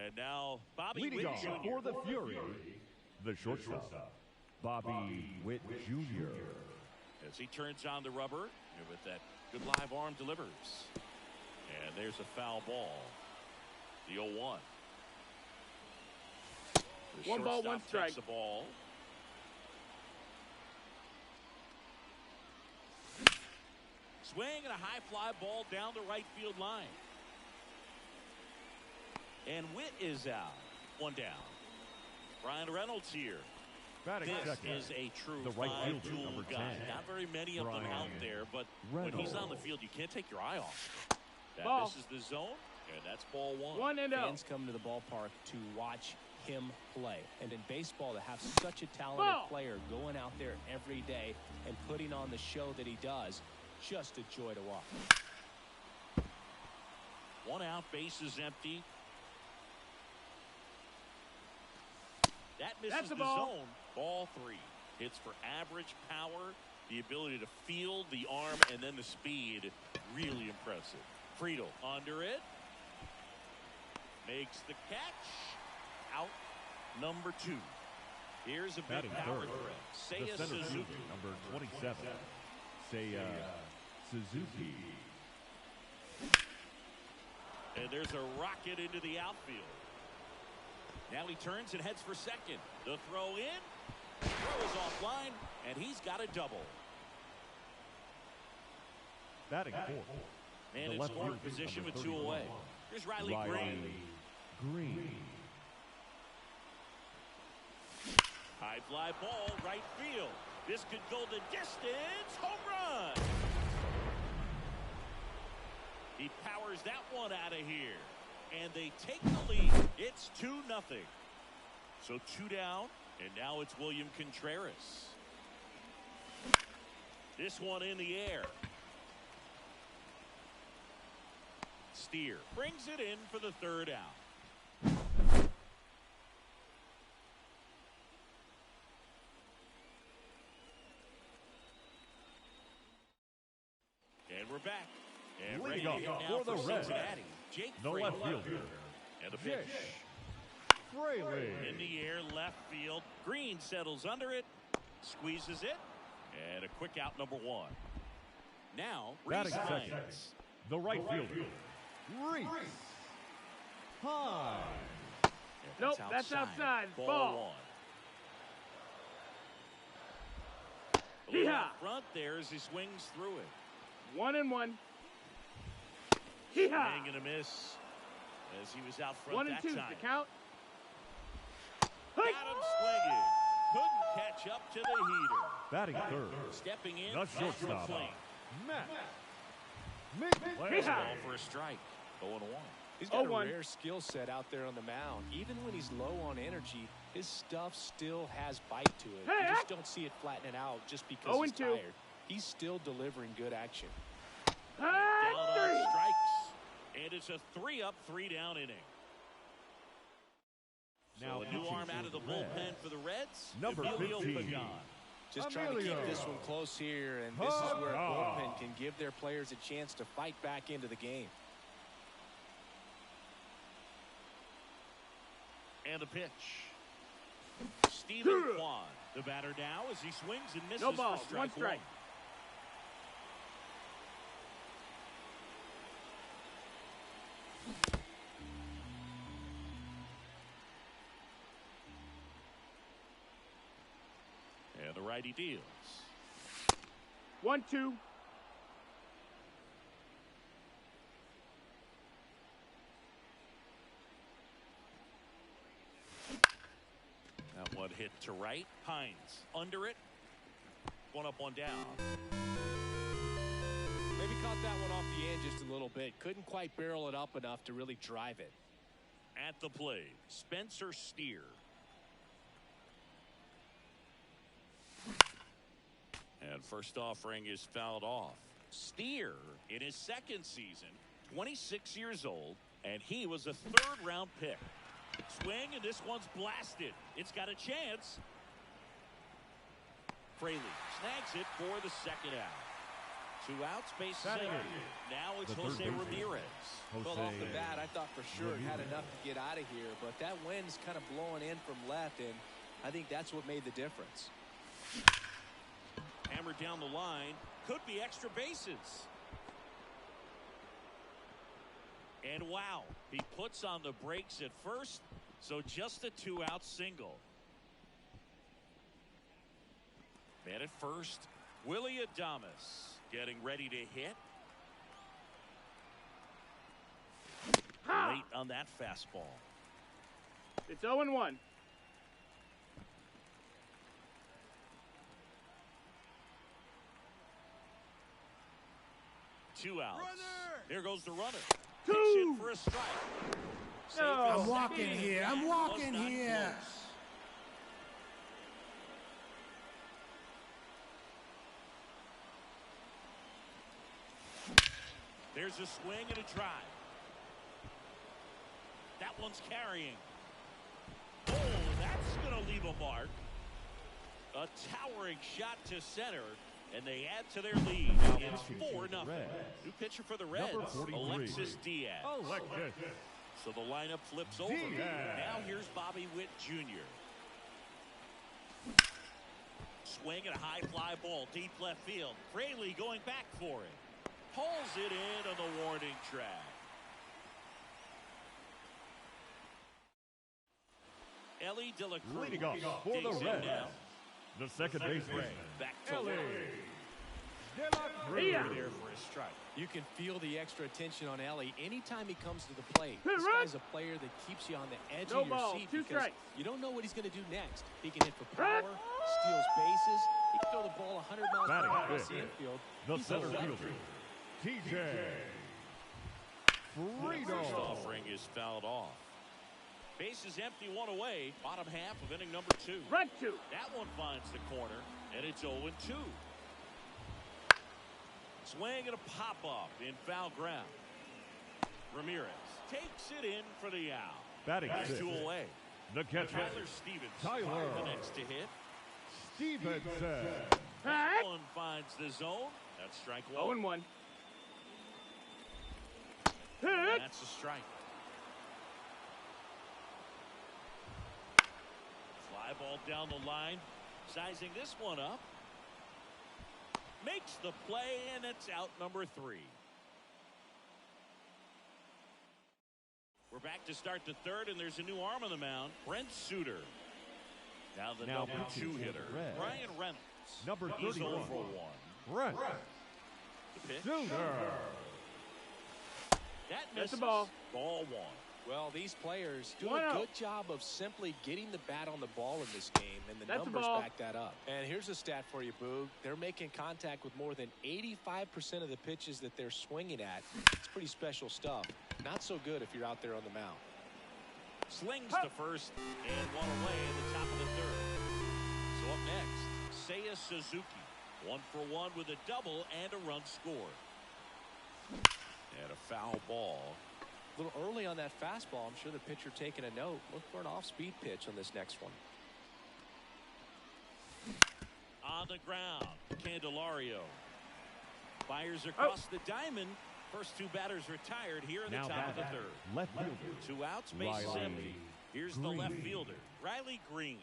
And now Bobby Leading Witt off Jr. for the Fury, the shortstop, Bobby Witt Jr. As he turns on the rubber with that good live arm delivers. And there's a foul ball. The 0-1. The 1 ball, 1 strike. Takes the ball. Swing and a high fly ball down the right field line. And Witt is out. 1 down. Brian Reynolds here. Batting This second, is a true the right fielder, five-tool number guy. 10. Not very many of them Brian out there, but when he's on the field, you can't take your eye off. That Ball. misses the zone, and that's ball 1. 1-0. Fans come to the ballpark to watch him play. And in baseball, to have such a talented Ball. player going out there every day and putting on the show that he does, just a joy to watch. 1 out, base is empty. That misses That's the a ball. zone. Ball 3. Hits for average power, the ability to field the arm, and then the speed. Really impressive. Friedel under it. Makes the catch. Out number 2. Here's a big Batting power third, threat. the Seiya center Suzuki. fielder, number 27, Seiya Suzuki. And there's a rocket into the outfield. Now he turns and heads for second. The throw in. Throw is offline, and he's got a double. Batting fourth, And the it's left scoring fielder, position number with 2 away. 31, Here's Riley Green. Green. High fly ball, right field. This could go the distance. Home run. He powers that one out of here. And they take the lead. It's 2-0. So 2 down, and now it's William Contreras. This one in the air. Steer brings it in for the 3rd out. And we're back. And ready Leading to off hit now for the Reds, Cincinnati. Jake the Fraley. left fielder, And the pitch. Fraley. In the air, left field. Green settles under it. Squeezes it. And a quick out, number 1. Now, Reese Batting second, Hines. the right fielder, Reese Hines. Nope, that's outside. Ball. 1. A little Yeehaw. out front there as he swings through it. 1-1. Swing Yeehaw. and a miss as he was out front 1 that and 2 time. to count. Got him swinging. Couldn't catch up to the heater. Batting third, Stepping in, the Matt shortstop, McLean. Matt There's a McLean. ball for a strike. 0-1. He's got a 0-1. rare skill set out there on the mound. Even when he's low on energy, his stuff still has bite to it. Hey, You just don't see it flattening out just because he's 0-2. tired. He's still delivering good action. Down on strikes. And it's a 3-up, 3-down inning. Now So a new pitching arm out of the for the bullpen Reds, for the Reds. number Emilio 15. Pagan. Just trying to keep Emilio. this one close here, and this is where a Pagan. bullpen can give their players a chance to fight back into the game. And the pitch. Steven Kwan, the batter now as he swings and misses No ball, for strike 1 strike. 1. And the righty deals. 1-2. That one hit to right. Hines under it. 1 up, 1 down. Maybe caught that one off the end just a little bit. Couldn't quite barrel it up enough to really drive it. At the plate, Spencer Steer. And first offering is fouled off. Steer in his 2nd season, 26 years old, and he was a 3rd-round pick. Swing, and this one's blasted. It's got a chance. Fraley snags it for the 2nd out. 2 outs, bases Batting empty. it. Now it's The Jose third baseman. Ramirez. Well, off the bat, I thought for sure it had Ramirez. enough to get out of here, but that wind's kind of blowing in from left, and I think that's what made the difference. Hammered down the line. Could be extra bases. And wow, he puts on the brakes at first, so just a 2-out single. Man at first, Willie Adames getting ready to hit. Late on that fastball. It's 0-1. Two outs. There goes the runner. Two. Pitch in for a strike. Safe No. at I'm walking second. here. I'm That walking was not here. close. There's a swing and a drive. That one's carrying. Oh, that's going to leave a mark. A towering shot to center, and they add to their lead. It's 4-0. New pitcher for the Reds, Number 43. Alexis Diaz. Alexis. So the lineup flips over. Diaz. Now here's Bobby Witt Jr. Swing and a high fly ball deep left field. Fraley going back for it. Pulls it in on the warning track. Ellie De La Cruz Leading off for the digs in Reds, now. the second baseman, Back to Ellie work. De La Cruz. Yeah. There for a strike. You can feel the extra attention on Ellie anytime he comes to the plate. Hey, This Rod. guy's a player that keeps you on the edge No of your ball, seat 2 because strikes. you don't know what he's going to do next. He can hit for power, steals bases. He can throw the ball 100 miles per Batting hour across fifth, the infield. the He's center electric. fielder, TJ First Frito. offering is fouled off. Bases empty, 1 away. Bottom half of inning number 2. Run 2. That one finds the corner, and it's 0-2. Swing and a pop-up in foul ground. Ramirez takes it in for the out. Batting That's sixth, 2 away. the catcher, Tyler Stevens, Tyler. the next to hit. Stevenson. That one finds the zone. That's strike 1. 0-1. And that's a strike. Fly ball down the line. Sizing this one up. Makes the play, and it's out number 3. We're back to start the third, and there's a new arm on the mound. Brent Suter. Now the number 2 pitching for hitter, the Reds, Brian Reynolds. number He's 31, 0 for 1. Brent The pitch. Suter. That That's misses. the ball. Ball 1. Well, these players do One a out. good job of simply getting the bat on the ball in this game, and the That's the numbers ball. back that up. And here's a stat for you, Boog. They're making contact with more than 85% of the pitches that they're swinging at. It's pretty special stuff. Not so good if you're out there on the mound. Slings to first and 1 away in the top of the third. So up next, Seiya Suzuki. 1 for 1 with a double and a run scored. And a foul ball. A little early on that fastball. I'm sure the pitcher taking a note. Look for an off-speed pitch on this next one. On the ground, Candelario fires across the diamond. First 2 batters retired here in the Now top of the batting, third. left fielder, 2 outs, bases Riley empty. Here's the left Green. fielder, Riley Green.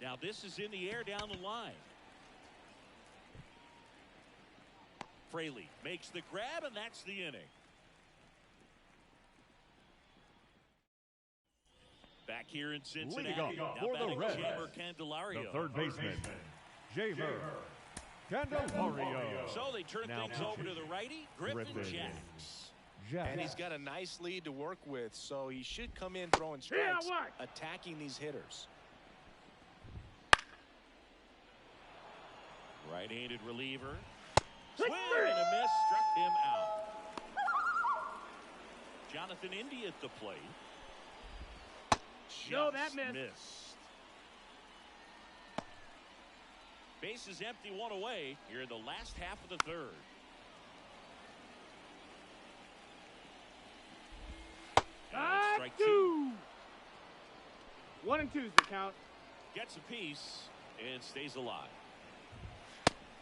Now this is in the air down the line. Fraley makes the grab, and that's the inning. Back here in Cincinnati. Leading off Now for the batting Reds, Jamer the Candelario. third baseman, Jamer Candelario. So they turn Now things over to pitching, the righty, Griffin Griffin Jacks. And he's got a nice lead to work with, so he should come in throwing strikes, what? attacking these hitters. Right-handed reliever. Swing and a miss, struck him out. Jonathan Indy at the plate. No, that Just missed. missed. Bases empty, 1 away here in the last half of the third. And strike 2. 1 and 2's the count. Gets a piece and stays alive.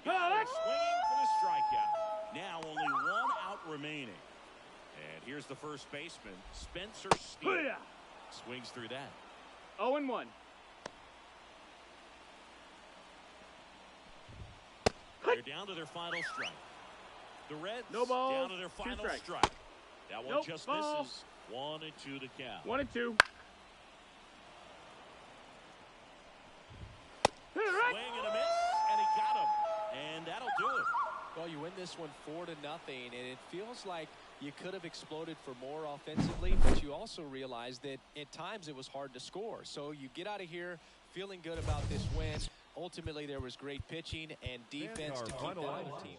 Got him swinging for the strikeout. Now only one out remaining. And here's the first baseman, Spencer Steer. Swings through that. 0-1. They're down to their final strike. The Reds No balls, down to their 2 final strikes. strike. That one Nope, just ball. misses. 1-2 to count. 1-2. Swing and a miss, and he got him. And that'll do it. Well, you win this one 4-0, and it feels like you could have exploded for more offensively, but you also realize that at times it was hard to score. So you get out of here feeling good about this win. Ultimately, there was great pitching and defense to keep that on the team.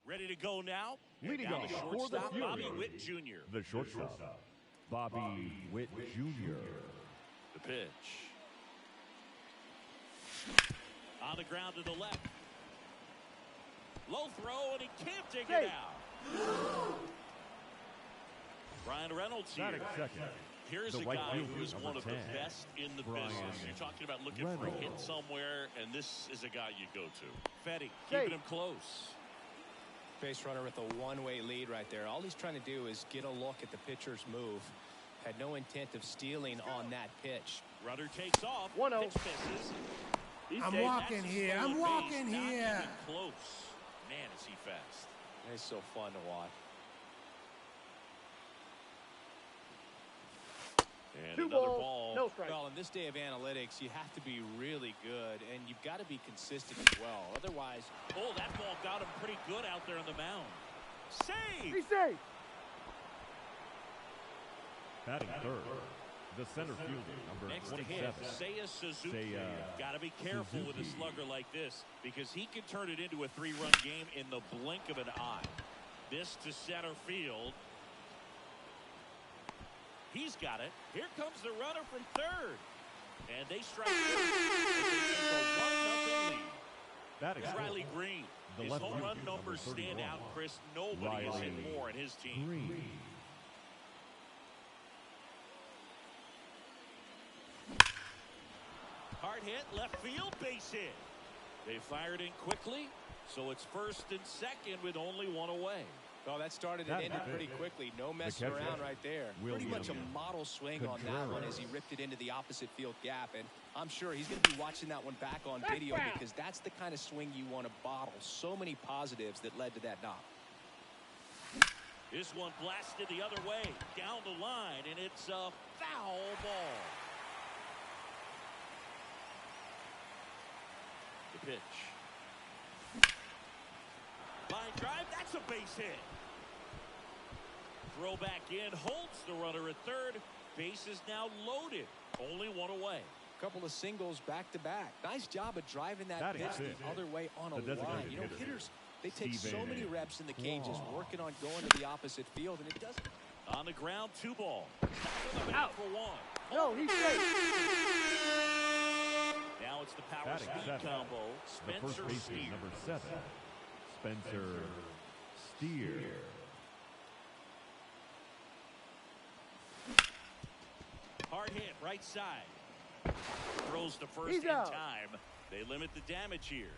Ready to go now. Leading Down off the for the shortstop, Fury, Bobby Witt Jr. the shortstop, Bobby Witt Jr. The pitch. On the ground to the left. Low throw, and he can't dig it out. Brian Reynolds here. Batting second, Here's The a right guy fielder, who is number one of 10, the best in the Brian business. You're talking about looking for a hit somewhere, and this is a guy you go to. Fetty keeping him close. Base runner with a one-way lead right there. All he's trying to do is get a look at the pitcher's move. Had no intent of stealing on that pitch. Runner takes off. 1-0. Pitch misses. I'm walking here. I'm walking here. Not even close. Man, is he fast. It's so fun to watch. And 2 another balls, ball. no strike. Well, in this day of analytics, you have to be really good, and you've got to be consistent as well. Otherwise, Oh, that ball got him pretty good out there on the mound. Save! He's safe. Batting third, the center fielder, number Next to hit, 27. Seiya Suzuki. Seiya Got to be careful with a Suzuki. slugger like this because he can turn it into a 3-run game in the blink of an eye. This to center field. He's got it. Here comes the runner from third. And they strike first as they take a 1-0 lead. Batting It's Riley fourth, Green. the His left home run fielder, numbers number stand 31. out, Chris. Nobody has hit Riley more in his team. Green. Hard hit, left field, base hit. They fired in quickly, so it's first and second with only one away. well, that started and ended pretty quickly. No messing catcher, around right there. Pretty much a William model swing on that one as he Contreras. ripped it into the opposite field gap. And I'm sure he's going to be watching that one back on video because that's the kind of swing you want to bottle. So many positives that led to that knock. This one blasted the other way, down the line, and it's a foul ball. The pitch. Line drive, that's a base hit. Throw back in, holds the runner at third. Base is now loaded, only one away. Couple of singles back to back. Nice job of driving that Batting pitch fifth, the other way on a the designated line. You know, hitter, hitters, they take so Steven many reps in the cages Waugh. working on going to the opposite field, and it doesn't. On the ground, 2 ball. Back on the mound for 1. No, he's safe. Now it's the power Batting speed seventh, combo. the first Spencer baseman, Steer. number 7, Spencer Steer. Hard hit, right side. Throws to first He's in out. time. They limit the damage here.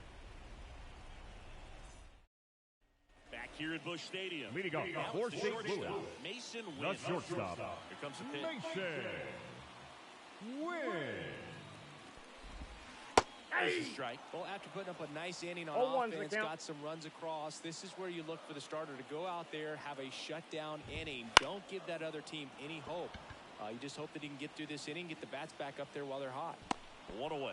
Back here at Busch Stadium. Leading off, Now for it's the St. shortstop, Louis, Mason the Wynn. shortstop, Here comes the pitch. Mason Wynn. There's a strike. Well, after putting up a nice inning on 0-1's the offense, count. got some runs across, this is where you look for the starter to go out there, have a shutdown inning. Don't give that other team any hope. You just hope that he can get through this inning, get the bats back up there while they're hot. 1 away.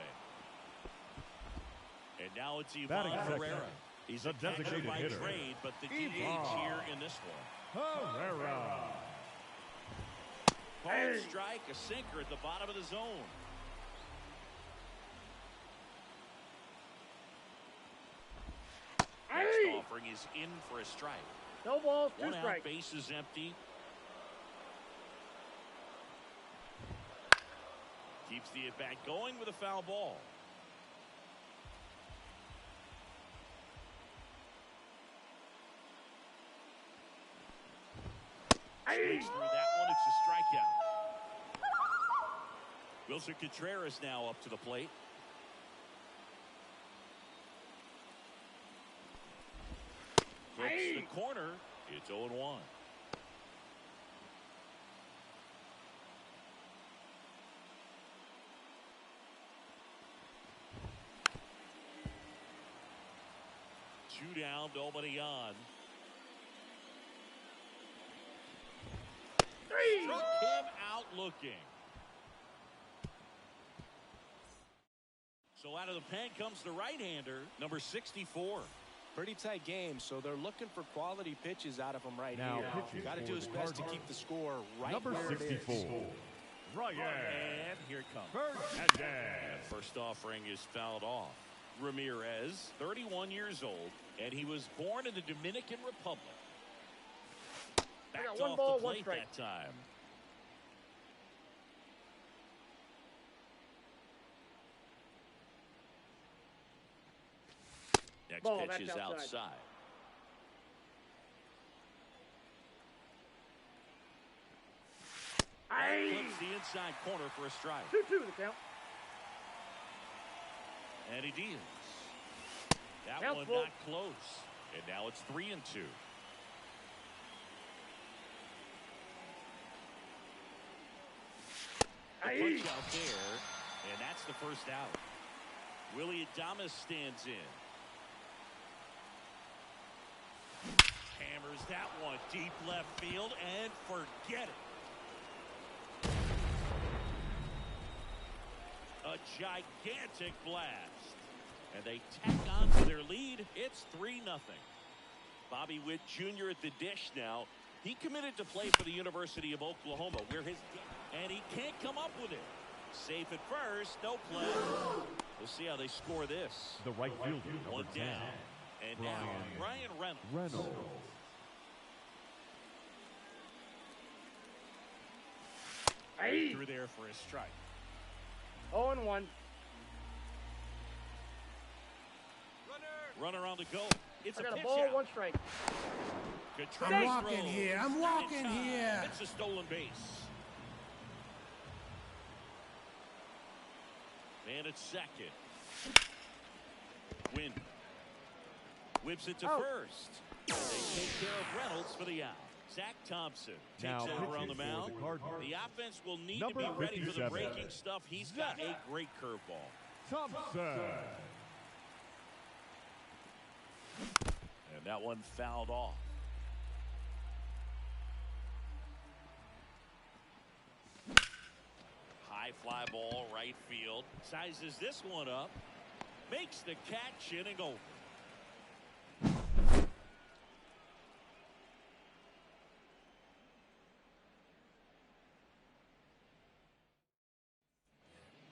And now it's Batting Ivan second, Herrera. He's the a catcher designated by hitter, trade, but the DH Ivan here in this one. Herrera. Ball strike, a sinker at the bottom of the zone. Next offering is in for a strike. No balls, 2 1 out, strikes. base is empty. Keeps the at-bat going with a foul ball. Sneaks through that one. It's a strikeout. Wilson Contreras now up to the plate. Hits the corner. It's 0-1. Two down, nobody on. Struck him out looking. So out of the pen comes the right-hander, number 64. Pretty tight game, so they're looking for quality pitches out of him right Now here. pitching Got to for do his the best to Cardinals. keep the score right Number where it 64, is. Ryan And here it comes. Hernandez. First offering is fouled off. Ramirez, 31 years old, and he was born in the Dominican Republic. I Backed got 1 off ball, the 1 plate strike. that time. Next Ball, pitch that's is outside. outside. Clips inside corner for a strike. 2-2 the count. And he deals. That Count one full. not close. And now it's 3-2. The punch out there, and that's the first out. Willie Adames stands in. Hammers that one deep left field, and forget it. A gigantic blast. And they tack on to their lead. It's 3-0. Bobby Witt Jr. at the dish now. He committed to play for the University of Oklahoma, where and he can't come up with it. Safe at first, no play. We'll see how they score this. The right fielder, One number 10, down. And now Ryan Reynolds. Through there for a strike. 0-1. Runner on the go. It's I a got a pitch ball, out. 1 strike. I'm walking here. I'm walking here. It's a stolen base. And it's second. Win. Whips it to first. They take care of Reynolds for the out. Zach Thompson takes over on the mound. The offense will need to be ready for the breaking stuff. He's got a great curveball. Thompson. And that one fouled off. High fly ball, right field. Sizes this one up. Makes the catch, inning over.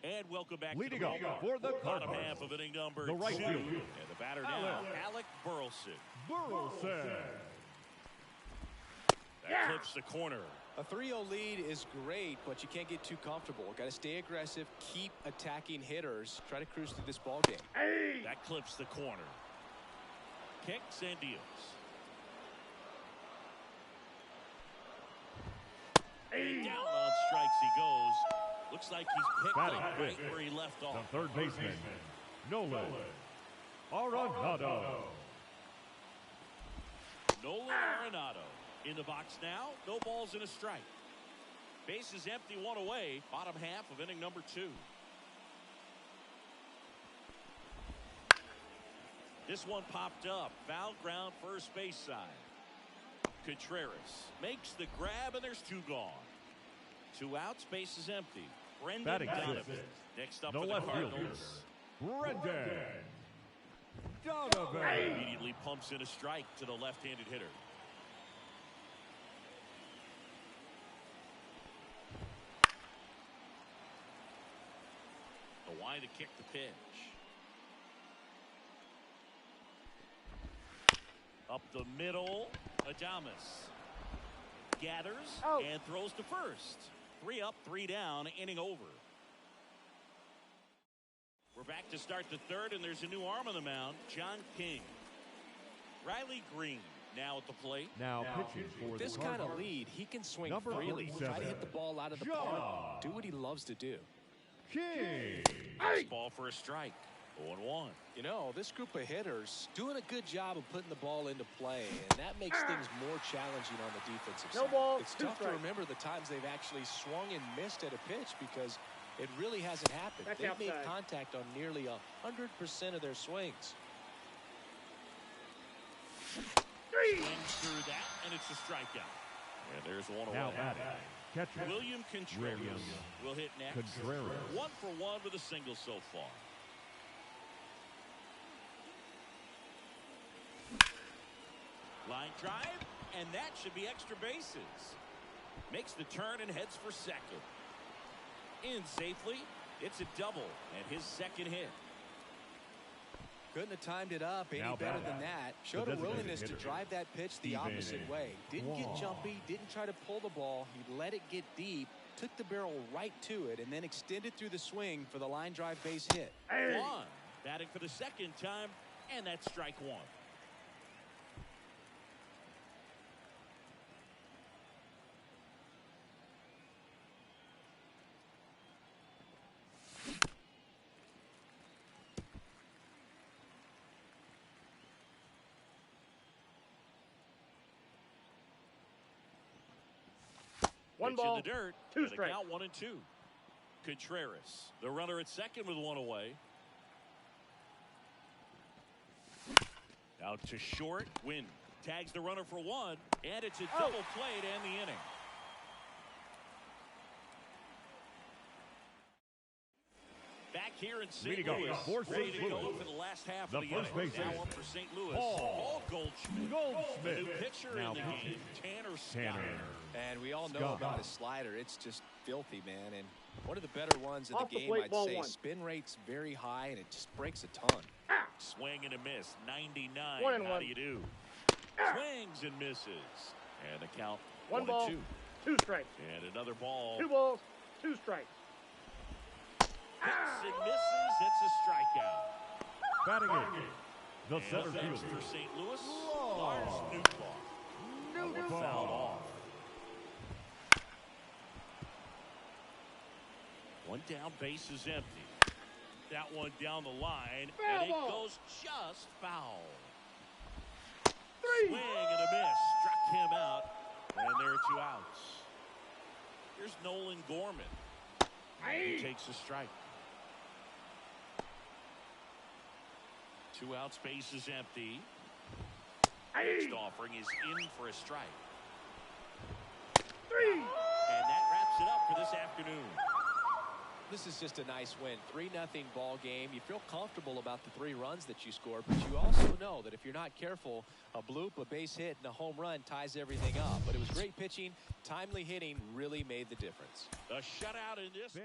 And welcome back Leading to off for the bottom Cardinals, half of inning number the right 2. fielder, And the batter now, Alec Burleson. That clips the corner. A 3-0 lead is great, but you can't get too comfortable. Got to stay aggressive, keep attacking hitters, try to cruise through this ball game. That clips the corner. Kicks and deals. Down on strikes he goes. Looks like he's picked Batting up right fifth, where he left off. the third baseman, Nolan Arenado. Nolan Arenado in the box now. No balls and a strike. Base is empty, one away. Bottom half of inning number 2. This one popped up. Foul ground, first base side. Contreras makes the grab, and there's 2 gone. 2 outs, base is empty. Brendan Batting Donovan fifth, next up the for the left fielder, Cardinals. Brendan Donovan. Immediately pumps in a strike to the left-handed hitter. The wide to kick the pitch. Up the middle, Adames gathers and throws to first. 3 up, 3 down, inning over. We're back to start the third, and there's a new arm on the mound, John King. Riley Green now at the plate. Now pitching for This the kind of Cardinals, lead, he can swing number freely. 47, Try to hit the ball out of the park. Do what he loves to do. King. Ball for a strike. 0-1. You know, this group of hitters doing a good job of putting the ball into play, and that makes things more challenging on the defensive No side. ball, It's 2 tough to strikes. remember the times they've actually swung and missed at a pitch because it really hasn't happened. That's They've made outside. contact on nearly 100% of their swings. Swings through that, and it's a strikeout. And there's one Now away. batting, catcher William Contreras will hit next. Contreras. 1 for 1 with a single so far. Line drive, and that should be extra bases. Makes the turn and heads for second. In safely, it's a double and his second hit. Couldn't have timed it up any Now better batting, than that. the Showed a designated willingness to hitter, drive that pitch the Steven opposite way. Didn't get Kwan. jumpy, didn't try to pull the ball. He let it get deep, took the barrel right to it, and then extended through the swing for the line drive base hit. One batting for the second time, and that's strike 1. One Pitch ball, in the dirt. two And the strikes. count 1-2. Contreras, the runner at second with one away. Out to short. Wynn tags the runner for one, and it's a double play to end the inning. Back here in St. Louis, ready to go for the last half of the inning. Now up for St. Louis, Paul Goldschmidt. The new pitcher in the game, Tanner Scott. And we all know about his slider. It's just filthy, man. And one of the better ones in the game, I'd say. Spin rate's very high, and it just breaks a ton. Swing and a miss, 99. 1-1. How do you do? Swings and misses. And the count, One ball, 1-2. two strikes. And another ball. Two balls, two strikes. Hits and misses. It's a strikeout. Batting it. The And center the next fielder. for St. Louis, Lars Nootbaar. Fouled off. One down, base is empty. That one down the line, and it goes just foul. Swing and a miss. Struck him out, and there are 2 outs. Here's Nolan Gorman. He takes a strike. 2 outs, base is empty. Next offering is in for a strike. And that wraps it up for this afternoon. This is just a nice win. 3-0 ball game. You feel comfortable about the 3 runs that you scored, but you also know that if you're not careful, a bloop, a base hit, and a home run ties everything up. But it was great pitching. Timely hitting really made the difference. A shutout in this one.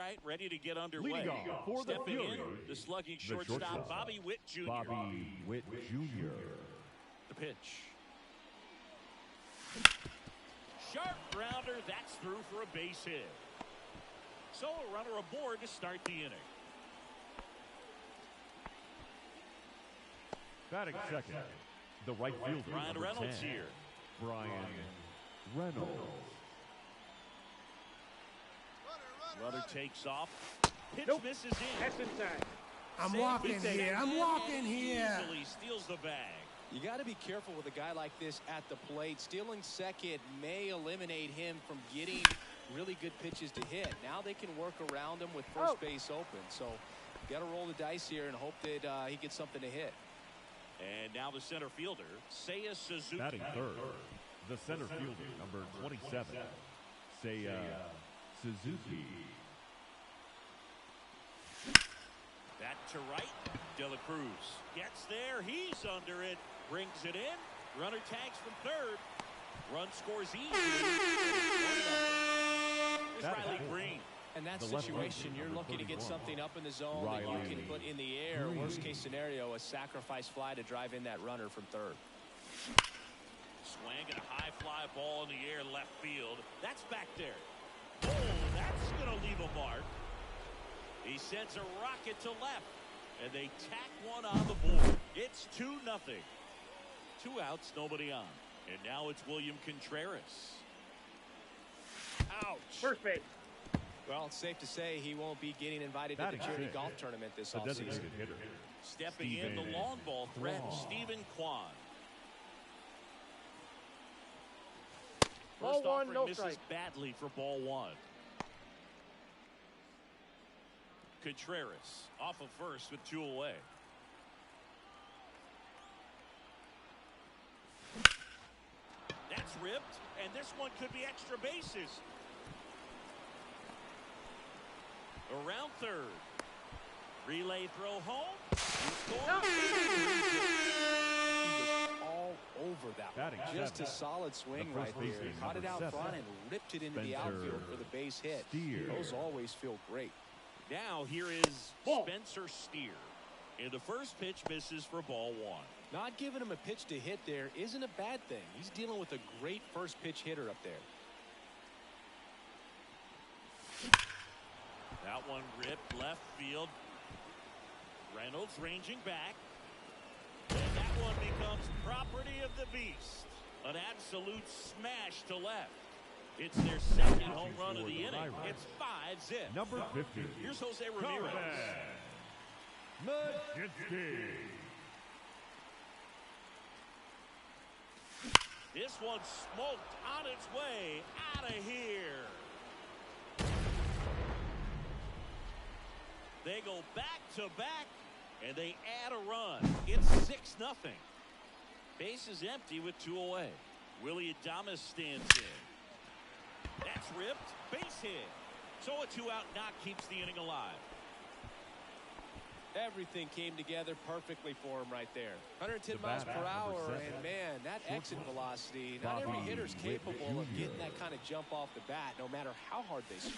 right, ready to get underway. Leading off for the Stepping Fury, in, the slugging shortstop, Bobby Witt Jr. Bobby Witt Jr. The pitch. Sharp grounder, that's through for a base hit. So a runner aboard to start the inning. Batting second, the right fielder, Brian number Reynolds 10, here. Brian Reynolds. Runner takes off. Pitch Nope. misses in. That's inside. I'm Safe walking with the here. I'm hand walking and here. Easily steals the bag. You got to be careful with a guy like this at the plate. Stealing second may eliminate him from getting really good pitches to hit. Now they can work around him with first base open. So got to roll the dice here and hope that he gets something to hit. And now the center fielder, Seiya Suzuki. Batting third, the center fielder, number 27, Seiya Suzuki. Back to right. De La Cruz gets there. He's under it. Brings it in. Runner tags from third. Run scores easy. It's Riley Green. In that situation, you're looking to get something up in the zone that you can put in the air. Worst case scenario, a sacrifice fly to drive in that runner from third. Swing and a high fly ball in the air left field. That's back there. Oh, that's going to leave a mark. He sends a rocket to left. And they tack one on the board. It's 2-0. 2 outs, nobody on. And now it's William Contreras. Ouch. First base. Well, it's safe to say he won't be getting invited to the charity golf tournament this offseason. Stepping in the long ball threat, Stephen Kwan. Ball First one, offering no misses strike. badly for ball one. Contreras off of first with 2 away. That's ripped, and this one could be extra bases. Around third. Relay throw home. No. He was all over that one. Just a solid swing right there. Caught it out front and ripped it into the outfield for the base hit. Those always feel great. Now here is Spencer Steer. And the first pitch misses for ball one. Not giving him a pitch to hit there isn't a bad thing. He's dealing with a great first pitch hitter up there. That one ripped left field. Reynolds ranging back. And that one becomes property of the beast. An absolute smash to left. It's their second home run of the inning. It's 5-zip. Number 50. Here's Jose Ramirez. This one's smoked on its way out of here. They go back to back, and they add a run. It's 6-0. Base is empty with 2 away. Willie Adames stands in. That's ripped. Base hit. So a 2-out knock keeps the inning alive. Everything came together perfectly for him right there. 110 miles per hour, and man, that exit velocity, not every hitter's capable of getting that kind of jump off the bat, no matter how hard they swing.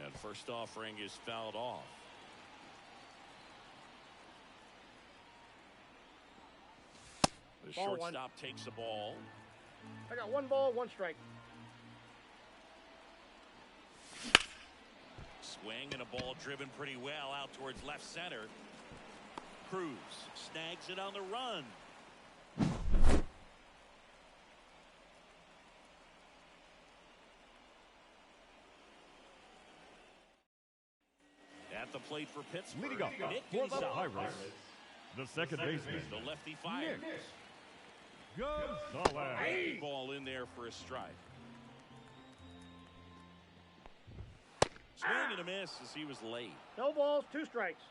And first offering is fouled off. The Ball shortstop takes the ball. I got 1 ball, 1 strike. Swing and a ball driven pretty well out towards left center. Cruz snags it on the run. At the plate for Pittsburgh. Leading up Nick for the Gonzalez. Pirates, the second baseman, The lefty fires. Gonzalez. Ball in there for a strike. Swing and a miss as he was late. No balls, 2 strikes.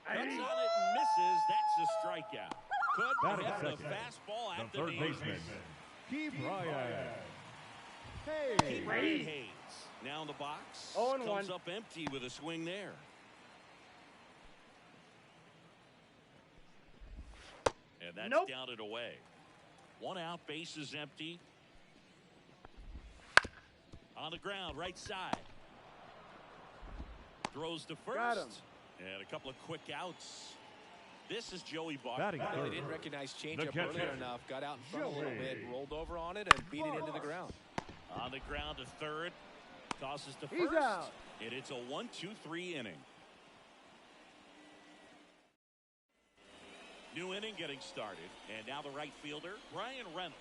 Cuts on it and misses. That's a strikeout. Could Batting have the second, fastball at the the third knee. baseman, Key Bryant. Brian Hayes now in the box. 0-1. Comes up empty with a swing there. And that's Nope. down and away. 1 out, base is empty. On the ground, right side. Throws to first. Got him. And a couple of quick outs. This is Joey Buck. Batting They third, didn't recognize The changeup catcher, earlier enough, got out in front a little Joey. bit, rolled over on it, and beat it into the ground. On the ground to third. Tosses to He's first. out. And it's a 1-2-3 inning. New inning getting started. And now the right fielder, Ryan Reynolds.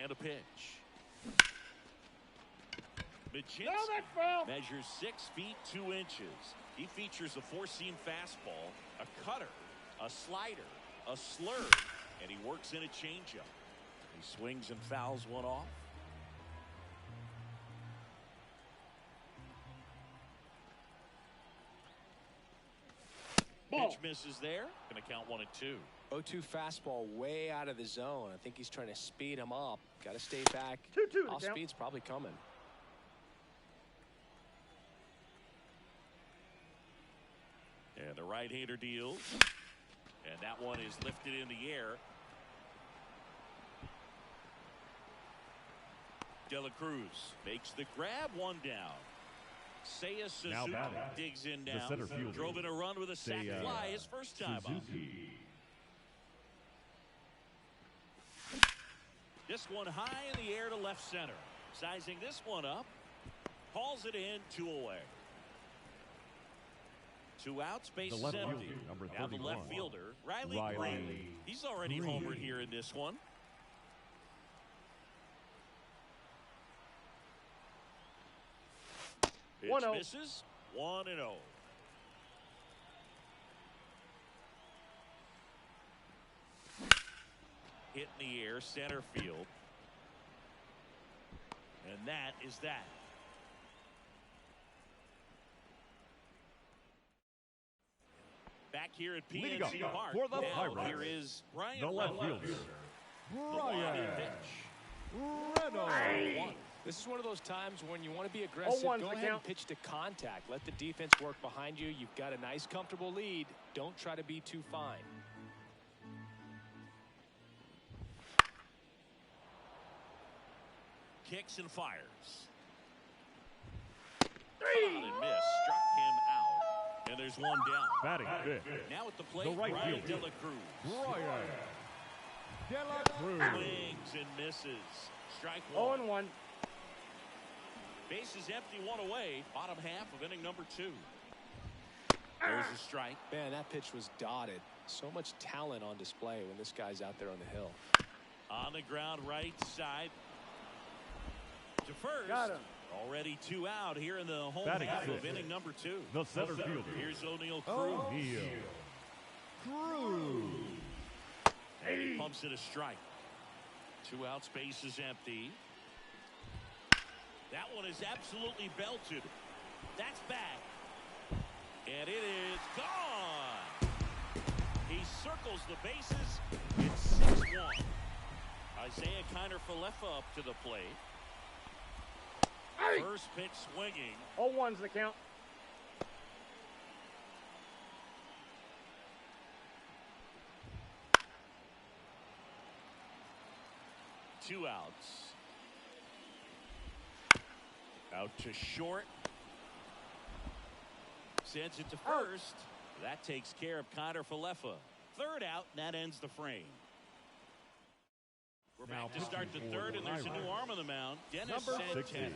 And a pitch. Machinsky No, that's foul. measures 6 feet 2 inches. He features a 4-seam fastball, a cutter, a slider, a slurve, and he works in a changeup. He swings and fouls one off. Ball. Pitch misses there. Going to count 1-2. 0-2 fastball way out of the zone. I think he's trying to speed him up. Got to stay back. 2-2 to Off count. speed's probably coming. And the right-hander deals. And that one is lifted in the air. De La Cruz makes the grab, one down. Seiya Suzuki digs in the now. center fielder. Drove in a run with a sac fly his first time up. This one high in the air to left center. Sizing this one up. Hauls it in, 2 away. 2 outs, base is empty. Now the left fielder, Riley Green. He's already homered here in this one. Pitch 1-0. misses. 1-0. Hit in the air, center field. And that is that. Back here at PNC Park. For the now Pirates, here is Brian the left Reynolds. fielder, Brian Reynolds. This is one of those times when you want to be aggressive. 0-1's Go the ahead and count. pitch to contact. Let the defense work behind you. You've got a nice, comfortable lead. Don't try to be too fine. Kicks and fires. On and miss. Struck him out. And there's one down. Batting fifth, Now at the plate, the right Brian fielder, De La Cruz. Brian De La Cruz. Swings and misses. Strike one. 0-1. Base is empty, 1 away. Bottom half of inning number 2. There's a strike. Man, that pitch was dotted. So much talent on display when this guy's out there on the hill. On the ground, right side. To first. Got him. Already 2 out here in the home Batting half of fifth, inning number 2. the center fielder, Here's O'Neal Cruz. O'Neal Cruz. And he pumps it a strike. 2 outs, base is empty. That one is absolutely belted. That's back. And it is gone. He circles the bases. It's 6-1. Isaiah Kiner-Falefa up to the plate. First pitch swinging. 0-1's the count. Two outs. Out to short. Sends it to first. That takes care of Kiner-Falefa. Third out, and that ends the frame. We're back to start the third, and there's a new arm on the mound. Dennis Number Santana.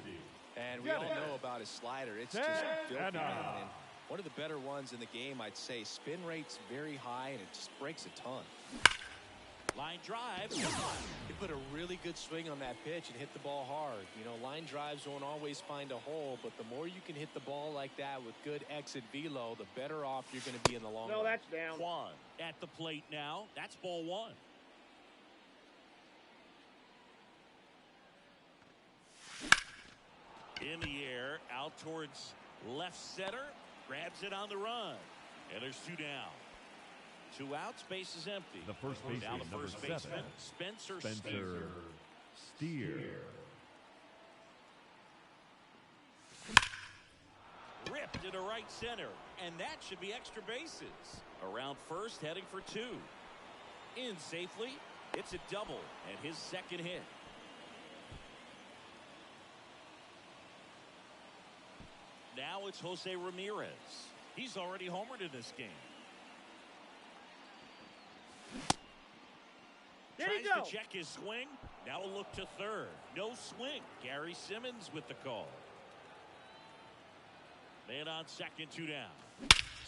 And we all know about his slider. It's just filthy, man. And one of the better ones in the game, I'd say. Spin rate's very high, and it just breaks a ton. Line drive. He put a really good swing on that pitch and hit the ball hard. You know, line drives won't always find a hole, but the more you can hit the ball like that with good exit velo, the better off you're going to be in the long run. No, that's down. Juan at the plate now. That's ball 1. In the air, out towards left center. Grabs it on the run. And there's 2 down. 2 outs, base is empty. The first baseman, now the first number baseman, 7, Spencer Steer. Steer. Ripped into right center, and that should be extra bases. Around first, heading for 2. In safely, it's a double, and his second hit. Now it's Jose Ramirez. He's already homered in this game. Tries to check his swing. Now a look to third. No swing. Gary Simmons with the call. Man on second, 2 down.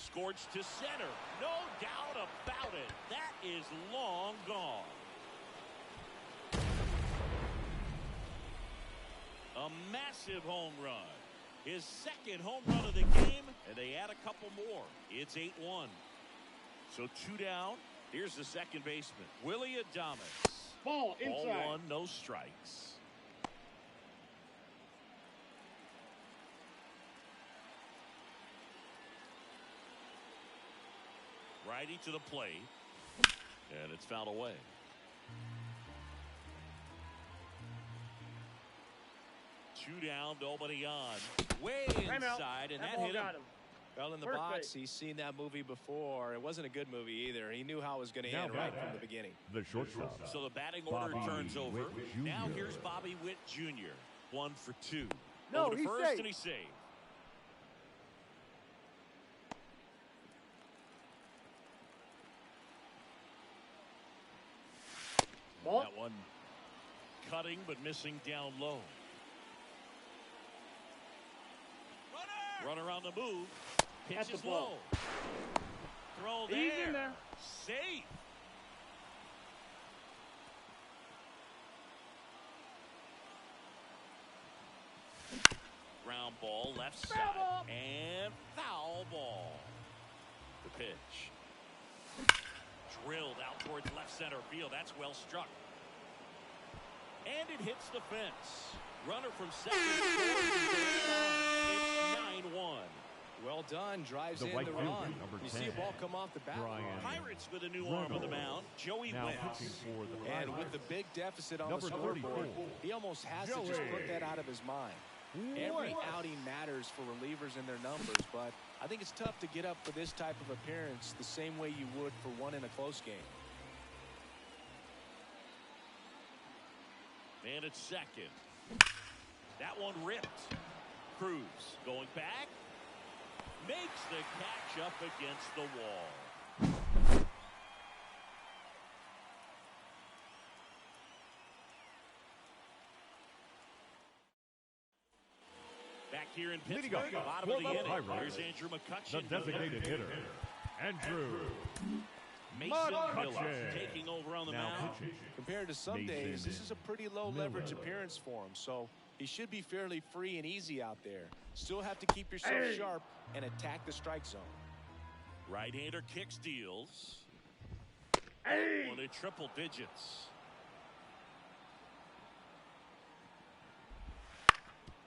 Scorched to center. No doubt about it. That is long gone. A massive home run. His second home run of the game, and they add a couple more. It's 8-1. So 2 down. Here's the second baseman, Willie Adames. Ball inside. Ball 1, no strikes. Righty to the plate, and it's fouled away. Two down, nobody on. Way inside, and that hit him. Got him. Well, in the Perfect. box, he's seen that movie before. It wasn't a good movie either. He knew how it was going to Now end right batting, from the beginning. The shortstop. So the batting order Bobby turns over. Witt Jr. Now here's Bobby Witt Jr. 1 for 2. No, Over to he's first, safe. and he's saved. Ball. That one cutting but missing down low. Runner on the move. That's Pitches the ball. low. Throw He's there. in there. Safe. Ground ball left side. Foul ball. And foul ball. The pitch. Drilled out towards left center field. That's well struck. And it hits the fence. Runner from second scores. It's 9-1. Well done. Drives The in right the fielder, run. number You 10, see a ball come off the bat. Brian Pirates with a new arm on the mound. Joey Now Wentz. pitching for the And Pirates. with the big deficit on Number the scoreboard, 34, he almost has to just put that out of his mind. Every outing matters for relievers and their numbers, but I think it's tough to get up for this type of appearance the same way you would for one in a close game. And it's second. That one ripped. Cruz going back. Makes the catch up against the wall. Back here in Leading Pittsburgh, up bottom for of the the inning. Pirates, Here's Andrew the McCutcheon. designated hitter, Andrew Mason Miller McCutcheon. taking over on the Now mound. pitching. Compared to some Mason days, this is a pretty low leverage Miller. appearance for him, so he should be fairly free and easy out there. Still have to keep yourself sharp and attack the strike zone. Right-hander kicks, deals. One in triple digits.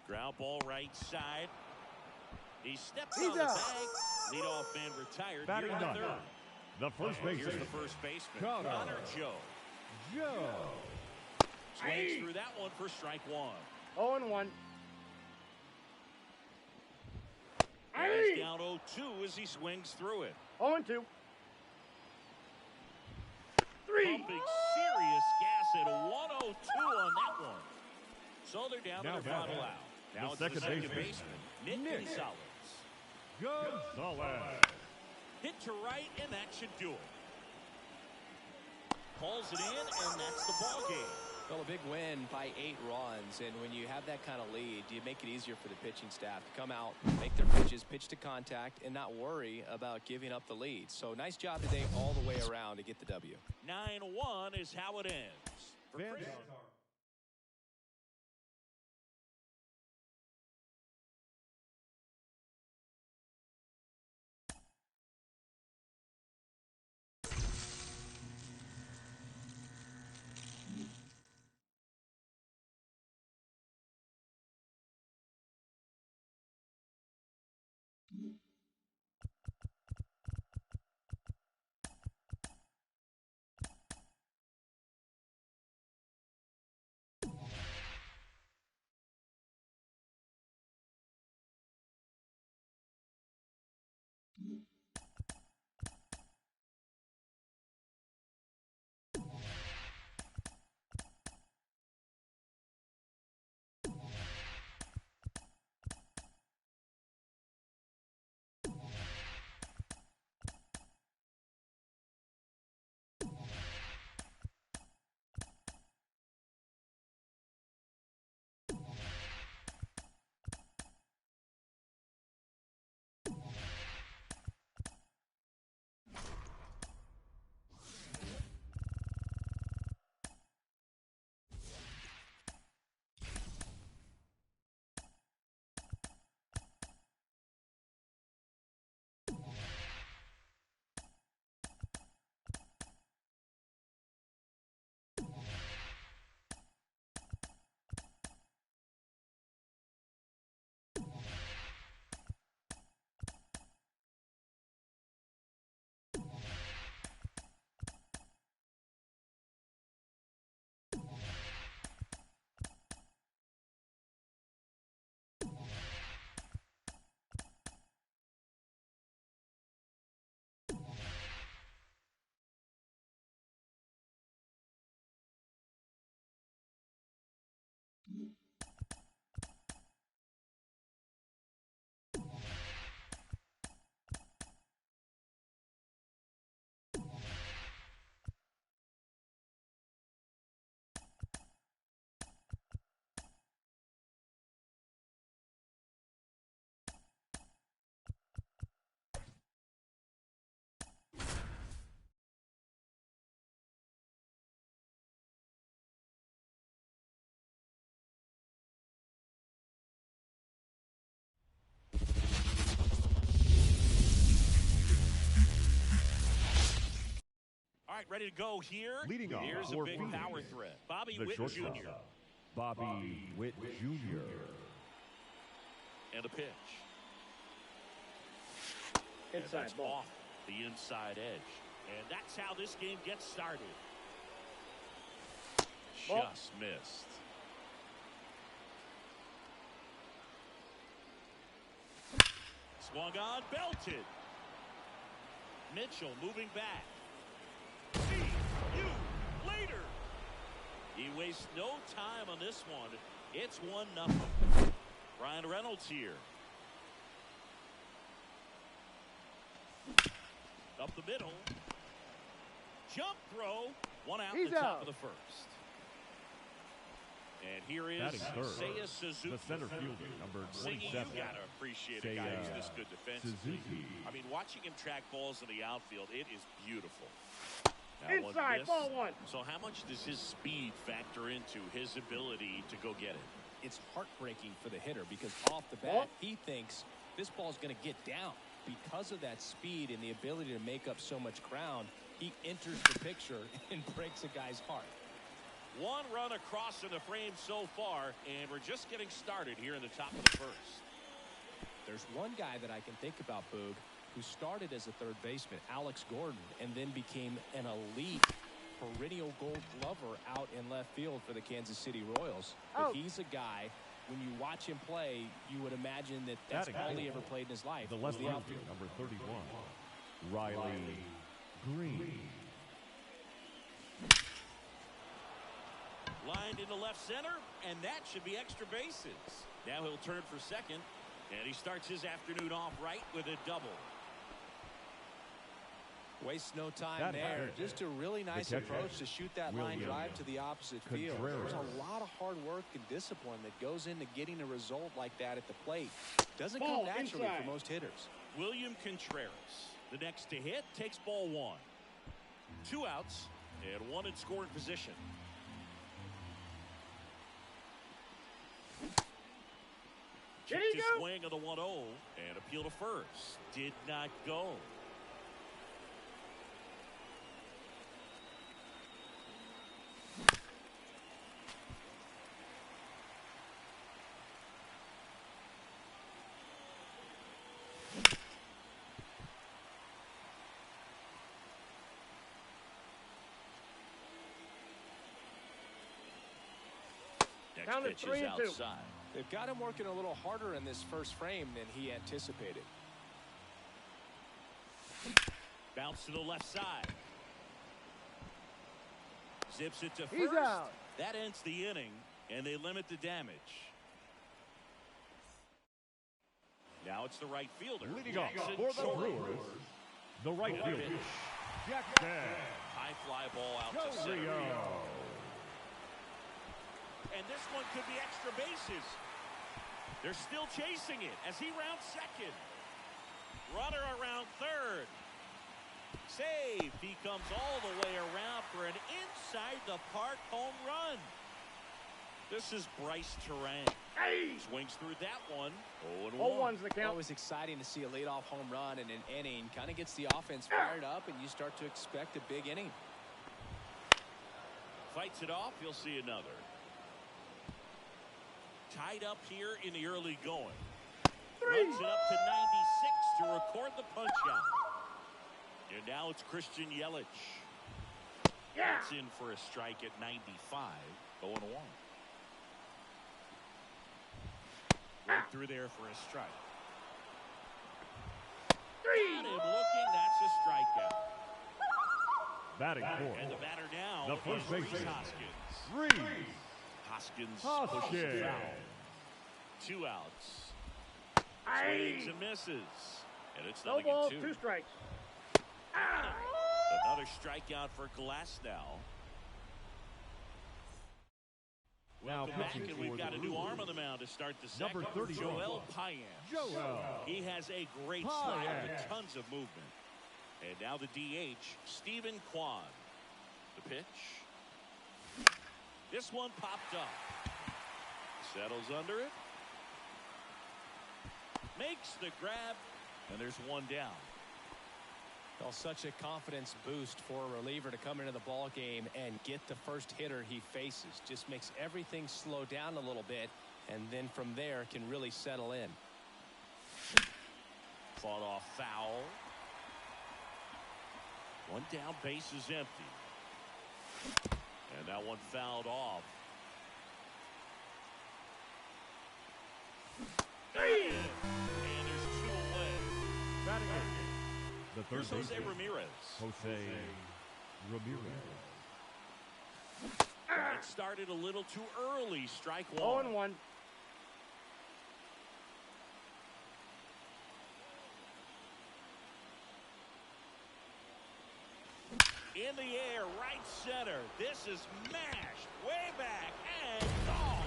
Ground ball right side. He steps He's on the out. bag. Leadoff man retired. Batting Here in the ninth, third. the first Here's baseman, the first baseman, Connor. Connor Joe. Joe. Swings through that one for strike one. 0-1. He's down 0-2 as he swings through it. 0-2. 3. Pumping serious gas at 102 on that one. So they're down Now to their final batting, out. Now the it's second the second baseman, baseman, Nick Nick. Gonzalez. Gonzalez. Hit to right, and that should do it. Pulls it in, and that's the ball game. Well, a big win by 8 runs, and when you have that kind of lead, you make it easier for the pitching staff to come out, make their pitches, pitch to contact, and not worry about giving up the lead. So nice job today all the way around to get the W. 9-1 is how it ends. For Van Chris- Dam. right, ready to go here. Leading off Here's a for big Phoenix, power threat. Bobby the Witt shortstop, Jr. Bobby Witt Jr. And a pitch. And Inside that's ball. off the inside edge. And that's how this game gets started. Ball. Just missed. Swung on, belted. Mitchell moving back. See you later. He wastes no time on this one. It's 1-0. Ryan Reynolds here. Up the middle. Jump throw. One out He's the top out. of the first. And here is Batting third, Seiya Suzuki. the center fielder, number Singing, you 27. gotta appreciate a guy who's this good defensively. Suzuki. I mean, watching him track balls in the outfield, it is beautiful. That one Inside, missed. ball one. So how much does his speed factor into his ability to go get it? It's heartbreaking for the hitter because off the Ball. bat, he thinks this ball's going to get down. Because of that speed and the ability to make up so much ground, he enters the picture and breaks a guy's heart. One run across in the frame so far, and we're just getting started here in the top of the first. There's one guy that I can think about, Boog, who started as a third baseman, Alex Gordon, and then became an elite perennial gold glover out in left field for the Kansas City Royals. But Out. he's a guy, when you watch him play, you would imagine that that's all he ever played in his life. The was left the fielder, outfield. number 31, Riley Green. Lined into left center, and that should be extra bases. Now he'll turn for second, and he starts his afternoon off right with a double. Wastes no time That there. hurt. Just a really nice catcher, approach to shoot that line William drive to the opposite field. Contreras. There's a lot of hard work and discipline that goes into getting a result like that at the plate. Doesn't Ball come naturally inside. for most hitters. William Contreras, the next to hit, takes ball one. 2 outs, and 1 in scoring position. There Checked you his go. swing of the 1-0 and appeal to first. Did not go. Next Down to pitch 3 is and 2. outside. They've got him working a little harder in this first frame than he anticipated. Bounce to the left side. Zips it to He's first. out. That ends the inning, and they limit the damage. Now it's the right fielder. Leading off Jackson for the Choi. Brewers, the right Pitch. fielder, Jackson High fly ball out to center. Rio. And this one could be extra bases. They're still chasing it as he rounds second. Runner around third. Save. He comes all the way around for an inside the park home run. This is Bryce Terang. Hey. Swings through that one. 0-1's the count. Always exciting to see a leadoff home run in an inning. Kind of gets the offense fired up, and you start to expect a big inning. Fights it off. You'll see another. Tied up here in the early going. Runs it up to 96 to record the punch out. And now it's Christian Yelich. Yeah. That's in for a strike at 95. 0-1. Right through there for a strike. Got him looking. That's a strikeout. Batting And fourth, the batter now the first is Reese baseman, Hoskins. Reese Hoskins Hoskins. pushes foul. 2 outs. Swings and misses. And it's No 0-2. balls, 2 strikes. Another strikeout for Glass now. Now Welcome back, pitching and for we've got the a new Brewers, arm on the mound to start the second. number 31, Joel Payamps. Joel. He has a great Payamps. slider with tons of movement. And now the DH, Stephen Kwan. The pitch. This one popped up. Settles under it. Makes the grab. And there's one down. Well, such a confidence boost for a reliever to come into the ball game and get the first hitter he faces. Just makes everything slow down a little bit, and then from there can really settle in. Fought off foul. One down, base is empty. And that one fouled off. And there's two away. Batting it. The third Here's Jose baseman, Ramirez. Jose Ramirez. It started a little too early. Strike 0-1. one. In the air, right center. This is mashed way back and gone.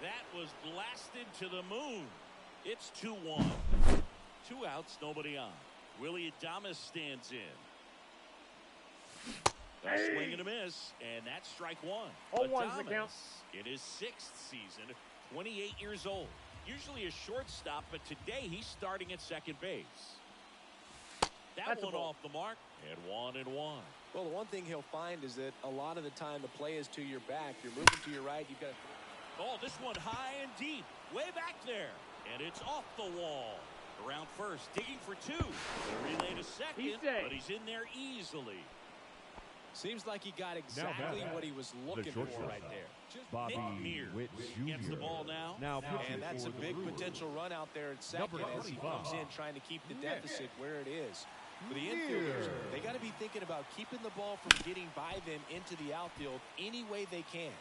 That was blasted to the moon. It's 2-1. 2 outs, nobody on. Willie Adames stands in. A swing and a miss, and that's strike 1. 0-1's the count. In his 6th season, 28 years old. Usually a shortstop, but today he's starting at second base. That one off the mark, and 1-1. Well, the one thing he'll find is that a lot of the time the play is to your back. You're moving to your right. You've got to... Oh, this one high and deep, way back there. And it's off the wall. Around first, digging for 2. The relay to second, but he's in there easily. Seems like he got exactly what he was looking for right there. Bobby Witt Jr. Gets the ball now. And that's a big potential run out there at second as he comes in trying to keep the deficit where it is. For the infielders, they got to be thinking about keeping the ball from getting by them into the outfield any way they can.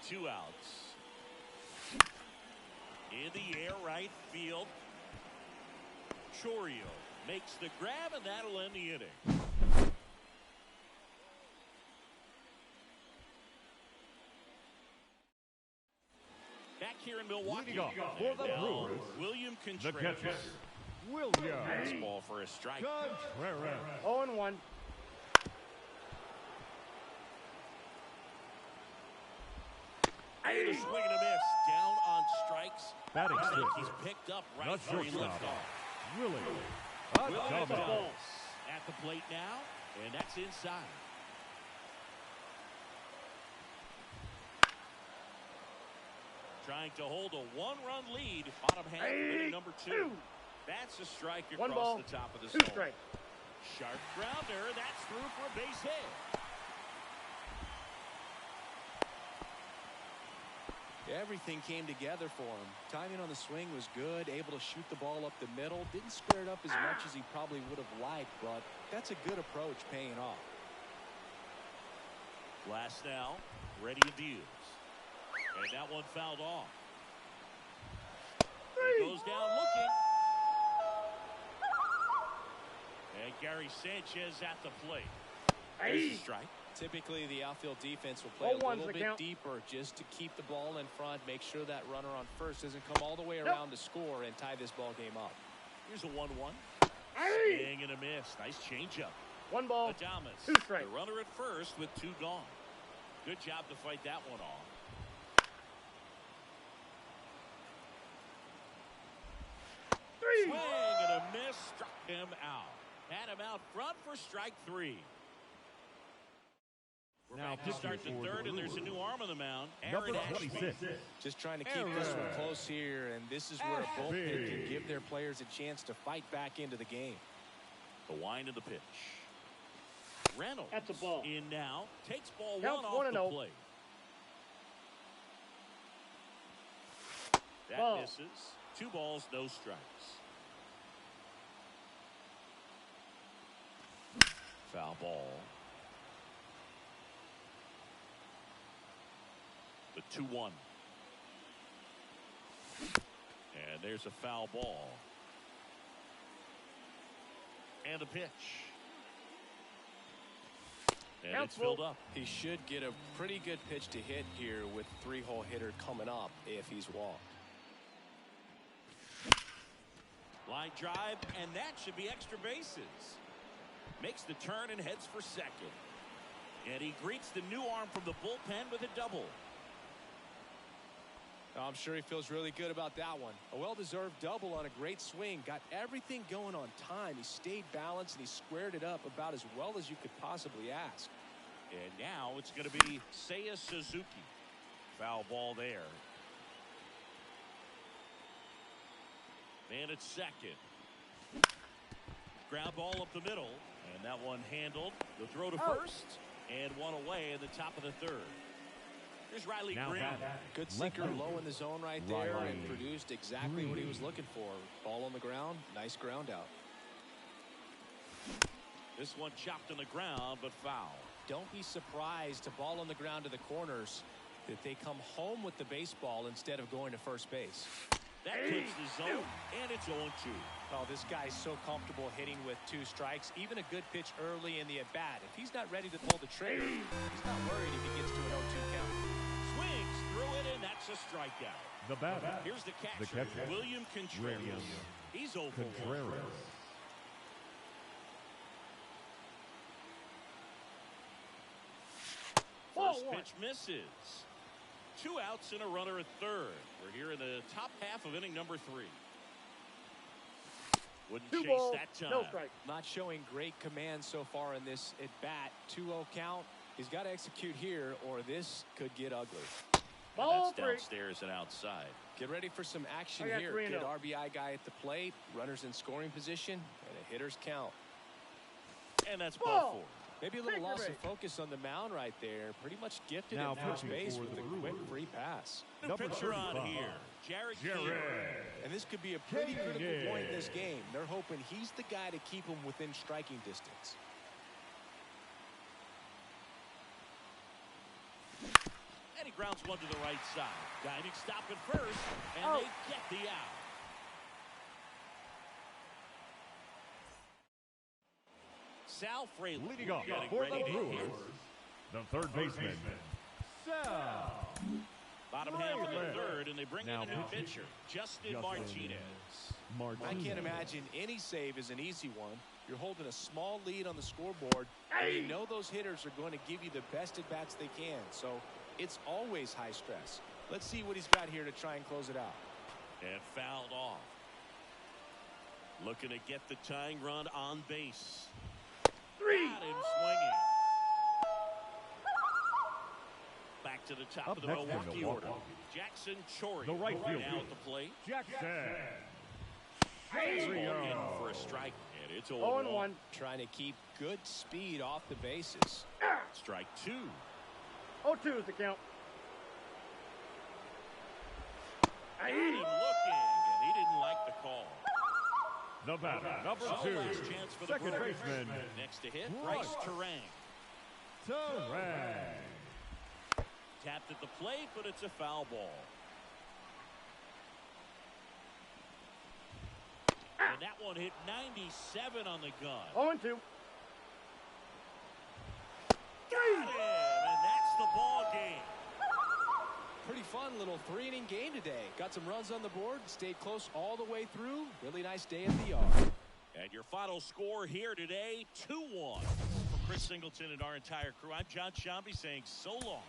2 outs. In the air, right field. Chorio makes the grab, and that'll end the inning. Back here in Milwaukee. For the Brewers, William the Contreras. catcher, William Ball for a strike. Contreras. 0-1. And a swing and a miss. Down on strikes. Batting sixth. He's picked up The right where he left shortstop, off. Willie Adames Adames. at the plate now, and that's inside. Trying to hold a 1-run lead. Bottom half of inning number 2. That's a strike across 1 ball, the top of the 2 zone. strikes. Sharp grounder. That's through for a base hit. Everything came together for him. Timing on the swing was good, able to shoot the ball up the middle. Didn't square it up as much as he probably would have liked, but that's a good approach paying off. Last now, ready to deals. And that one fouled off. He goes down looking. And Gary Sanchez at the plate. There's a strike. Typically, the outfield defense will play a little bit deeper just to keep the ball in front, make sure that runner on first doesn't come all the way around to score and tie this ball game up. Here's a 1-1. Swing and a miss. Nice changeup. 1 ball, Adames, 2 strikes. the runner at first with 2 gone. Good job to fight that one off. Swing and a miss. Struck him out. Had him out front for strike 3. We're Now back to start the third, and there's a new arm on the mound. Number Aaron Ashby. 26. Just trying to keep this one close here, and this is where a bullpen can give their players a chance to fight back into the game. The wind of the pitch. Reynolds That's a ball. in now. Takes ball Counts 1 off the 1-0. plate. That Ball. misses. 2 balls, no strikes. Foul ball. The 2-1. And there's a foul ball. And a pitch. And it's filled up. He should get a pretty good pitch to hit here with 3-hole hitter coming up if he's walked. Line drive, and that should be extra bases. Makes the turn and heads for second. And he greets the new arm from the bullpen with a double. I'm sure he feels really good about that one. A well-deserved double on a great swing. Got everything going on time. He stayed balanced and he squared it up about as well as you could possibly ask. And now it's going to be Seiya Suzuki. Foul ball there. And it's second. Ground ball up the middle. And that one handled. The throw to first. And one away in the top of the third. Here's Riley Green. Good sinker low in the zone right there and produced exactly what he was looking for. Ball on the ground. Nice ground out. This one chopped on the ground, but foul. Don't be surprised to ball on the ground to the corners that they come home with the baseball instead of going to first base. That hits the zone, and it's 0-2. Oh, this guy's so comfortable hitting with 2 strikes. Even a good pitch early in the at-bat. If he's not ready to pull the trigger, he's not worried if he gets to an 0-2 count. Swings through it, and that's a strikeout. The batter. Here's the catcher, William Contreras. He's 0 for 1. First pitch misses. 2 outs and a runner at third. We're here in the top half of inning number 3. Wouldn't 2 chase balls, that time. no strike. Not showing great command so far in this at-bat. 2-0 count. He's got to execute here, or this could get ugly. Ball That's 3. downstairs and outside. Get ready for some action I got here. 3-0. Good RBI guy at the plate. Runners in scoring position, and a hitter's count. And that's ball 4. Maybe a little Take loss your of focus on the mound right there. Pretty much gifted Now at first pitching base for with the a quick Brewers. free pass. New pitcher on here, Jared Keeler. And this could be a pretty critical point in this game. They're hoping he's the guy to keep them within striking distance. And he grounds one to the right side. Diving stop at first, and they get the out. Sal Fraley Leading off getting for ready the to Brewers, hit. the third baseman, Sal. Bottom half of the third, and they bring Now in a new pitching. pitcher, Justin Martinez. I can't imagine any save is an easy one. You're holding a small lead on the scoreboard, and you know those hitters are going to give you the best at-bats they can. So it's always high stress. Let's see what he's got here to try and close it out. And fouled off. Looking to get the tying run on base. 3. Got him swinging. Back to the top Up of the next in Milwaukee order. Milwaukee. Jackson Chory. The right fielder. Now at the plate. Jackson. In for a strike. And it's 0-1. Trying to keep good speed off the bases. Strike 2. 0-2 is the count. Got him looking, and he didn't like the call. The batter, number So 2, last chance for the second Brewers. baseman, Next to hit, Bryce Terang. Terang. Tapped at the plate, but it's a foul ball. And that one hit 97 on the gun. 0-2. Got him, and that's the ball game. Pretty fun little 3-inning game today. Got some runs on the board, stayed close all the way through. Really nice day at the yard. And your final score here today, 2-1. For Chris Singleton and our entire crew, I'm John Shambi saying so long.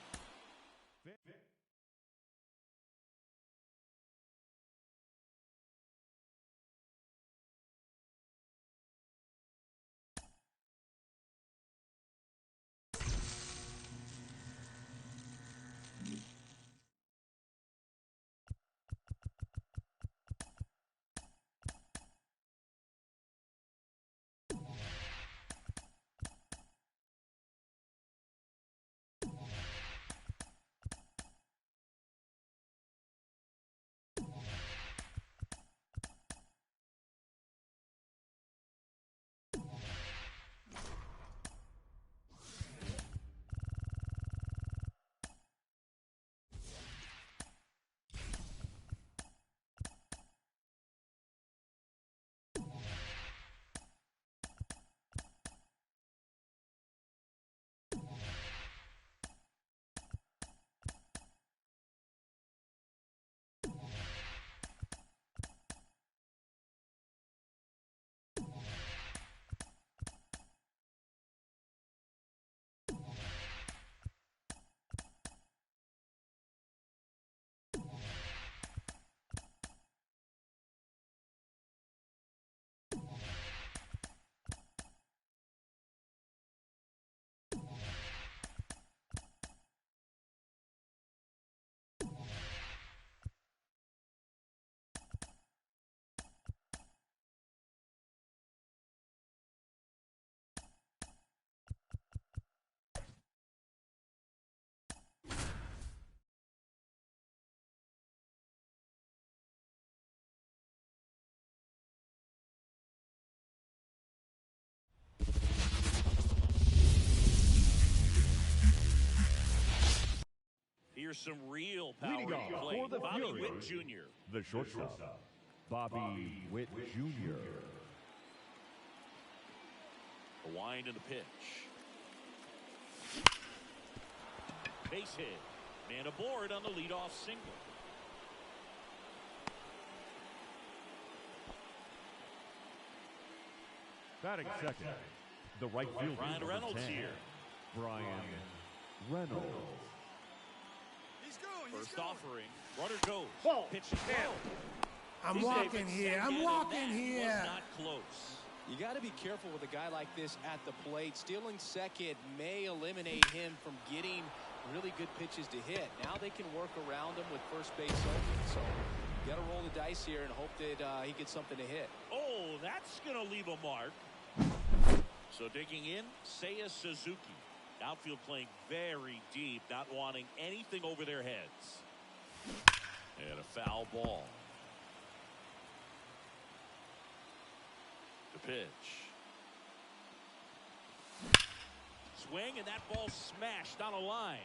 There's some real power Leading in off play. for the Bobby Fury. Witt Jr. The shortstop, Bobby Witt Jr. A wind in the pitch. Base hit. Man aboard on the leadoff single. Batting second, the right fielder. Brian number Reynolds 10, here. Brian Reynolds. First offering. Runner goes. Ball. Pitch and throw. I'm He's walking taken here. second, I'm and walking that here. was not close. You got to be careful with a guy like this at the plate. Stealing second may eliminate him from getting really good pitches to hit. Now they can work around him with first base open. So you got to roll the dice here and hope that he gets something to hit. Oh, that's going to leave a mark. So digging in, Seiya Suzuki. Outfield playing very deep, not wanting anything over their heads. And a foul ball. The pitch. Swing, and that ball smashed on a line.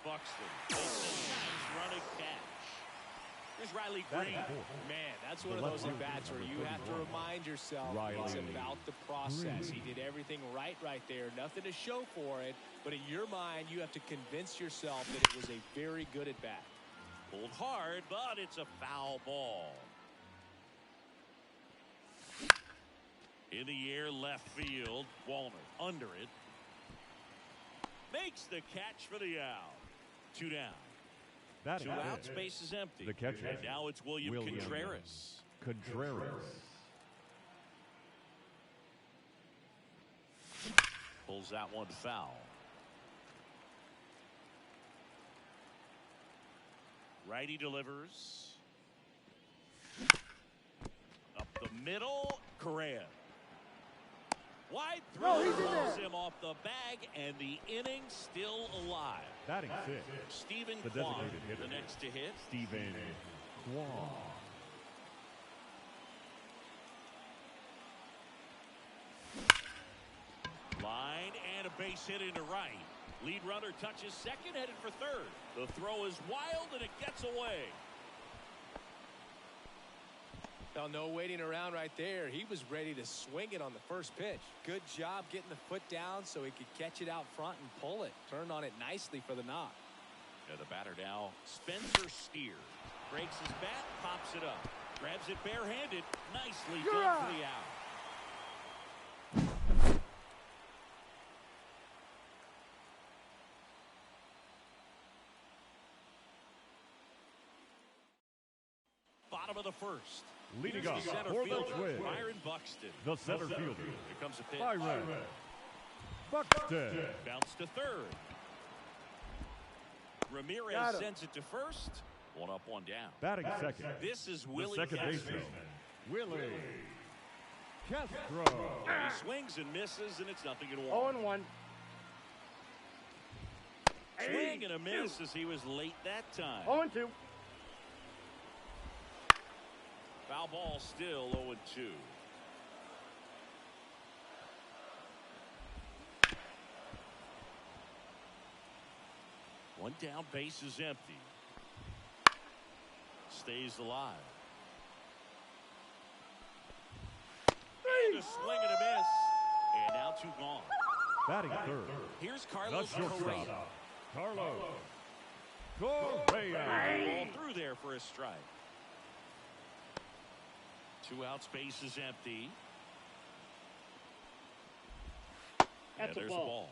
Buxton makes a nice running catch. Here's Riley Green. Man, that's one of those at-bats where you have to remind yourself it's about the process. He did everything right there. Nothing to show for it. But in your mind, you have to convince yourself that it was a very good at-bat. Pulled hard, but it's a foul ball. In the air, left field. Walner under it. Makes the catch for the out. 2 down. Batting 2 out, fifth, space is empty. the catcher. And now it's William Contreras. Pulls that one foul. Righty delivers. Up the middle, Correa. Wide throw, No, he's in pulls there. him off the bag, and the inning still alive. Batting sixth, Stephen the Kwan, designated hitter. the next to hit. Stephen Kwan. Line and a base hit into right. Lead runner touches second, headed for third. The throw is wild, and it gets away. Now, no waiting around right there. He was ready to swing it on the first pitch. Good job getting the foot down so he could catch it out front and pull it. Turned on it nicely for the knock. And the batter now, Spencer Steer. Breaks his bat, pops it up. Grabs it barehanded. Nicely done for the out. Bottom of the first. Leading Here's off the center for the fielder, Twins, Byron Buxton. the center fielder, Here comes a pitch. Byron Buxton. Bounce to third. Got Ramirez him. sends it to first. 1 up, 1 down. Batting second, This is the Willie second Castro. baseman, Willie Castro. He swings and misses, and it's 0-1. 0-1. Swing and a miss as he was late that time. 0-2. Foul ball still 0-2. One down, base is empty. Stays alive. And a swing and a miss. And now 2 gone. Batting third, Here's the Carlos Correa. shortstop, Carlos Correa. Ball through there for a strike. 2 outs, base is empty. That's And a there's ball. a ball.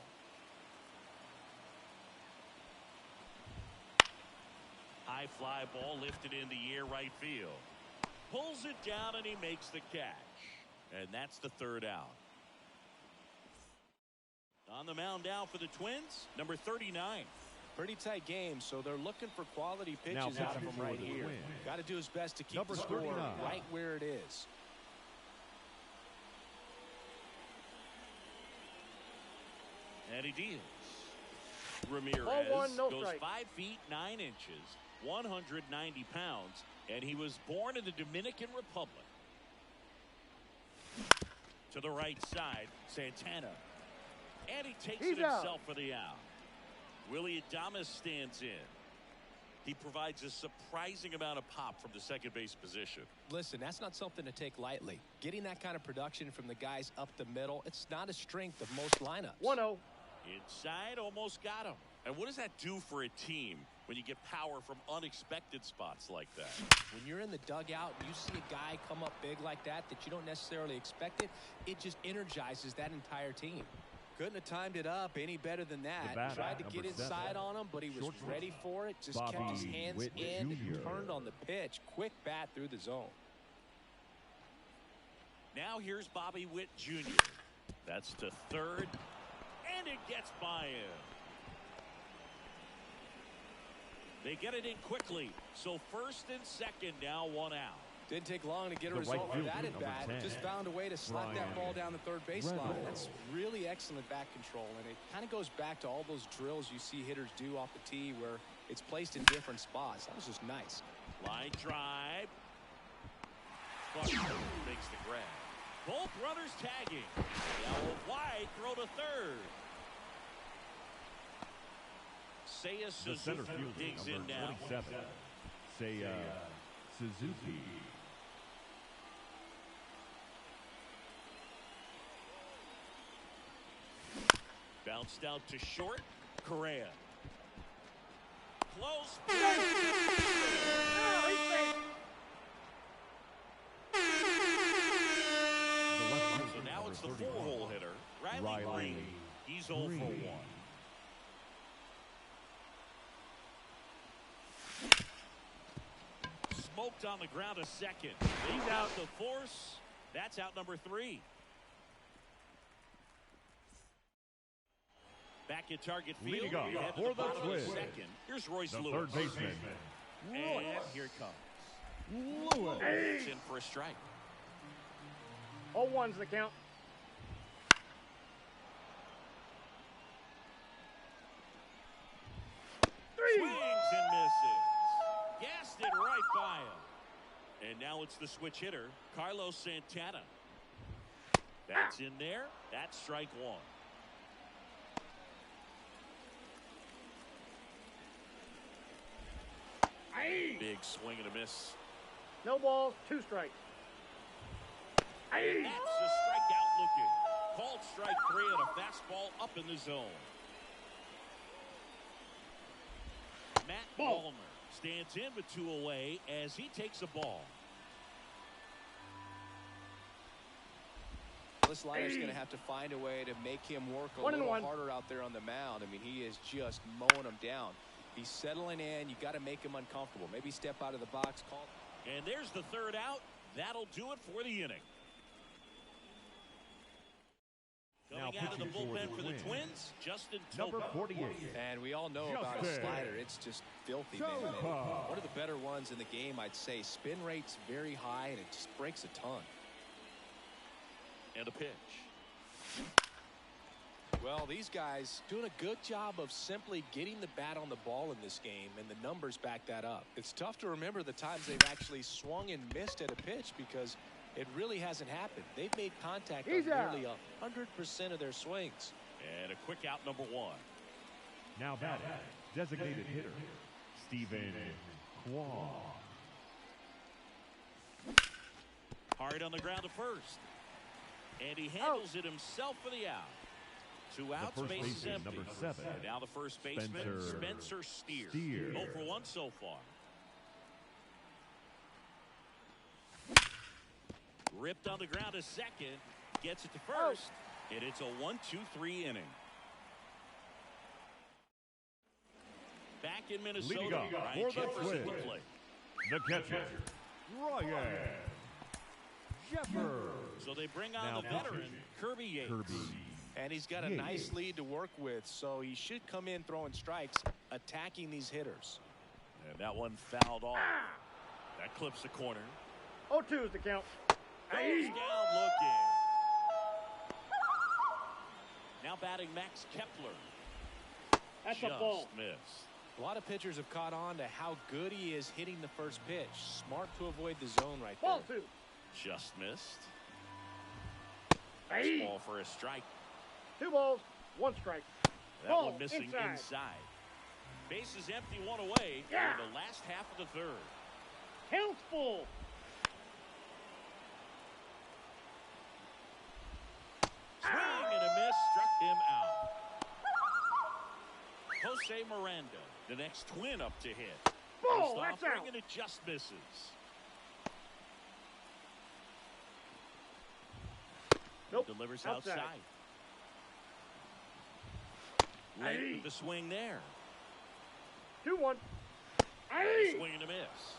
High fly ball lifted in the air, right field. Pulls it down and he makes the catch. And that's the 3rd out. On the mound now for the Twins, number 39. Pretty tight game, so they're looking for quality pitches Now out of pitching him for right the here. Twins, Got to do his best to keep number the score 39. right where it is. And he deals. Ramirez Ball 1, no goes strike. 5 feet 9 inches, 190 pounds, and he was born in the Dominican Republic. To the right side, Santana. And he takes He's it out. himself for the out. Willie Adames stands in. He provides a surprising amount of pop from the second base position. Listen, that's not something to take lightly. Getting that kind of production from the guys up the middle, it's not a strength of most lineups. 1-0. Inside, almost got him. And what does that do for a team when you get power from unexpected spots like that? When you're in the dugout and you see a guy come up big like that you don't necessarily expect it just energizes that entire team. Couldn't have timed it up any better than that. Tried to get inside on him, but he was ready for it. Just kept his hands in and turned on the pitch. Quick bat through the zone. Now here's Bobby Witt Jr. That's to third, and it gets by him. They get it in quickly, so first and second, now one out. Didn't take long to get a result for that at bat. Just found a way to slap that ball down the third baseline. That's really excellent bat control, and it kind of goes back to all those drills you see hitters do off the tee where it's placed in different spots. That was just nice. Line drive. Buckner makes the grab. Both runners tagging. Now wide throw to third. Seiya Suzuki digs in now. 27. Seiya Suzuki. Bounced out to short. Correa. Close. So now it's the four-hole hitter, Riley Green. He's 0 for 1. Smoked on the ground a second. He's out the force. That's out number 3. Back at target field. Leading off for the Twins. Second. Here's Royce The Lewis. third baseman. And here it comes. Lewis. It's in for a strike. 0-1's the count. Swings and misses. Gassed it right by him. And now it's the switch hitter, Carlos Santana. That's in there. That's strike 1. Big swing and a miss. No balls, 2 strikes. And that's a strikeout looking. Called strike 3 and a fastball up in the zone. Matt Ballmer stands in with 2 away as he takes a ball. This liner's going to have to find a way to make him work a little harder out there on the mound. I mean, he is just mowing him down. He's settling in. You got to make him uncomfortable. Maybe step out of the box. Call. And there's the third out. That'll do it for the inning. Coming out of the bullpen for the Twins, Justin Number Topa. 48. And we all know about a slider. It's just filthy, man. One of the better ones in the game, I'd say. Spin rate's very high, and it just breaks a ton. And a pitch. Well, these guys doing a good job of simply getting the bat on the ball in this game, and the numbers back that up. It's tough to remember the times they've actually swung and missed at a pitch because it really hasn't happened. They've made contact on nearly 100% of their swings. And a quick out, number 1. Now batting, designated hitter, Stephen Kwan. Hard on the ground to first. And he handles it himself for the out. 2 outs, base is empty. Number 7. And now the first baseman, Spencer Steer. 0 for 1 so far. Ripped on the ground a second. Gets it to first. And it's a 1-2-3 inning. Back in Minnesota, Ryan Jefferson to play. The catcher, Ryan Jefferson. So they bring on the veteran, Kirby Yates. And he's got a nice lead to work with, so he should come in throwing strikes, attacking these hitters. And that one fouled off. That clips the corner. 0-2's the count. Goes down looking. Now batting Max Kepler. That's Just a ball. missed. A lot of pitchers have caught on to how good he is hitting the first pitch. Smart to avoid the zone right there. Ball 2. Just missed. Ball for a strike. 2 balls, 1 strike. That Ball one missing inside. Base is empty, one away in the last half of the third. Count's full. Swing and a miss, struck him out. Jose Miranda, the next twin up to hit. Ball, First that's offering, out. and it just misses. Nope. Delivers Outside. outside. Late with the swing there. 2-1. Swing and a miss.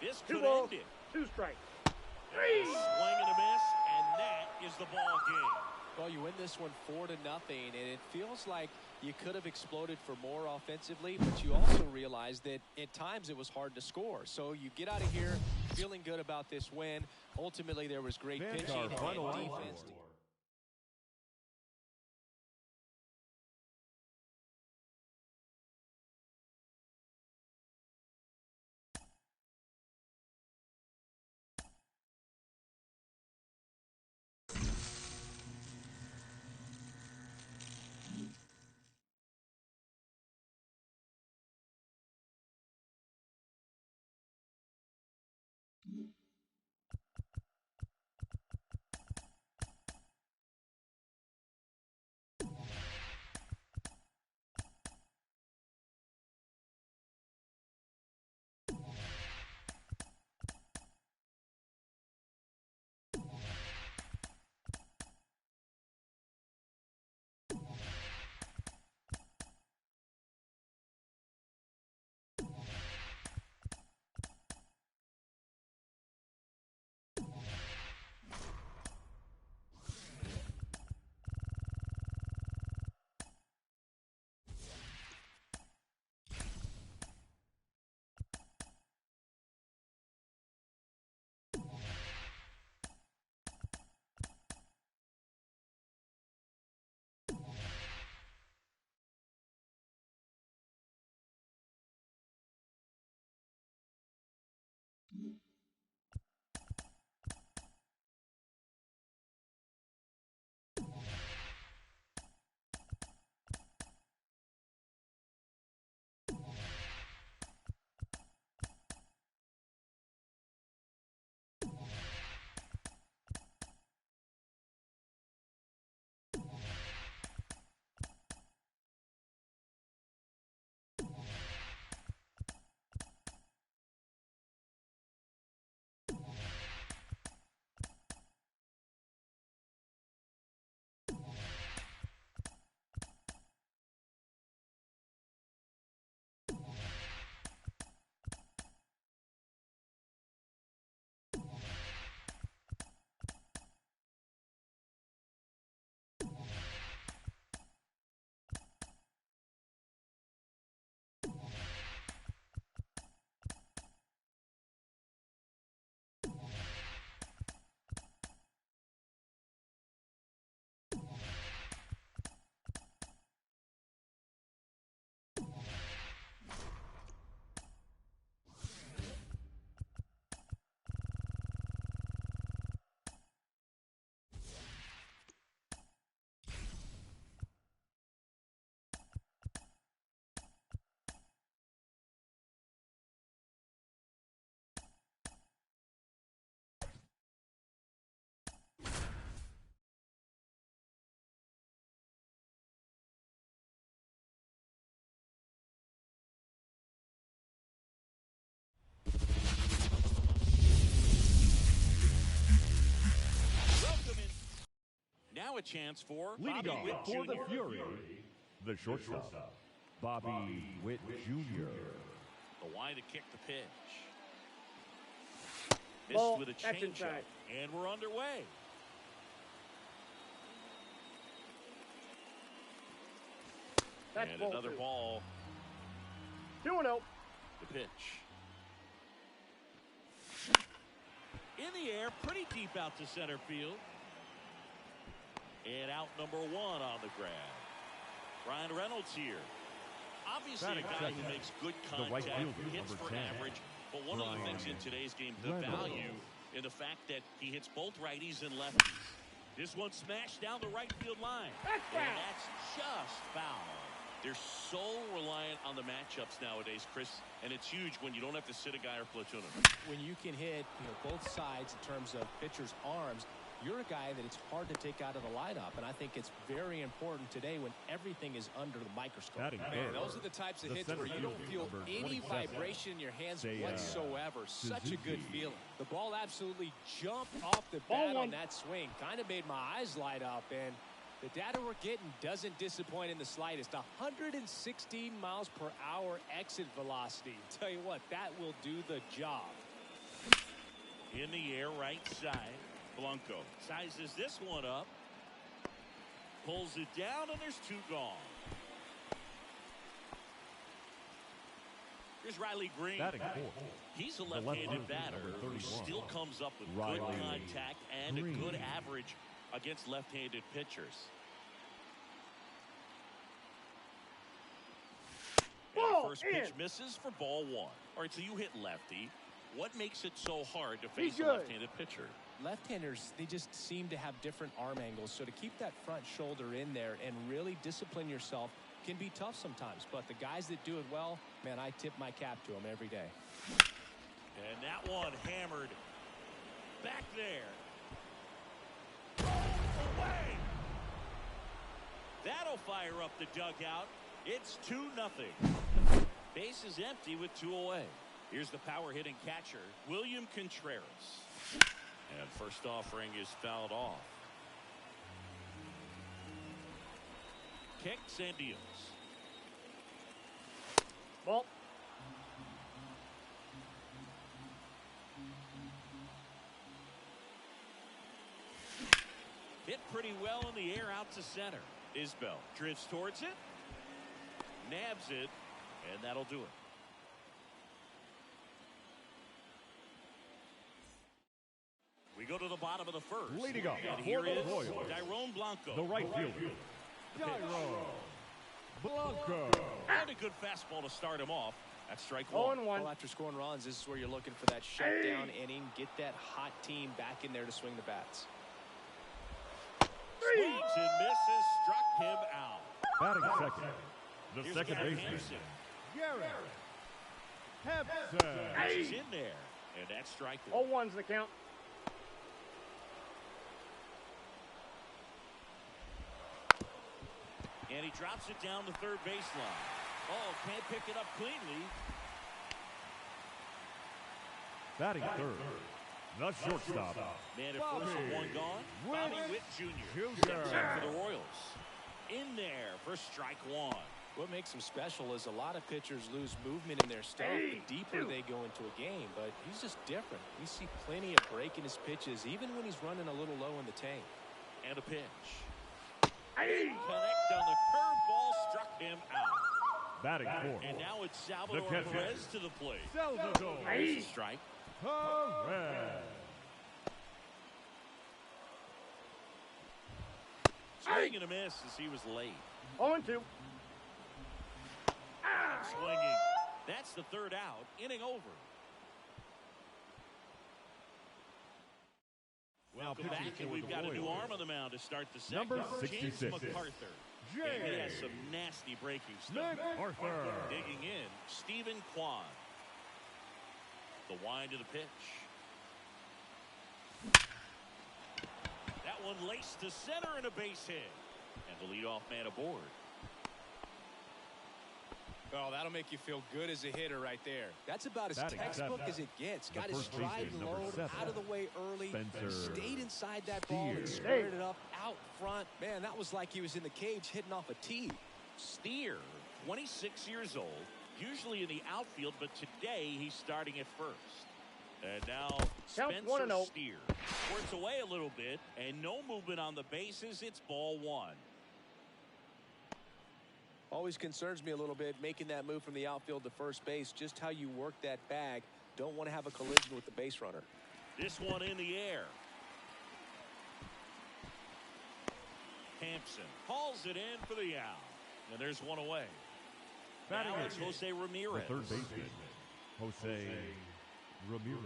This Two could balls, end it. 2 strikes. Swing and a miss, and that is the ball game. Well, you win this one 4-0, and it feels like you could have exploded for more offensively, but you also realize that at times it was hard to score. So you get out of here feeling good about this win. Ultimately, there was great pitching and defense. Now a chance for Leading Bobby off Witt for the Jr. Fury, the shortstop, Bobby Witt Jr. The wide to kick the pitch. Missed Ball, with a that's changeup, inside. and we're underway. That's And ball another 2. ball. 2-0. The pitch. In the air, pretty deep out to center field. And out number 1 on the grab. Ryan Reynolds here. Obviously a guy who makes good right contact, fielder, hits number for 10. average. But one of the Ryan things in today's game, the Reynolds. value in the fact that he hits both righties and lefties. This one smashed down the right field line. That's And foul. that's just foul. They're so reliant on the matchups nowadays, Chris, and it's huge when you don't have to sit a guy or platoon him. When you can hit both sides in terms of pitchers' arms, you're a guy that it's hard to take out of the lineup, and I think it's very important today when everything is under the microscope. Man, those are the types of hits where you don't feel any vibration in your hands whatsoever. Such a good feeling. The ball absolutely jumped off the bat on that swing. Kind of made my eyes light up, and the data we're getting doesn't disappoint in the slightest. 116 miles per hour exit velocity. Tell you what, that will do the job. In the air, right side. Blanco sizes this one up. Pulls it down, and there's two gone. Here's Riley Green. He's a left-handed batter who still comes up with good contact and a good average against left-handed pitchers. And first pitch misses for ball one. All right, so you hit lefty. What makes it so hard to face a left-handed pitcher? Left-handers, they just seem to have different arm angles, so to keep that front shoulder in there and really discipline yourself can be tough sometimes. But the guys that do it well, man, I tip my cap to them every day. And that one hammered back there. Away. That'll fire up the dugout. It's 2-0. Base is empty with 2 away. Here's the power hitting catcher, William Contreras. And first offering is fouled off. Kicks and deals. Ball. Hit pretty well in the air out to center. Isbell drifts towards it. Nabs it. And that'll do it. We go to the bottom of the first. Leading off and here is Royals, Dyrone Blanco. the right fielder, Dyrone Blanco. And a good fastball to start him off. That's strike one. 0-1. Well, after scoring runs, this is where you're looking for that shutdown inning. Get that hot team back in there to swing the bats. Swings and misses. Struck him out. Batting second, the Here's second Gary baseman, Hampson. Garrett Hampson. He's in there. And that's strike one. 0-1's the count. And he drops it down the third baseline. Oh, can't pick it up cleanly. Batting third, the shortstop, Man at first with one gone. Bobby Witt Jr. steps in for the Royals. In there for strike one. What makes him special is a lot of pitchers lose movement in their stuff the deeper they go into a game, but he's just different. We see plenty of break in his pitches, even when he's running a little low in the tank. And a pitch. Connect on the curveball, struck him out. batting fourth, And now it's Salvador The catcher. Perez to the plate. Salvador There's a strike. Perez. Swing and a miss as he was late. 0-2. Swinging. That's the third out. Inning over. Welcome back, and we've got a new arm on the mound to start the second. Number James 66. MacArthur. And he has some nasty breaking stuff. MacArthur. Digging in, Stephen Kwan. The wind to the pitch. That one laced to center and a base hit. And the leadoff man aboard. Oh, that'll make you feel good as a hitter right there. That's about as Batting textbook seventh. as it gets. The Got his first stride baseman, and number load 7. out of the way early. Spencer Stayed inside that ball and Steer. squared it up out front. Man, that was like he was in the cage hitting off a tee. Steer, 26 years old, usually in the outfield, but today he's starting at first. And now Spencer 1-0. Steer squirts away a little bit, and no movement on the bases. It's ball one. Always concerns me a little bit making that move from the outfield to first base. Just how you work that bag. Don't want to have a collision with the base runner. This one in the air. Hampson hauls it in for the out. And there's one away. Batting Now it's eighth. Jose The Ramirez. third baseman, Jose Ramirez.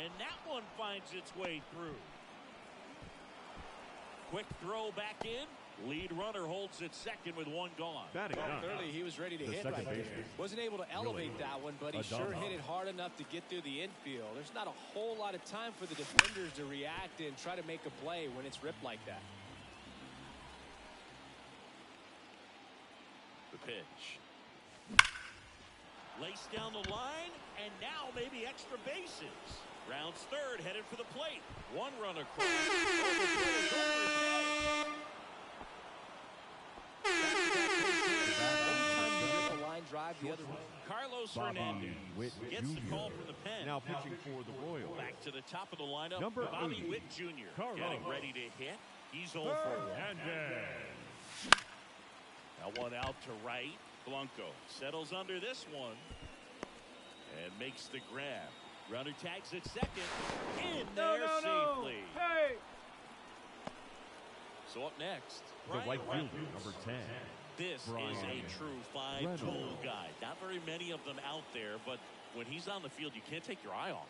And that one finds its way through. Quick throw back in. Lead runner holds it second with one gone. Well, clearly he was ready to hit right there. Wasn't able to elevate that one, but he sure hit it hard enough to get through the infield. There's not a whole lot of time for the defenders to react and try to make a play when it's ripped like that. The pitch. Laced down the line, and now maybe extra bases. Rounds third, headed for the plate. One run across. Drive the other way. Carlos Hernandez gets the call from the pen. Now pitching for the Royals. Back to the top of the lineup. Number Bobby 80, Witt Jr. Carlos getting ready to hit. He's 0 for 1. That one out to right. Blanco settles under this one and makes the grab. Runner tags at second. In there safely. Hey! So up next, The right fielder, number 10. this is a true five-tool guy. Not very many of them out there, but when he's on the field, you can't take your eye off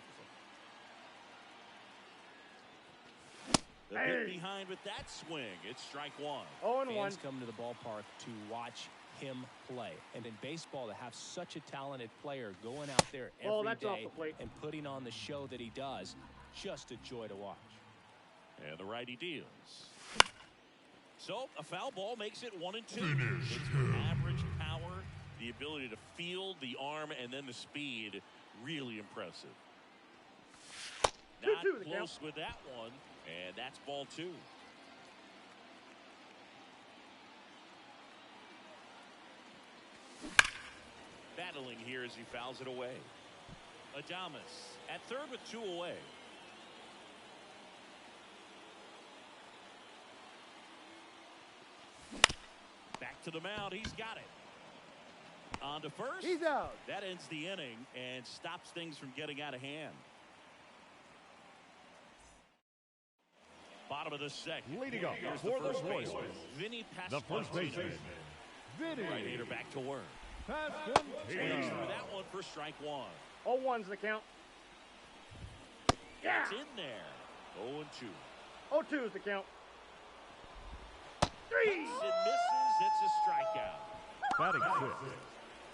of him. The bit behind with that swing. It's strike one. 0-1. Fans come to the ballpark to watch him play. And in baseball, to have such a talented player going out there every day and putting on the show that he does, just a joy to watch. And the righty deals. So a foul ball makes it 1-2. It's average power, the ability to field the arm, and then the speed. Really impressive. Not close with that one, and that's ball 2. Battling here as he fouls it away. Adames at third with 2 away. Back to the mound. He's got it. On to first. He's out. That ends the inning and stops things from getting out of hand. Bottom of the second. Leading up Here's for the first the Royals, baseman, Vinny the first baseman, Vinny. Right-hander back to work. Swings for that one for strike one. 0-1's the count. It's in there. 0-2. 0-2's the count. 3. It misses. It's a strikeout. Batting sixth,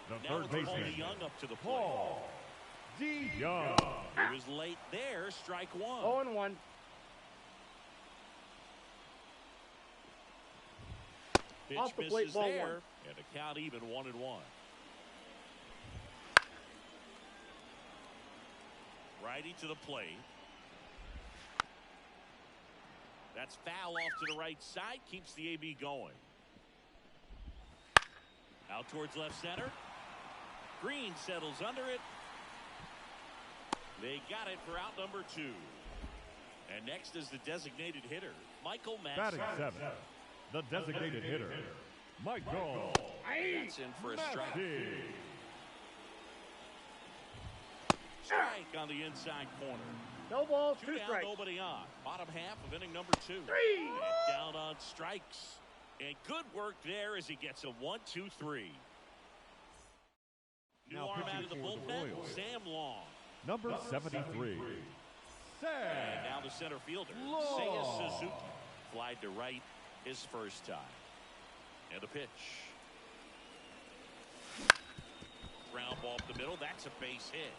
the Now third with Paul baseman, DeYoung up to the plate. Paul DeYoung. He was late there. Strike one. 0-1. Pitch Off the misses plate, ball there, 1. and the count even 1-1. Righty to the plate. That's foul off to the right side. Keeps the AB going. Out towards left center. Green settles under it. They got it for out number 2. And next is the designated hitter, Michael Batting Madsen. seventh, the designated hitter, Michael That's in for a strike. Madsen. Strike on the inside corner. No balls, 2 2 down, strikes. nobody on. Bottom half of inning number 2. 3. And down on strikes. And good work there as he gets a 1-2-3. New Now arm pitching out of the for the bullpen, Royals, Sam Long. number 73, And Sam now the center fielder, Long. Seiya Suzuki. Flied to right his first time. And the pitch. Ground ball up the middle. That's a base hit.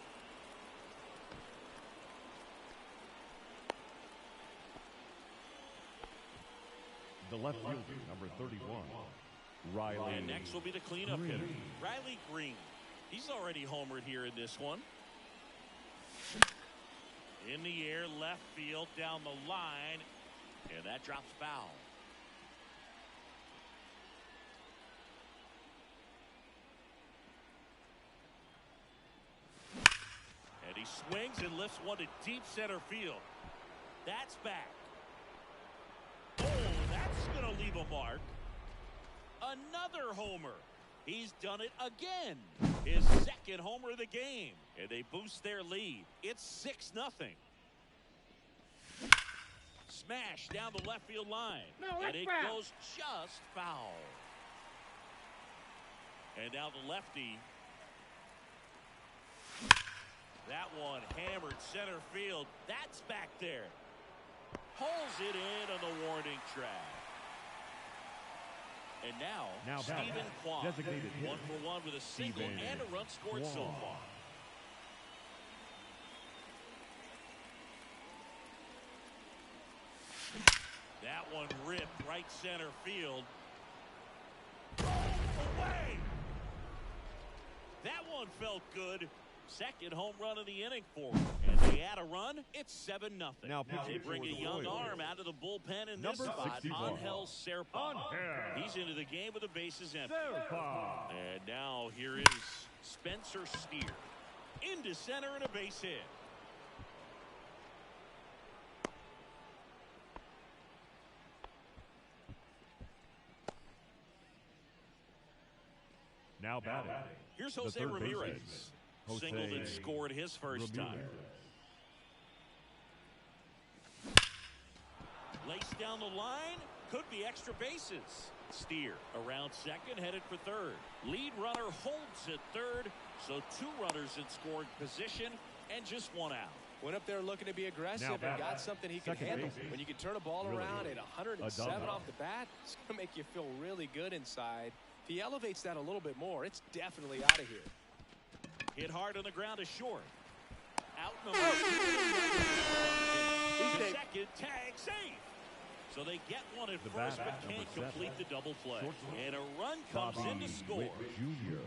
The left fielder, number 31, Riley. And next will be the cleanup Green. hitter, Riley Green. He's already homered here in this one. In the air, left field, down the line, and that drops foul. And he swings and lifts one to deep center field. That's back. Oh, that's going to leave a mark. Another homer. He's done it again. His second homer of the game. And they boost their lead. It's 6-0. Smash down the left field line. No, and that's it foul. goes just foul. And now the lefty. That one hammered center field. That's back there. pulls it in on the warning track. And now Stephen Kwan, designated 1 for 1 with a single and a run scored so far. That one ripped right center field. Away! That one felt good. Second home run of the inning for him. And they add a run, it's 7-0. Now they bring a young arm out of the bullpen in this Number spot, 61. Angel Serpa. He's into the game with the bases empty. Serpa. And now here is Spencer Steer. Into center and a base hit. Now batting. Here's the Jose third baseman, Ramirez. Jose Singled and scored his first time. Laced down the line. Could be extra bases. Steer around second, headed for third. Lead runner holds at third. So 2 runners in scoring position and just 1 out. Went up there looking to be aggressive and got something he could handle. When you can turn a ball around at 107 off the bat, it's going to make you feel really good inside. If he elevates that a little bit more, it's definitely out of here. Hit hard on the ground is short. Out in the second, tag safe. So they get one at first but can't complete the double play. And a run comes in to score. Jr.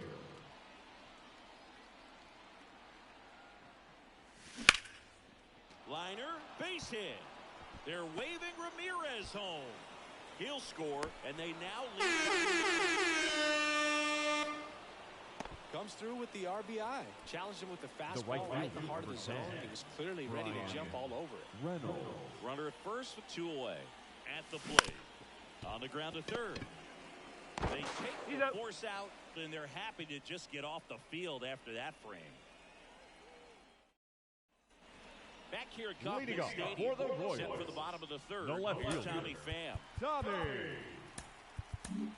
Liner, base hit. They're waving Ramirez home. He'll score, and they now lead. Comes through with the RBI. Challenged him with the fastball right in the heart of the zone. He was clearly ready to jump all over it. Reynolds. Runner at first with 2 away. At the plate. On the ground to third. They take the force out, and they're happy to just get off the field after that frame. Back here at Conquest Stadium, set for the bottom of the third. The left Here's fielder. Tommy Pham.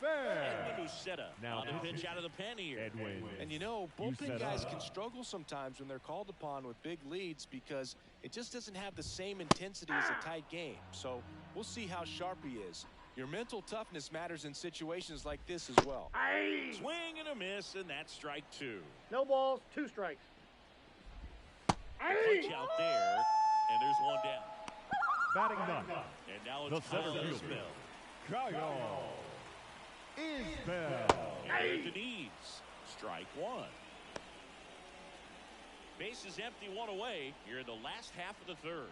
Edwin Uceta Now on the pitch out of the pen here. Edwin. And you know, bullpen guys can struggle sometimes when they're called upon with big leads because it just doesn't have the same intensity as a tight game. So we'll see how sharp he is. Your mental toughness matters in situations like this as well. Swing and a miss, and that's strike 2. No balls, 2 strikes. Punch out there, and there's 1 down. Batting none. And now The it's center Kyle fielder. Isbell. Kyle Isbell. And the knees. Strike 1. Bases empty, 1 away here in the last half of the third.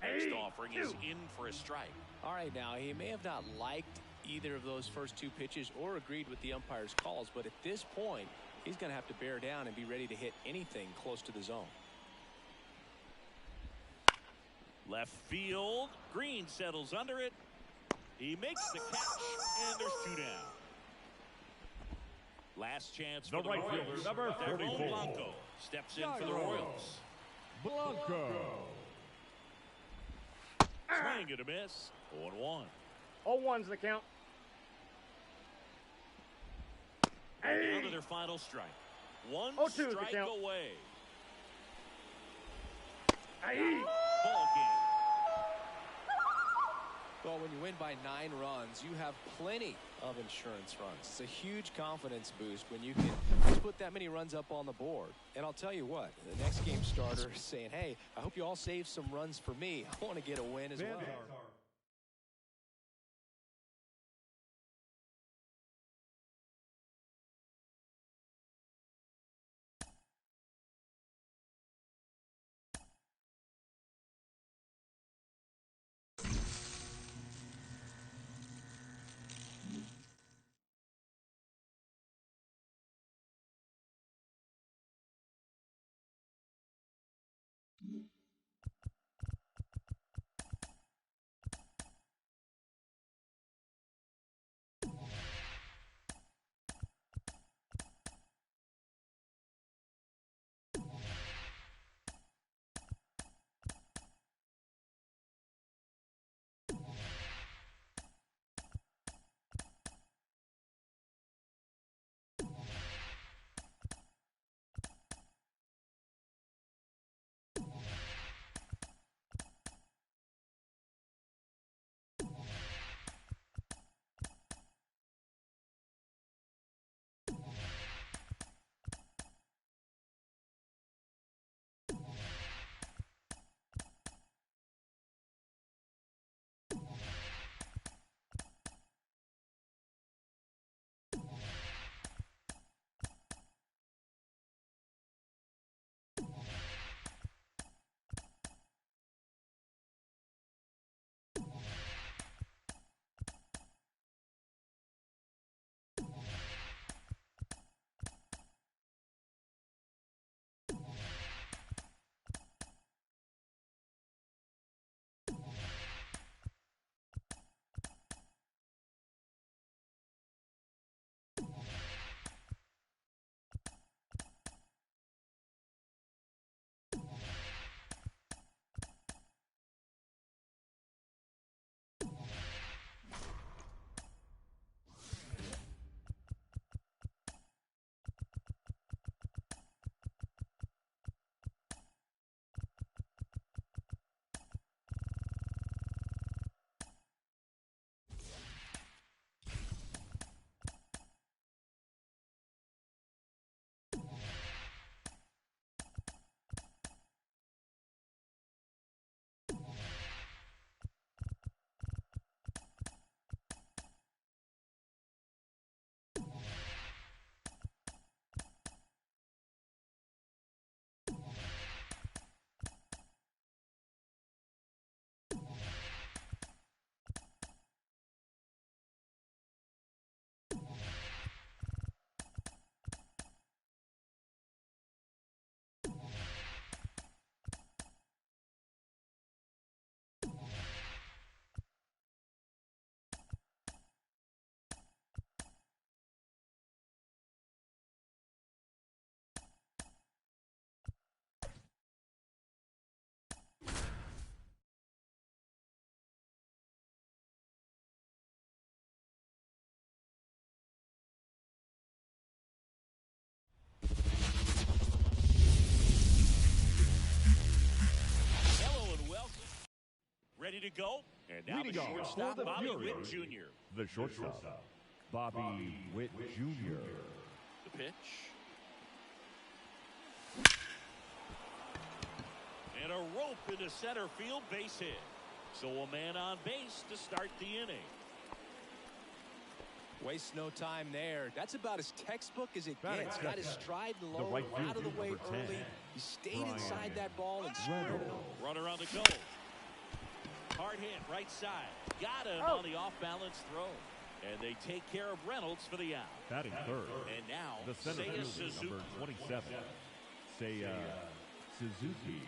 Next offering is in for a strike. All right, now, he may have not liked either of those first 2 pitches or agreed with the umpire's calls, but at this point, he's going to have to bear down and be ready to hit anything close to the zone. Left field. Green settles under it. He makes the catch, and there's 2 down. Last chance for the right Royals. fielder, number Tyrone 44. Blanco steps in for the Royals. Blanco. Swing and a miss. 0-1. 0-1's the count. Down to their final strike. 1 0-2 is the strike count. away. Aye. Ball game. Well, when you win by 9 runs, you have plenty of insurance runs. It's a huge confidence boost when you can just put that many runs up on the board. And I'll tell you what, the next game starter is saying, hey, I hope you all save some runs for me. I want to get a win as well. ready to go. And now Leading the off shortstop, for the Bobby Fury, Witt Jr. The shortstop, Bobby Witt Jr. The pitch. And a rope into center field, base hit. So a man on base to start the inning. Waste no time there. That's about as textbook as it gets. Got his stride low, right out of the way fielder, number early. 10, He stayed inside that ball and squared it up. Runner on the go. Hard hit, right side. Got him on the off-balance throw. And they take care of Reynolds for the out. Batting third. And now, The center Seiya fielder, Suzuki. number 27, Seiya Suzuki.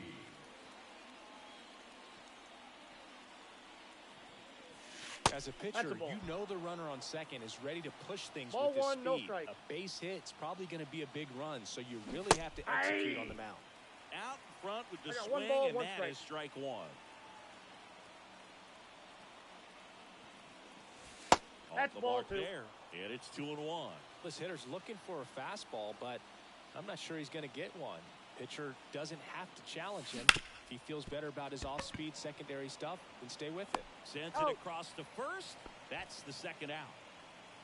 As a pitcher, you know the runner on second is ready to push things Ball with his one, speed. no strike. A base hit's probably going to be a big run, so you really have to execute on the mound. Out in front with the I got swing, one ball, and one that strike. is strike one. That's Off the ball mark two. there, and it's 2-1. This hitter's looking for a fastball, but I'm not sure he's going to get one. Pitcher doesn't have to challenge him. If he feels better about his off-speed secondary stuff, then stay with it. Sends it across to first. That's the second out.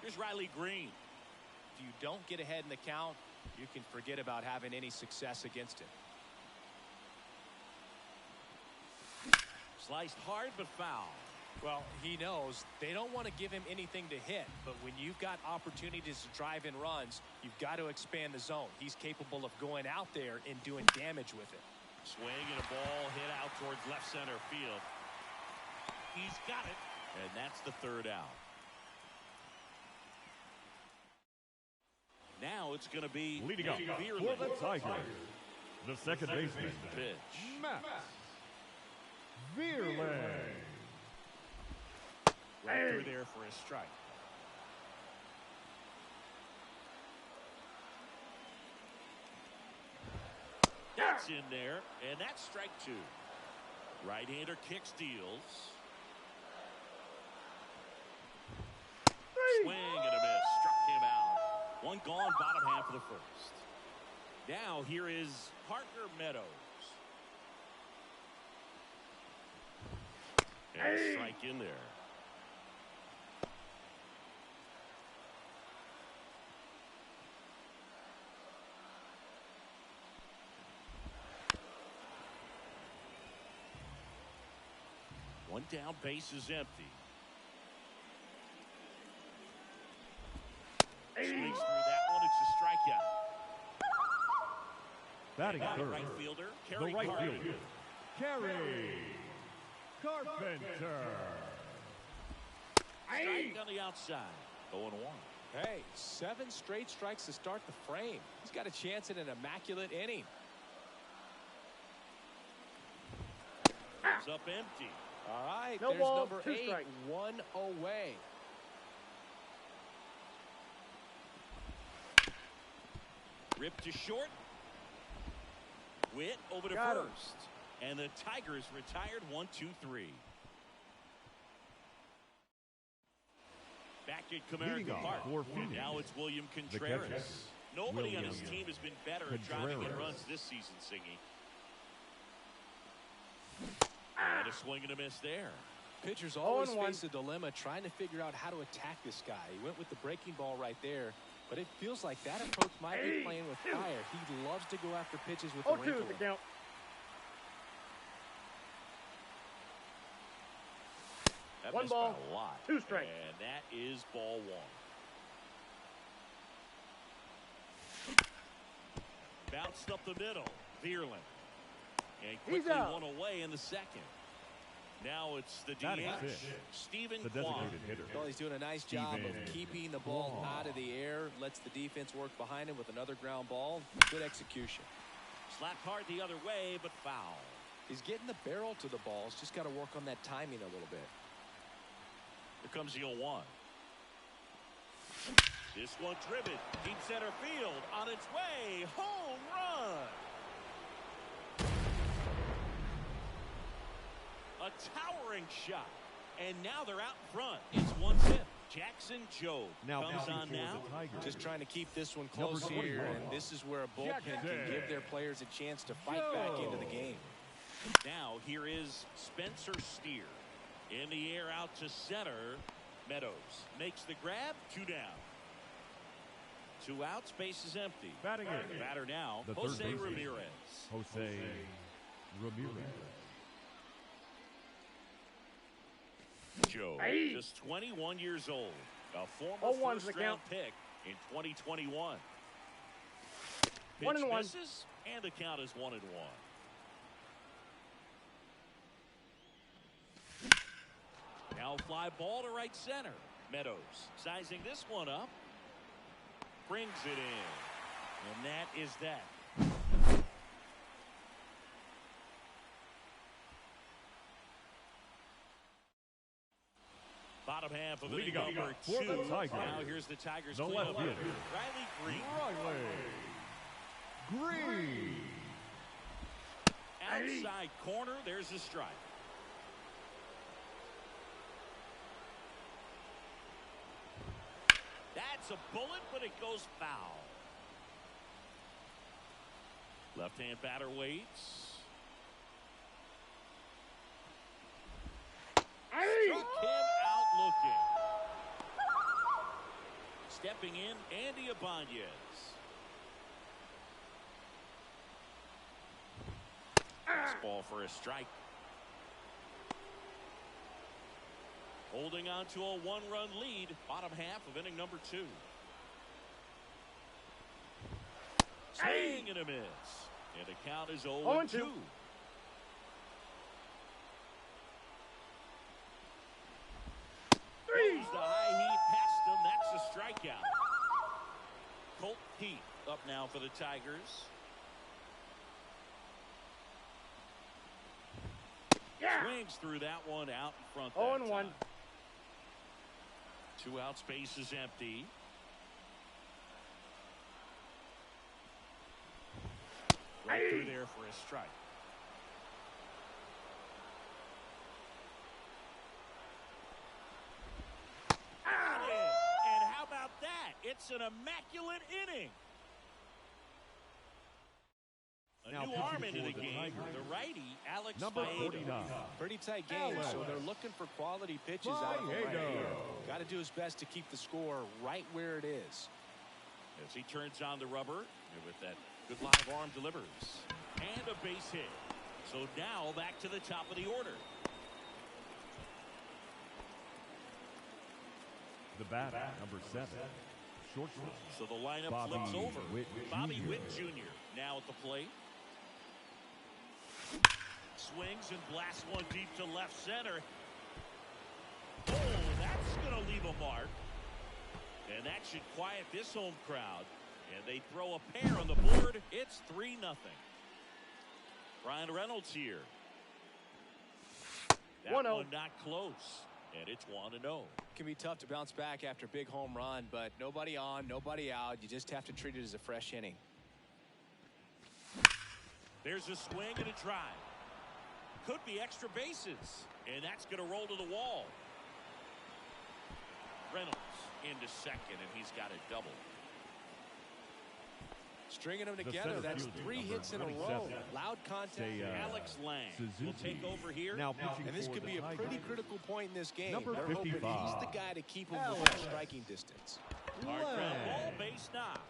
Here's Riley Green. If you don't get ahead in the count, you can forget about having any success against him. Sliced hard but foul. Well, he knows they don't want to give him anything to hit, but when you've got opportunities to drive in runs, you've got to expand the zone. He's capable of going out there and doing damage with it. Swing and a ball hit out towards left center field. He's got it, and that's the third out. Now it's going to be Leading up Veerman. for the Tigers, the second baseman, Pitch. Matt Veerman. Right through there for a strike. That's in there, and that's strike two. Right-hander kicks, deals. Swing and a miss. Struck him out. One gone, bottom half of the first. Now here is Parker Meadows. And a strike in there. One down, base is empty. Swings through that one. It's a strikeout. Batting And the third, right fielder, the Kerry right Carpenter. fielder, Kerry Carpenter. Strike on the outside. 0-1. Hey, 7 straight strikes to start the frame. He's got a chance at an immaculate inning. It's up empty. All right, No there's balls, number 2 8, strikes. 1 away. Ripped to short. Witt over to Got him. first. And the Tigers retired 1-2-3. Back at Leading Comerica off Park. for And Phoenix, now it's William the Contreras. catcher, Nobody on his William team has been better at driving in Contreras. runs this season, Singy. And a swing and a miss there. Pitchers always 0-1. face a dilemma trying to figure out how to attack this guy. He went with the breaking ball right there, but it feels like that approach might be playing with fire. He loves to go after pitches with the 0-2 wrinkle. is the count. That One missed by ball, a lot. 2 strikes. And that is ball 1. Bounced up the middle. Veerland. And He's quickly out. one away in the second. Now it's the Batting DH, fifth, Stephen the Kwan. designated hitter, Well, he's doing a nice job of Steven keeping the ball Kwan. out of the air, lets the defense work behind him with another ground ball. Good execution. Slapped hard the other way, but foul. He's getting the barrel to the balls. Just got to work on that timing a little bit. Here comes the 0-1. This one driven. Deep center field. On its way. Home run. A towering shot. And now they're out in front. It's 1-0. Jackson Jobe Now comes pitching on for now. the Tigers, Just trying to keep this one Number close 21. here, and this is where a bullpen can give their players a chance to fight back into the game. Now here is Spencer Steer. In the air out to center. Meadows makes the grab. 2 down. 2 outs. Base is empty. Batting in. Batter now. The Jose third baseman, Ramirez. Jose Ramirez. Joe, just 21 years old. A former 0-1's the first-round count. pick in 2021. 1-1. Misses, and the count is 1-1. Now fly ball to right center. Meadows sizing this one up. Brings it in. And that is that. Bottom half of inning number 2. Now here's the Tigers The cleanup left hitter, fielder. Riley Green. Green. Outside corner, there's a strike. That's a bullet, but it goes foul. Left-hand batter waits. Struck him out looking. Stepping in, Andy Ibanez. Ball for a strike. Holding on to a 1-run lead. Bottom half of inning number 2. Swing and a miss. And the count is 0-2. 0-2. Goes the high heat past him. That's a strikeout. Colt Heat up now for the Tigers. Yeah. Swings through that one out in front. 0-1. 2 outs, base is empty. Right through there for a strike. And how about that? It's an immaculate inning. A Now new pitching arm into for the the game. Tigers. The righty, Alex Number Faedo. 49. Pretty tight game, so they're looking for quality pitches out of the right Faedo. here. Got to do his best to keep the score right where it is. As he turns on the rubber, and with that good live arm delivers. And a base hit. So now back to the top of the order. The batter, number 7. Shortstop. So the lineup Bobby flips over. Witt Bobby Jr. Witt Jr. now at the plate. Swings and blasts one deep to left center. Oh, that's going to leave a mark. And that should quiet this home crowd. And they throw a pair on the board. It's 3-0. Ryan Reynolds here. That 1-0. one not close. And it's 1-0. It can be tough to bounce back after a big home run, but nobody on, nobody out. You just have to treat it as a fresh inning. There's a swing and a drive. Could be extra bases. And that's going to roll to the wall. Reynolds into second, and he's got a double. Stringing them The together, center that's fielder, 3 number hits in a 27. row. Loud contact. Alex Lang will Suzuki. take over here. Now pitching And this for could the be a Tigers. pretty critical point in this game. Number They're hoping 55. he's the guy to keep him within striking distance. Hard ground ball, base knock.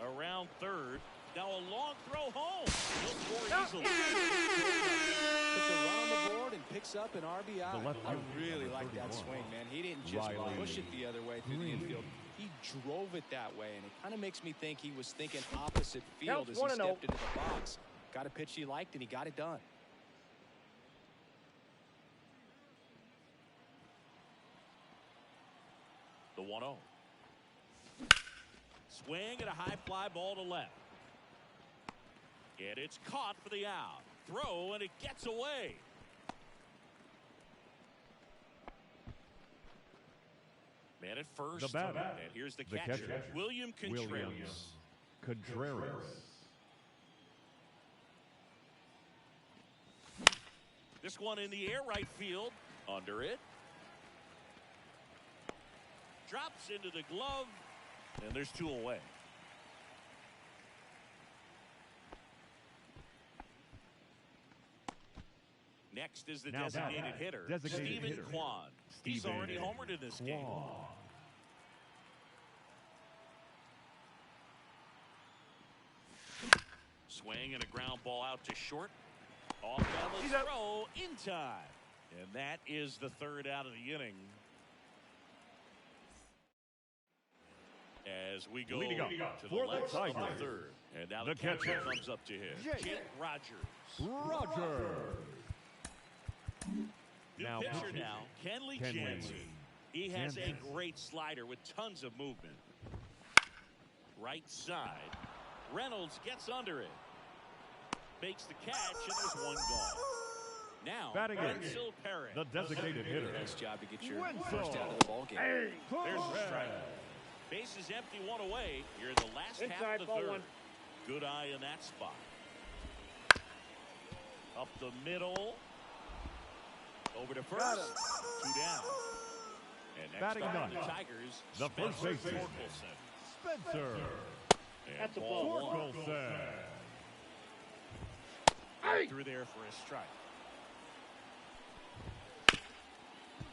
Around third. Now a long throw home. He'll score easily. Puts a run on the board and picks up an RBI. The left I fielder, really number like that 31. swing, man. He didn't just Riley push it the other way through the Green. infield. He drove it that way, and it kind of makes me think he was thinking opposite field Counts as he 1-0. stepped into the box. Got a pitch he liked, and he got it done. The 1-0. Swing and a high fly ball to left. And it's caught for the out. Throw, and it gets away. Man at first. The batter. And here's the The catcher. catcher. William Contreras. Williams Contreras. This one in the air, right field. Under it. Drops into the glove. And there's 2 away. Next is the Now designated hitter, Stephen Kwan. He's already homered in this game. Swing and a ground ball out to short. Off balance throw in time. And that is the third out of the inning. As we go Leading up to the for the left of Tigers, the third. And now the the catcher catcher, comes up to hit. Jake Rogers. New Now pitcher pitching, now, Kenley Kenley Jansen. He has a Jansen. great slider with tons of movement. Right side. Reynolds gets under it. Makes the catch, and there's one gone. Now, batting in, Wenzel Perez. the designated hitter. Nice job to get your Wenzel. first out of the ball game. Hey. There's the strike. Base is empty, one away. Here in the last half Inside, of the ball third. one. Good eye in that spot. Up the middle. Over to first. 2 down. And next Batting up on ninth, the Tigers, the first Spencer baseman, Torkelson. Spencer And That's a ball ball. one. Torkelson. Through there for a strike.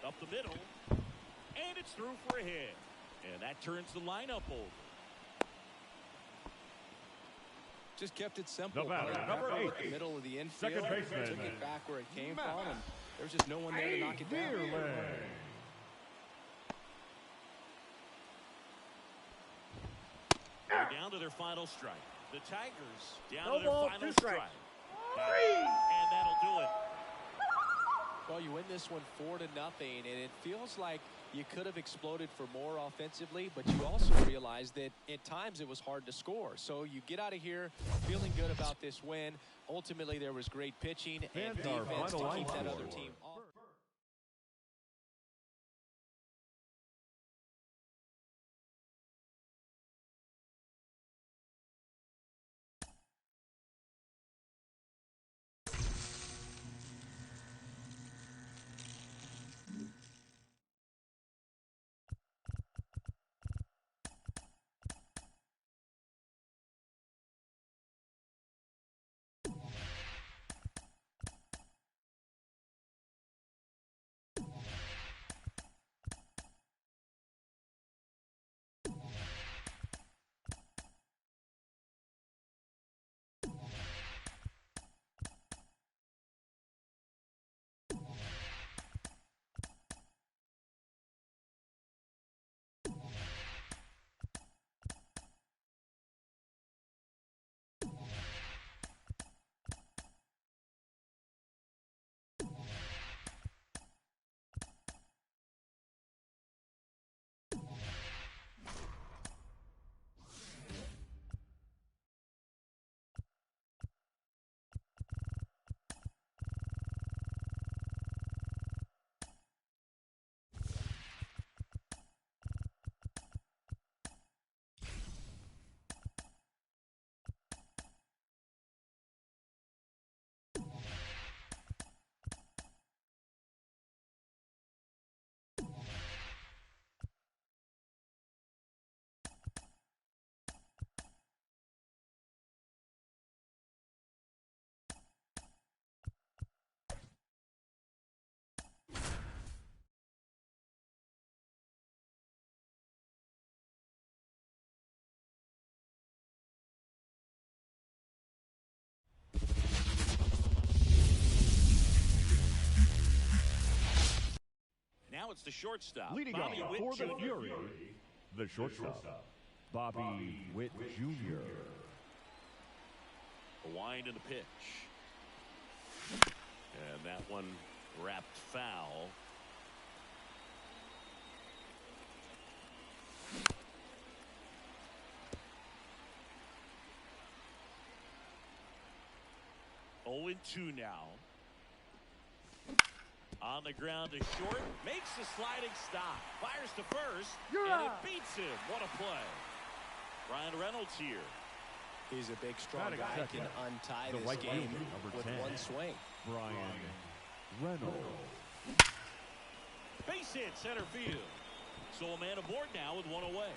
Up the middle. And it's through for a hit. And that turns the lineup over. Just kept it simple. The batter, number 8, Middle of the infield. second baseman, Took it back where it came from, and there's just no one there to knock it down. They're down to their final strike. The Tigers down No to their ball, final 2 strike. strikes. And that'll do it. Well, you win this one 4-0, and it feels like you could have exploded for more offensively, but you also realize that at times it was hard to score. So you get out of here feeling good about this win. Ultimately, there was great pitching and Fans are defense to keep finalized. that other team off. Now it's the shortstop. Leading Bobby off Witt for the Jr. Fury, the shortstop, Bobby Witt Jr. A wind in the pitch. And that one wrapped foul. Oh, and 2 now. On the ground to short, makes the sliding stop, fires to first, and it beats him. What a play. Ryan Reynolds here. He's a big, strong Batting guy. second, Can untie the this right game fielder, number with 10. one swing. Brian Reynolds. Base hit center field. So a man aboard now with 1 away.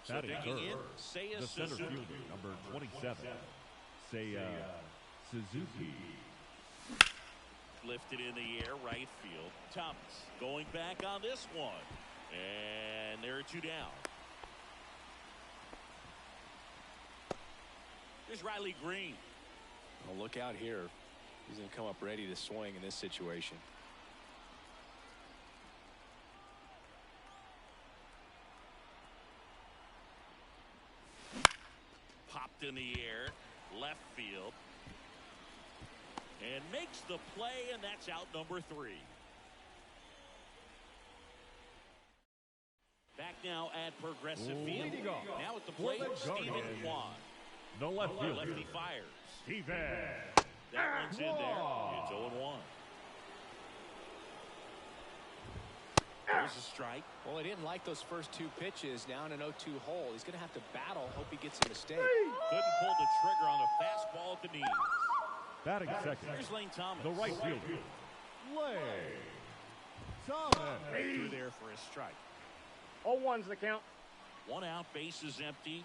So Batting digging in, third, Seiya the center Suzuki. fielder, number 27, Seiya Suzuki. Lifted in the air, right field. Thomas going back on this one. And there are two down. Here's Riley Green. Well, look out here. He's going to come up ready to swing in this situation. Popped in the air, left field. And makes the play, and that's out number 3. Back now at Progressive Field. Leading off Now at the for plate, the Stephen Guardians, Kwan. The left fielder, Lefty fires. Steven. That one's in there. It's 0-1. There's a strike. Well, he didn't like those first 2 pitches. Now in an 0-2 hole. He's going to have to battle. Hope he gets a mistake. Couldn't pull the trigger on a fastball at the knees. Batting second, Here's Lane Thomas. the right fielder, Lane Thomas. Through there for a strike. 0-1's the count. 1 out, base is empty.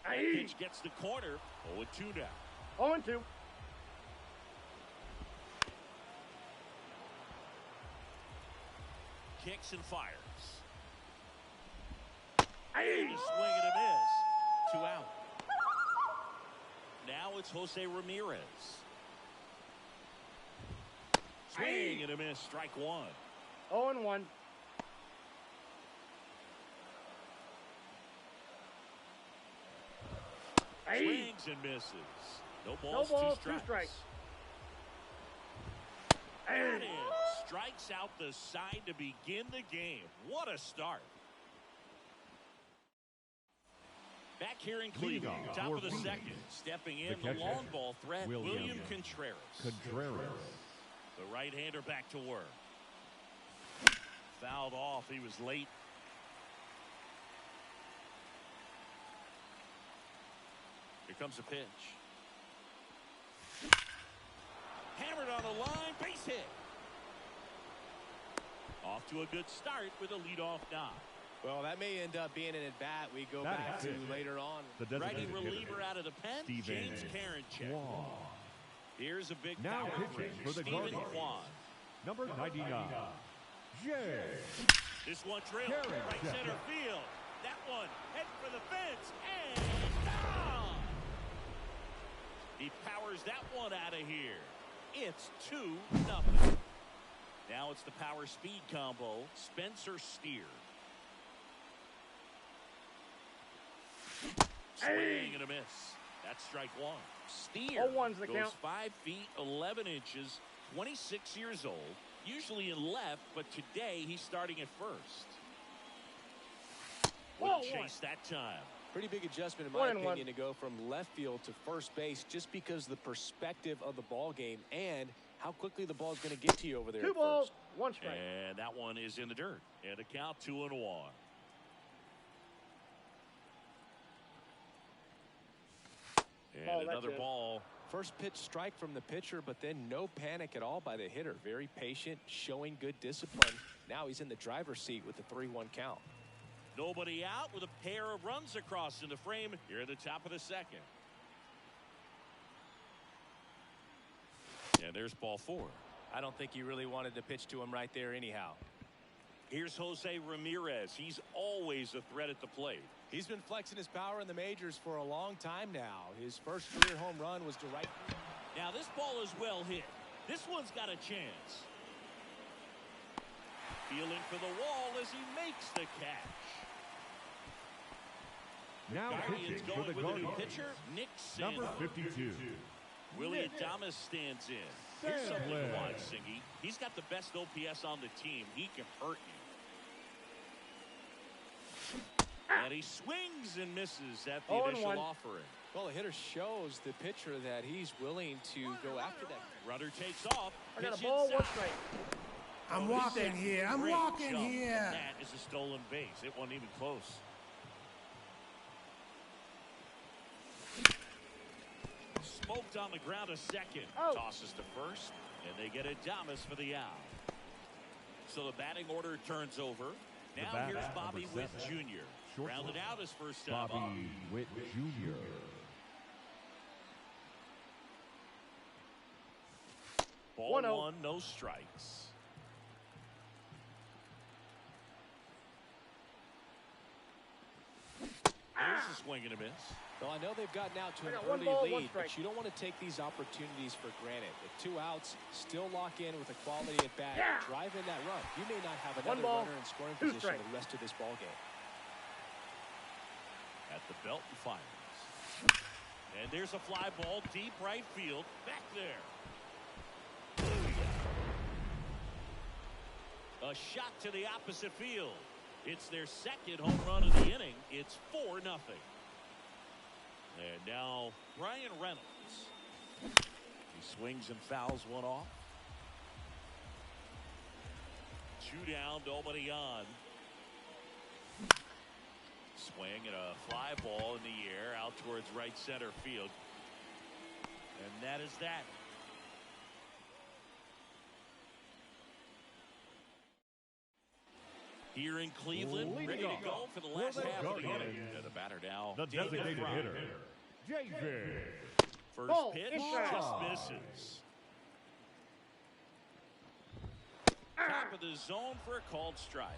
Aye. Pitch gets the corner. 0-2 now. 0-2. Kicks and fires. Aye. A swing and a miss. 2 out. Now it's Jose Ramirez. Swing and a miss. Strike 1. 0-1. Aye. Swings and misses. No balls, No balls, 2 2 strikes. strikes. That is strikes out the side to begin the game. What a start. Back here in Cleveland, Leadoff top for of the Phoenix. second. Stepping in, The the catcher, long ball threat, William William Contreras. Contreras. The right-hander back to work. Fouled off. He was late. Here comes a pitch. Hammered on the line. Base hit. Off to a good start with a leadoff knock. Well, that may end up being an at-bat we go That back is to it. later on. The Righty designated reliever hitter, out of the pen, Steven James Karinchak. Kwan. Here's a big Now power pitching pitch. for the Stephen Guardians. Kwan. Number 99, Jay. This one drilled Karinchak. right center field. That one heading for the fence and gone. He powers that one out of here. It's 2-0. Now it's the power speed combo. Spencer Steer. Swing and a miss. That's strike 1. Steer 0-1's the goes count. 5 feet 11 inches, 26 years old, usually in left, but today he's starting at first. Wouldn't 0-1. chase that time. Pretty big adjustment, in my 1-1. opinion, to go from left field to first base just because of the perspective of the ball game and how quickly the ball is going to get to you over there. 2 at balls, first. 1 strike. And that one is in the dirt. And a count 2-1. And Oh, that's another it. ball. First pitch strike from the pitcher, but then no panic at all by the hitter. Very patient, showing good discipline. Now he's in the driver's seat with the 3-1 count. Nobody out with a pair of runs across in the frame here at the top of the second. And there's ball 4. I don't think he really wanted to pitch to him right there anyhow. Here's Jose Ramirez. He's always a threat at the plate. He's been flexing his power in the majors for a long time now. His first career home run was to right. Now this ball is well hit. This one's got a chance. Feeling for the wall as he makes the catch. Now Guardians pitching for going the with a new Guardians, pitcher, Nick number Sandler. 52, Willie Adames stands in. Here's something to watch, Singy. He's got the best OPS on the team. He can hurt you. And he swings and misses at the 0-1. initial offering. Well, the hitter shows the pitcher that he's willing to go after that. Runner takes off. I got a pitch ball, 1 inside. strike. I'm walking here. I'm Great walking jump. here. That is a stolen base. It wasn't even close. Smoked on the ground a second. Oh. Tosses to first, and they get Adames for the out. So the batting order turns over. Now bat, here's Bobby Witt #7. Jr. Rounded out his first time up. Bobby Witt Jr. Ball 1-0. 1, no strikes. There's a swing and a miss. Well, I know they've gotten out to I an got one early ball, one lead, strike. but you don't want to take these opportunities for granted. With 2 outs, still lock in with a quality at bat. Yeah. Drive in that run. You may not have One another ball, runner in scoring 2 position strikes. the rest of this ball game. At the belt and fires. And there's a fly ball deep right field. Back there. A shot to the opposite field. It's their second home run of the inning. It's 4-0. And now Brian Reynolds. He swings and fouls one off. 2 down, nobody on. Swing and a fly ball in the air out towards right center field. And that is that. Here in Cleveland, Leading ready to off go for the for last the half of the Guardians. inning. And the batter now, The David designated Fry. hitter, JJ. First Ball, pitch inside. just misses. Top of the zone for a called strike.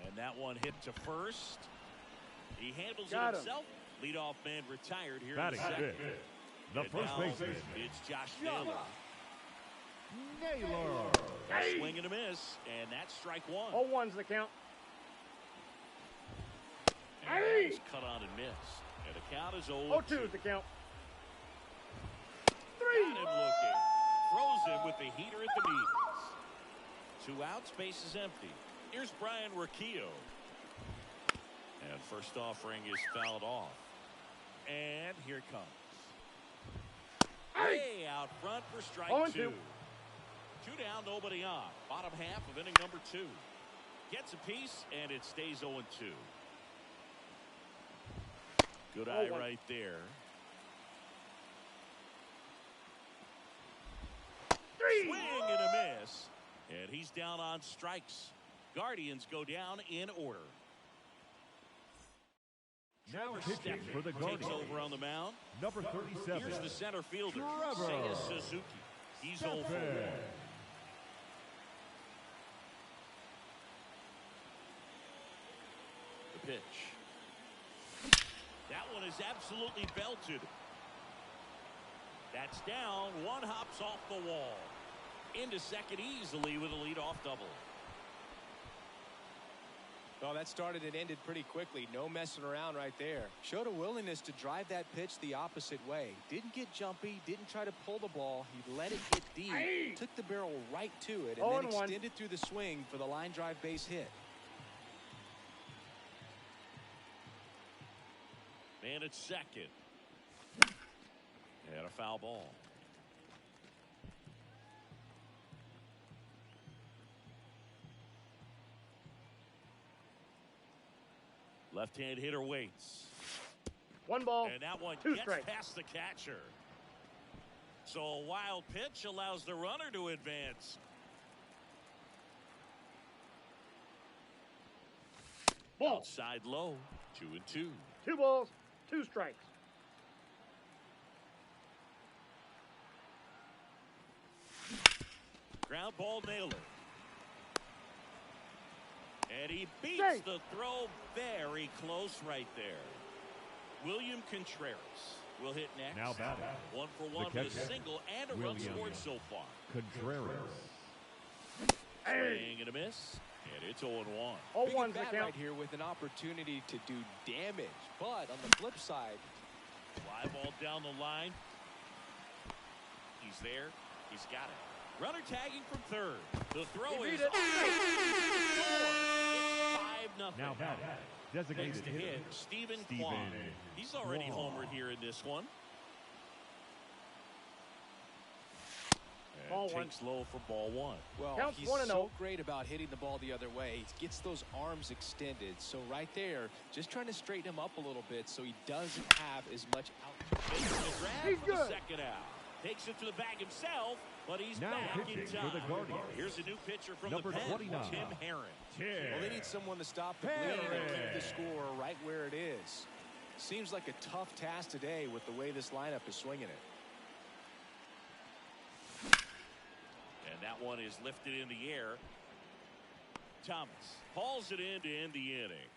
And that one hit to first. He handles Got it him. himself. Leadoff man retired here Batting in the second. fifth, the And first now baseman, it's Josh Naylor. Naylor. A swing and a miss, and that's strike 1. 0-1's the count. And that is cut on and missed. And the count is 0-2. 0-2's the count. Got him looking. Throws him with the heater at the knees. 2 outs, base is empty. Here's Brian Rocchio. And first offering is fouled off. And here it comes. Way out front for strike 2. 0-2. 2 down, nobody on. Bottom half of inning number 2. Gets a piece, and it stays 0-2. Good eye 0-1. right there. 3. Swing and a miss. And he's down on strikes. Guardians go down in order. Now Trevor pitching Stephan for the takes Guardians, over on the mound. number 37, Here's the center fielder, Trevor Seiya Suzuki. He's 0 for 1. Stephan. The pitch. That one is absolutely belted. That's down. One hops off the wall. Into second easily with a leadoff double. Well, that started and ended pretty quickly. No messing around right there. Showed a willingness to drive that pitch the opposite way. Didn't get jumpy, didn't try to pull the ball. He let it get deep, took the barrel right to it, and then 0-1. extended through the swing for the line drive base hit. Man at second. And a foul ball. Left-hand hitter waits. 1 ball. And that one 2 gets strikes. past the catcher. So a wild pitch allows the runner to advance. Ball. Outside low. 2-2. 2 balls. 2 strikes. Ground ball, Naylor. And he beats Safe. the throw very close right there. William Contreras will hit next. Now batting, 1 for 1 with a catcher, single and a run William scored so far. Contreras. Swing and a miss. And it's 0-1. Big 0-1's the at bat count. right here with an opportunity to do damage. But on the flip side, Fly ball down the line. He's there. He's got it. Runner tagging from third. The throw He is beat it. It's 5-0. Now batting, designated Next to hitter, hit, Stephen Stephen Kwan. He's already Kwan. homered here in this one. And Ball 1. takes low for ball 1. well, Counts he's 1-0. so great about hitting the ball the other way. He gets those arms extended. So right there, just trying to straighten him up a little bit so he doesn't have as much out. Makes the grab He's for the good. second out. Takes it to the bag himself, but he's Now back in pitching time. for the Guardians. Here's a new pitcher from Number the pen, 29. Tim Herron. Well, they need someone to stop the bleeding and keep the score right where it is. Seems like a tough task today with the way this lineup is swinging it. And that one is lifted in the air. Thomas hauls it in to end the inning.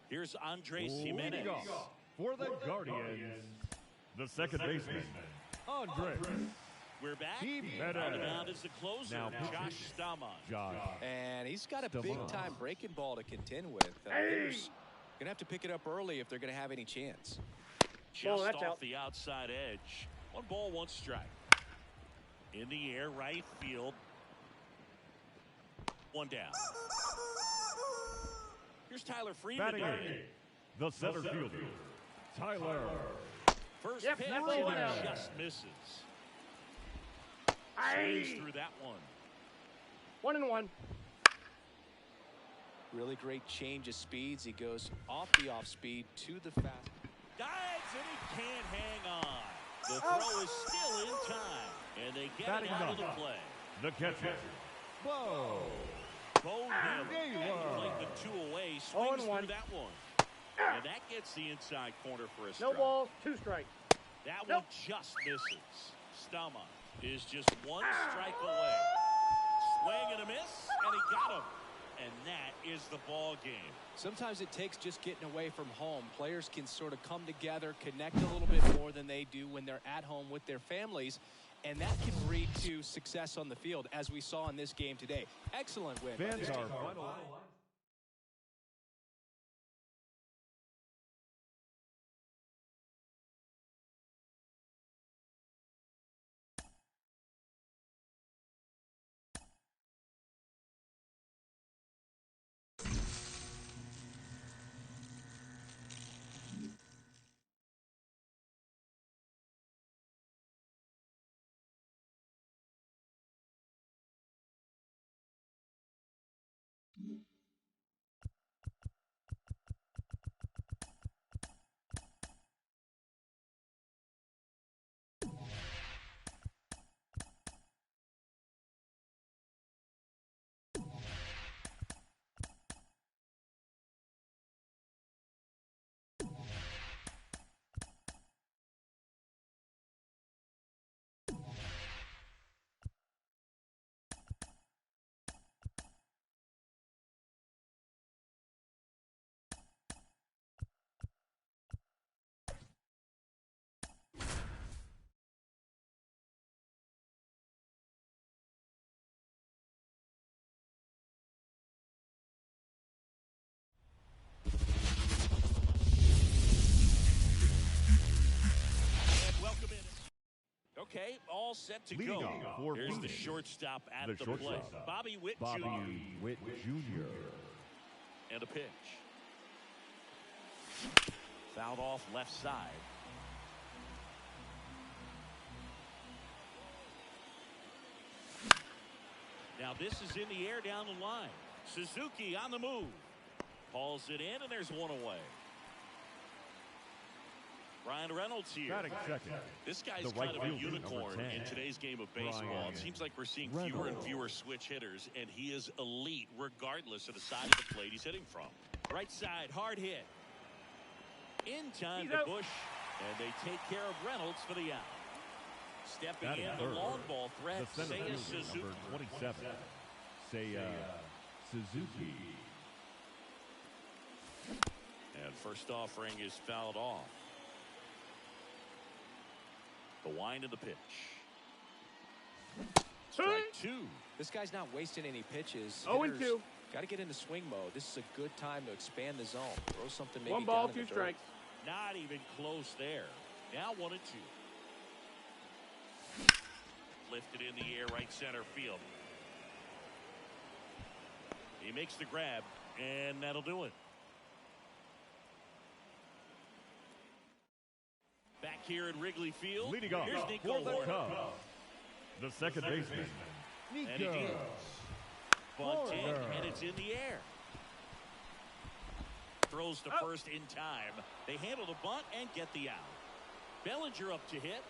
Here's Andres Jimenez. For the Guardians, the second baseman, Andres. We're back. Jimenez. On the mound is the closer, Now Josh Stamon. Josh. And he's got a Stamon. big-time breaking ball to contend with. Hitters going to have to pick it up early if they're going to have any chance. Just that's off out. the outside edge. 1 ball, 1 strike. In the air, right field. 1 down. Here's Tyler Freeman. Batting eighth, the center fielder, Tyler. First Yep, pitch, that ball and went it out. just misses. Aye. Swings through that one. 1-1. Really great change of speeds. He goes off the off speed to the fast. Dives, and he can't hang on. The throw is still in time, and they get Batting it out of the ninth. play. The catcher, Bo. Bo Naylor played the 2 away, swings 0-1. through that one. And that gets the inside corner for a No strike. balls, 2 strikes. That Nope. one just misses. Stamon is just 1 strike away. Swing and a miss, and he got him. And that is the ball game. Sometimes it takes just getting away from home. Players can sort of come together, connect a little bit more than they do when they're at home with their families. And that can lead to success on the field, as we saw in this game today. Excellent win. by Fans this are team. final. Okay, all set to Leading go. off for Here's the Phoenix, shortstop at the the shortstop, plate. Bobby Witt Bobby Jr. Witt Jr. And a pitch. Fouled off left side. Now this is in the air down the line. Suzuki on the move. Hauls it in, and there's one away. Ryan Reynolds here. Batting second. This guy's The right kind of a fielder, unicorn number 10. in today's game of baseball. Ryan It seems like we're seeing fewer and Reynolds. fewer switch hitters, and he is elite regardless of the side of the plate he's hitting from. Right side, hard hit. In time He's to out. Bush, and they take care of Reynolds for the out. Stepping Batting in, third. the long ball threat, The center Seiya fielder, Suzuki. number 27. Seiya Suzuki. And first offering is fouled off. The wind of the pitch. Strike 2. This guy's not wasting any pitches. 0-2. Got to get into swing mode. This is a good time to expand the zone. Throw something maybe 1 ball, down in 2 the dirt. strikes. Not even close there. Now 1-2. Lifted in the air, right center field. He makes the grab, and that'll do it. Back here at Wrigley Field, Leading off here's Nico for the Horner. Cubs, the second baseman, And he Nico. deals. Bunt in, Horner. and it's in the air. throws to first in time. They handle the bunt and get the out. Bellinger up to hit.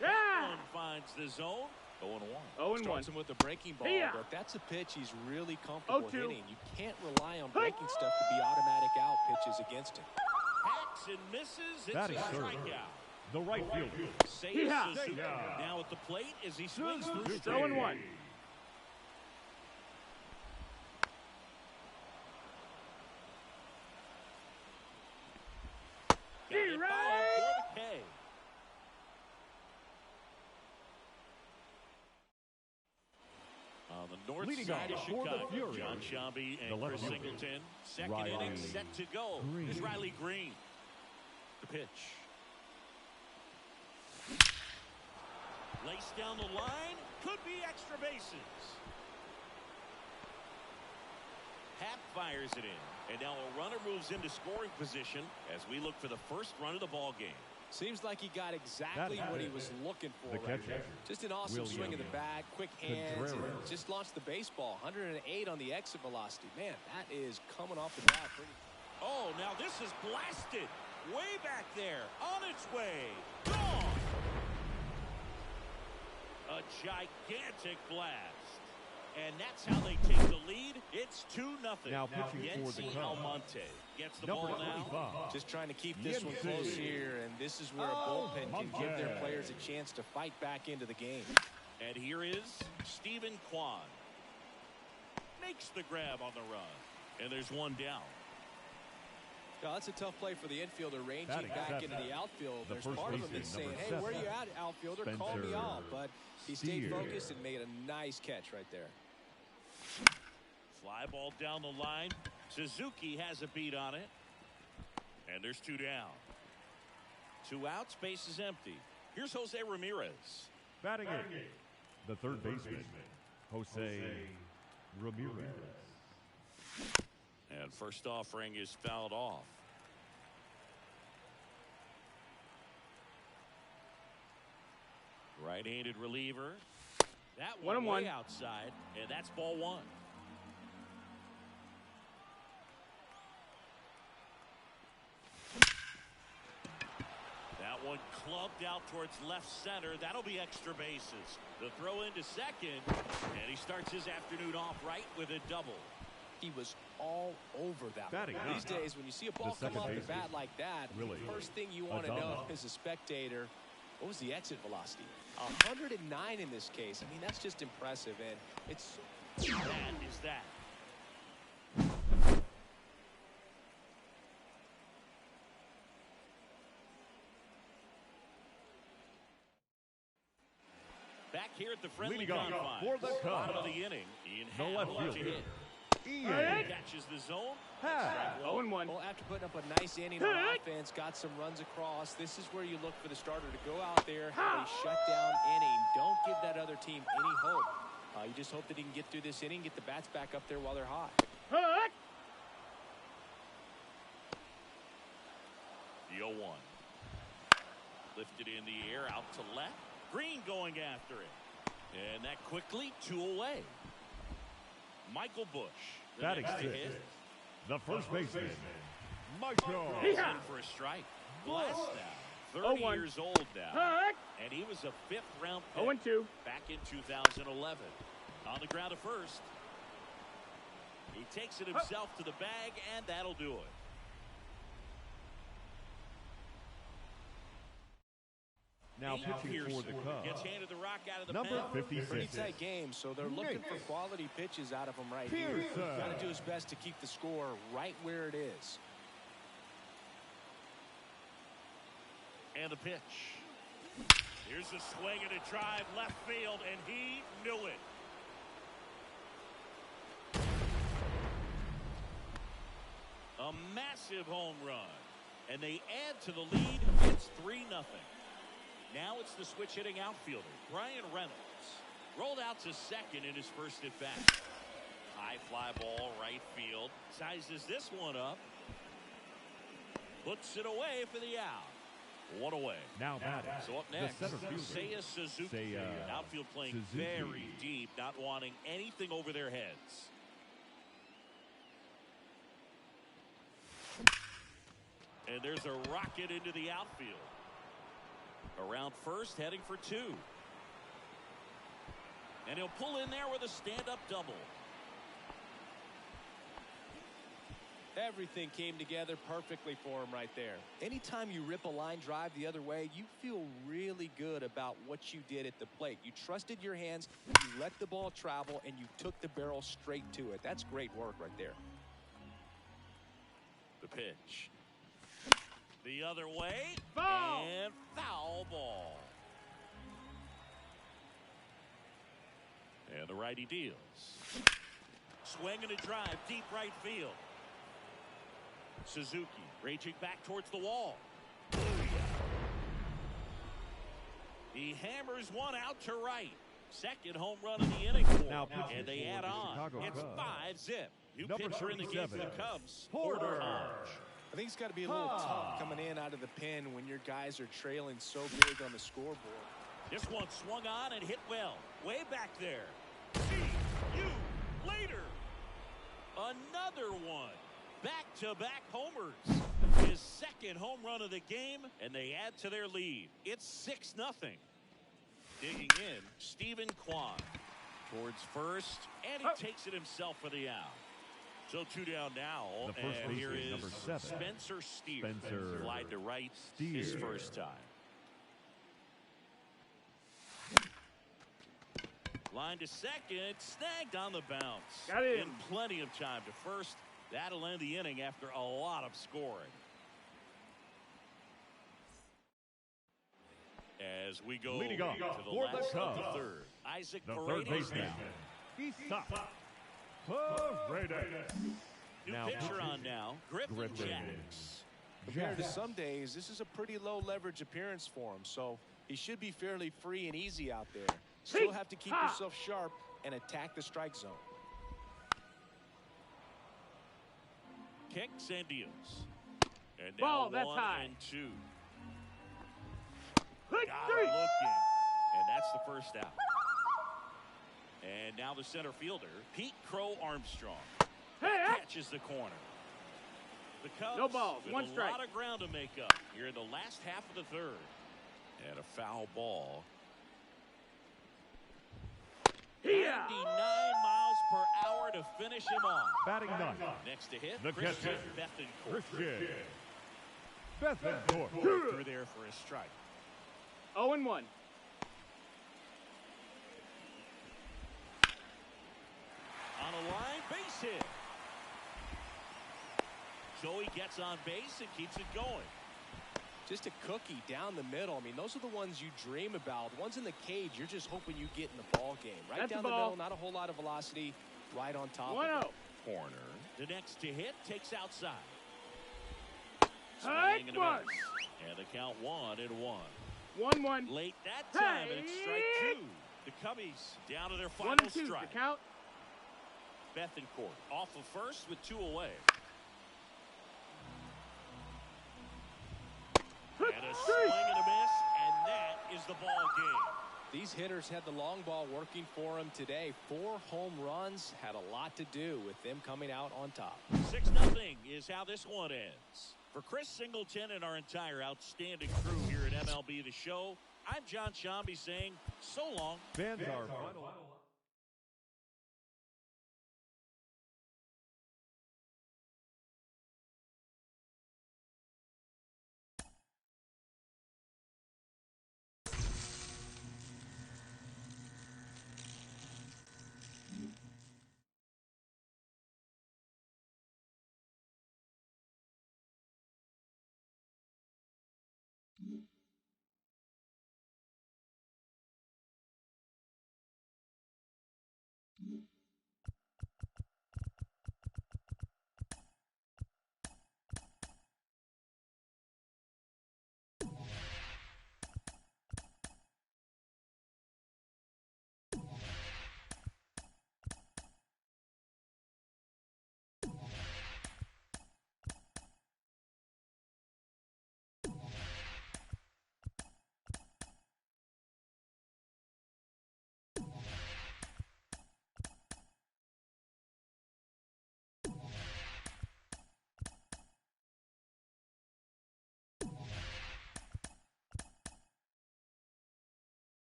Yeah! One finds the zone. 0-1. 0-1. Starts him with a breaking ball, Yeah. but that's a pitch he's really comfortable 0-2. hitting. You can't rely on breaking stuff to be automatic out pitches against him. Hacks and misses. It's That a is third. strikeout. The right fielder. Seiya Yeah. Suzuki Yeah. now at the plate as he swings through Suzuki. straight. 0-1. Got it by him for the K. On the north Leading side of off for the Chicago, Fury. John Shambi The and left Chris fielder. Singleton. Second Riley inning set to go. Green. Here's Riley Green. The pitch. Laced down the line. Could be extra bases. Happ fires it in. And now a runner moves into scoring position as we look for the first run of the ball game. Seems like he got exactly what he was looking for The right catcher. there. Just an awesome William swing in the back, quick hands, and Contreras. just launched the baseball. 108 on the exit velocity. Man, that is coming off the bat pretty. Oh, now this is blasted. Way back there. On its way. Gone. A gigantic blast. And that's how they take the lead. It's 2-0. Now pitching for the Yency Cubs. Almonte gets the Number ball now. 25. Just trying to keep this one Yency. close here, and this is where a bullpen can give their players a chance to fight back into the game. And here is Stephen Kwan. Makes the grab on the run. And there's one down. Yeah, that's a tough play for the infielder, ranging Batting back seventh. into the outfield. The There's first part of him baseman, that's saying, number hey, where 7. you at, outfielder? Call me Spencer off. But he stayed Steer. focused and made a nice catch right there. Fly ball down the line. Suzuki has a beat on it. And there's 2 down. 2 outs, base is empty. Here's Jose Ramirez. Batting it. The third baseman, Jose Ramirez. And first offering is fouled off. Right-handed reliever. That one 1-1. way outside, and that's ball 1. That one clubbed out towards left center. That'll be extra bases. The throw into second, and he starts his afternoon off right with a double. He was all over that Batting one. These ninth. days, when you see a ball The come off the second bat like that, Really? the first thing you want to A know double. as a spectator, what was the exit velocity? 109 in this case. I mean, that's just impressive, and it's... That is that. Back here at the friendly Leading off confines. for the Bottom of Cubs. the inning. Ian The left Happ to fielder, hit. Ian Catches the zone. Happ. 0-1. Well, after putting up a nice inning on offense, got some runs across, this is where you look for the starter to go out there, have a shutdown inning. Don't give that other team any hope. You just hope that he can get through this inning, get the bats back up there while they're hot. The 0-1. Lifted in the air, out to left. Green going after it. And that quickly, 2 away. Michael Bush. The Batting next to sixth. hit. The first baseman, Michael. In for a strike. Blast now. 30 0-1. years old now. And he was a 5th-round pick 0-2. back in 2011. On the ground at first. He takes it himself to the bag, and that'll do it. Now Nate pitching Pearson for the Cubs, gets handed the rock out of the number pen. 56. Pretty tight game, so they're looking for quality pitches out of him right here. Pearson. Got to do his best to keep the score right where it is. And the pitch. Here's a swing and a drive left field, and he knew it. A massive home run. And they add to the lead. It's 3-0. Now it's the switch hitting outfielder, Brian Reynolds. Rolled out to second in his first at bat. High fly ball, right field. Sizes this one up. Puts it away for the out. 1 away. Now batting. So up the next, center fielder, Seiya Suzuki. Seiya Outfield playing Suzuki. very deep, not wanting anything over their heads. And there's a rocket into the outfield. Around first, heading for 2. And he'll pull in there with a stand-up double. Everything came together perfectly for him right there. Anytime you rip a line drive the other way, you feel really good about what you did at the plate. You trusted your hands, you let the ball travel, and you took the barrel straight to it. That's great work right there. The pitch. The other way. Foul! And foul ball. And the righty deals. Swing and a drive, deep right field. Suzuki raging back towards the wall. He hammers one out to right. Second home run of the inning for him. And they add on. It's 5-0. New pitcher in the game for the Cubs, Porter. I think it's got to be a little tough coming in out of the pen when your guys are trailing so big on the scoreboard. This one swung on and hit well. Way back there. See you later. Another one. Back-to-back homers. His second home run of the game, and they add to their lead. It's 6-0. Digging in, Stephen Kwan towards first, and he takes it himself for the out. So 2 down now, and here is number 7. Spencer Steer. Spencer Slide to right, Steer. his first time. Line to second, snagged on the bounce. Got it. In plenty of time to first. That'll end the inning after a lot of scoring. As we go Leading off to the for the last of Cubs, the third, Isaac the third Paredes baseman, now. Isa Paredes. New Now pitcher on now, Griffin Griffin Jacks. Compared to some days, this is a pretty low leverage appearance for him, so he should be fairly free and easy out there. Still have to keep yourself sharp and attack the strike zone. Kicks and deals. And now Ball, that's 1 high. and 2. Good Got three. him looking. And that's the first out. And now the center fielder, Pete Crow Armstrong. Hey, Catches the corner. The Cubs No balls, with 1 a strike. lot of ground to make up here in the last half of the third. And a foul ball. 99 miles per hour to finish him off. Batting 9. Next to hit, The Christian catcher, Bethancourt. Christian Bethancourt. Through there for a strike. 0-1. On a line, base hit. Joey gets on base and keeps it going. Just a cookie down the middle. I mean, those are the ones you dream about. Ones in the cage, you're just hoping you get in the ball game. Right That's down the the ball. middle, not a whole lot of velocity, right on top. 1-0. Corner. The next to hit takes outside. Hey, Swing and a one. miss. And the count 1-1. 1-1. Late that time, and it's strike Hey. 2. The Cubbies down to their 1 final and 2. The strike. count. Bethancourt off of first with 2 away. And a swing and a miss, and that is the ball game. These hitters had the long ball working for them today. 4 home runs had a lot to do with them coming out on top. 6-0 is how this one ends. For Chris Singleton and our entire outstanding crew here at MLB The Show, I'm John Shambi saying so long. Fans are final.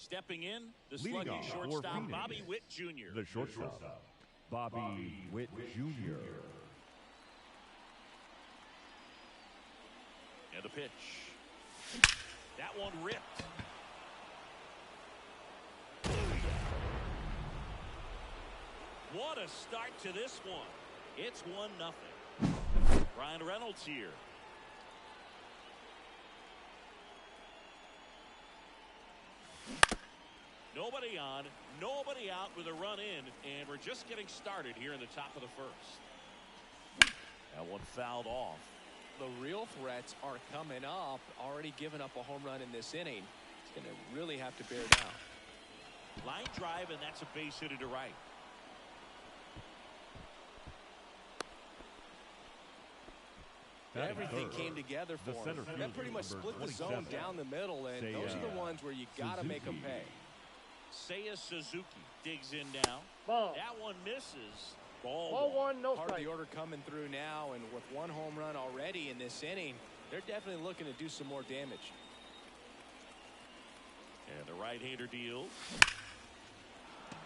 Stepping in, the Leading slugging off for shortstop, Phoenix, Bobby Witt Jr. the shortstop, Bobby Witt Jr. And the pitch. That one ripped. What a start to this one. It's 1-0. Ryan Reynolds here. Nobody on, nobody out with a run in, and we're just getting started here in the top of the first. That one fouled off. The real threats are coming up. Already given up a home run in this inning. It's going to really have to bear down. Line drive, and that's a base hit to right. Everything came together for him. That pretty much split the zone down the middle, and those are the ones where you got to make them pay. Seiya Suzuki digs in now. Ball. That one misses. Ball one, no Part of strike. the order coming through now, and with one home run already in this inning, they're definitely looking to do some more damage. And the right-hander deals.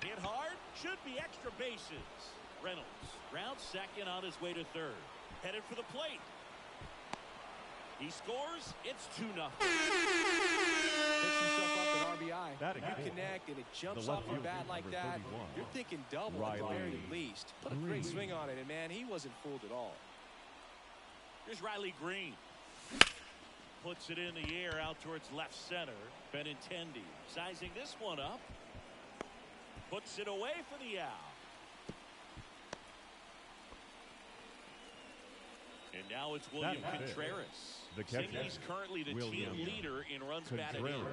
Hit hard. Should be extra bases. Reynolds rounds second on his way to third. Headed for the plate. He scores. It's 2-0. Picks himself up an RBI. You connect, and it jumps off your bat like that. You're thinking double at the very least. Put a great swing on it, and, man, he wasn't fooled at all. Here's Riley Green. Puts it in the air out towards left center. Benintendi sizing this one up. Puts it away for the out. And now it's William Contreras. He's currently the team leader in runs batted in.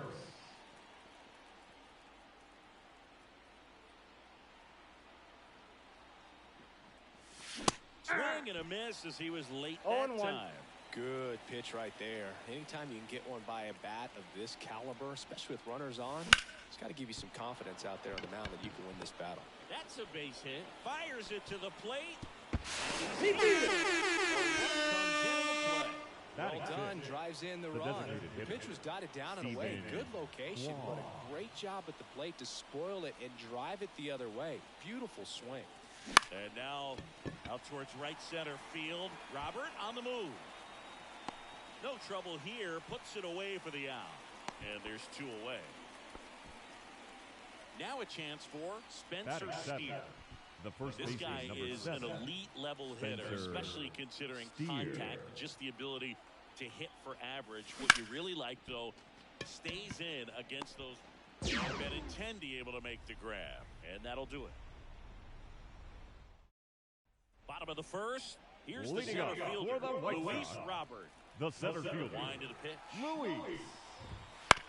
Swing and a miss as he was late that time. Good pitch right there. Anytime you can get one by a bat of this caliber, especially with runners on, it's got to give you some confidence out there on the mound that you can win this battle. That's a base hit. Fires it to the plate. He did it. Well done. Drives in the run. The pitch was dotted down and away. Good location, but a great job at the plate to spoil it and drive it the other way. Beautiful swing. And now out towards right center field. Robert on the move. No trouble here. Puts it away for the out. And there's 2 away. Now a chance for Spencer Steer. This guy is an elite level hitter, especially considering contact, just the ability to hit for average. What you really like, though, stays in against those. Benintendi able to make the grab, and that'll do it. Bottom of the first. Here's the center fielder, Luis Robert. The center fielder. Wind to the pitch. Luis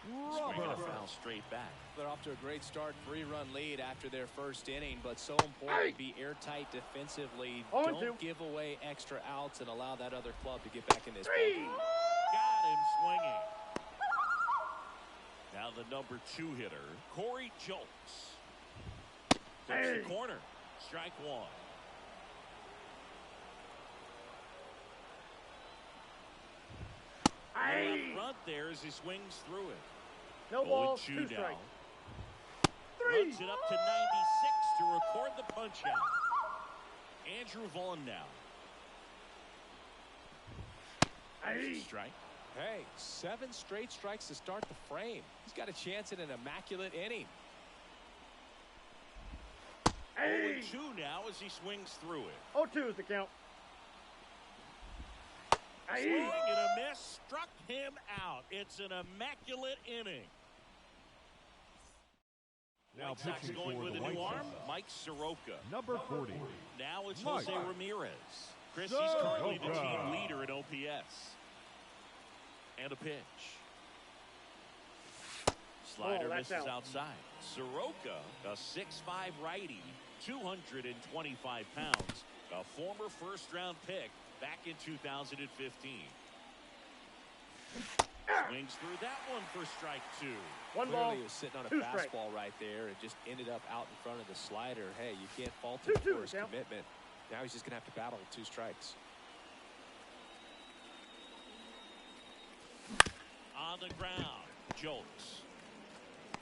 Swinging a foul straight back. They're off to a great start, 3-run lead after their first inning, but so important to be airtight defensively. Don't give away extra outs and allow that other club to get back in this game. Got him swinging. Now the number 2 hitter, Corey Jolts. Takes the corner. Strike 1. Up front there as he swings through it. No ball, 2 2 down. strike. Runs it up to 96 to record the punch out. Andrew Vaughn now. Strike. Hey, 7 straight strikes to start the frame. He's got a chance at an immaculate inning. 0-2 now as he swings through it. 0-2 is the count. Swing and a miss. Struck him out. It's an immaculate inning. Now Sox going with a new arm, Mike Soroka. Number 40. Now it's Jose Ramirez. Chris, he's currently the team leader in OPS. And a pitch. Slider misses outside. Soroka, a 6'5 righty, 225 pounds, a former first-round pick back in 2015. Swings through that one for strike 2. One ball, Clearly he was sitting on a 2 fastball strike. right there and just ended up out in front of the slider. Hey, you can't fault him for his commitment. Now he's just going to have to battle with 2 strikes. On the ground, Jolts.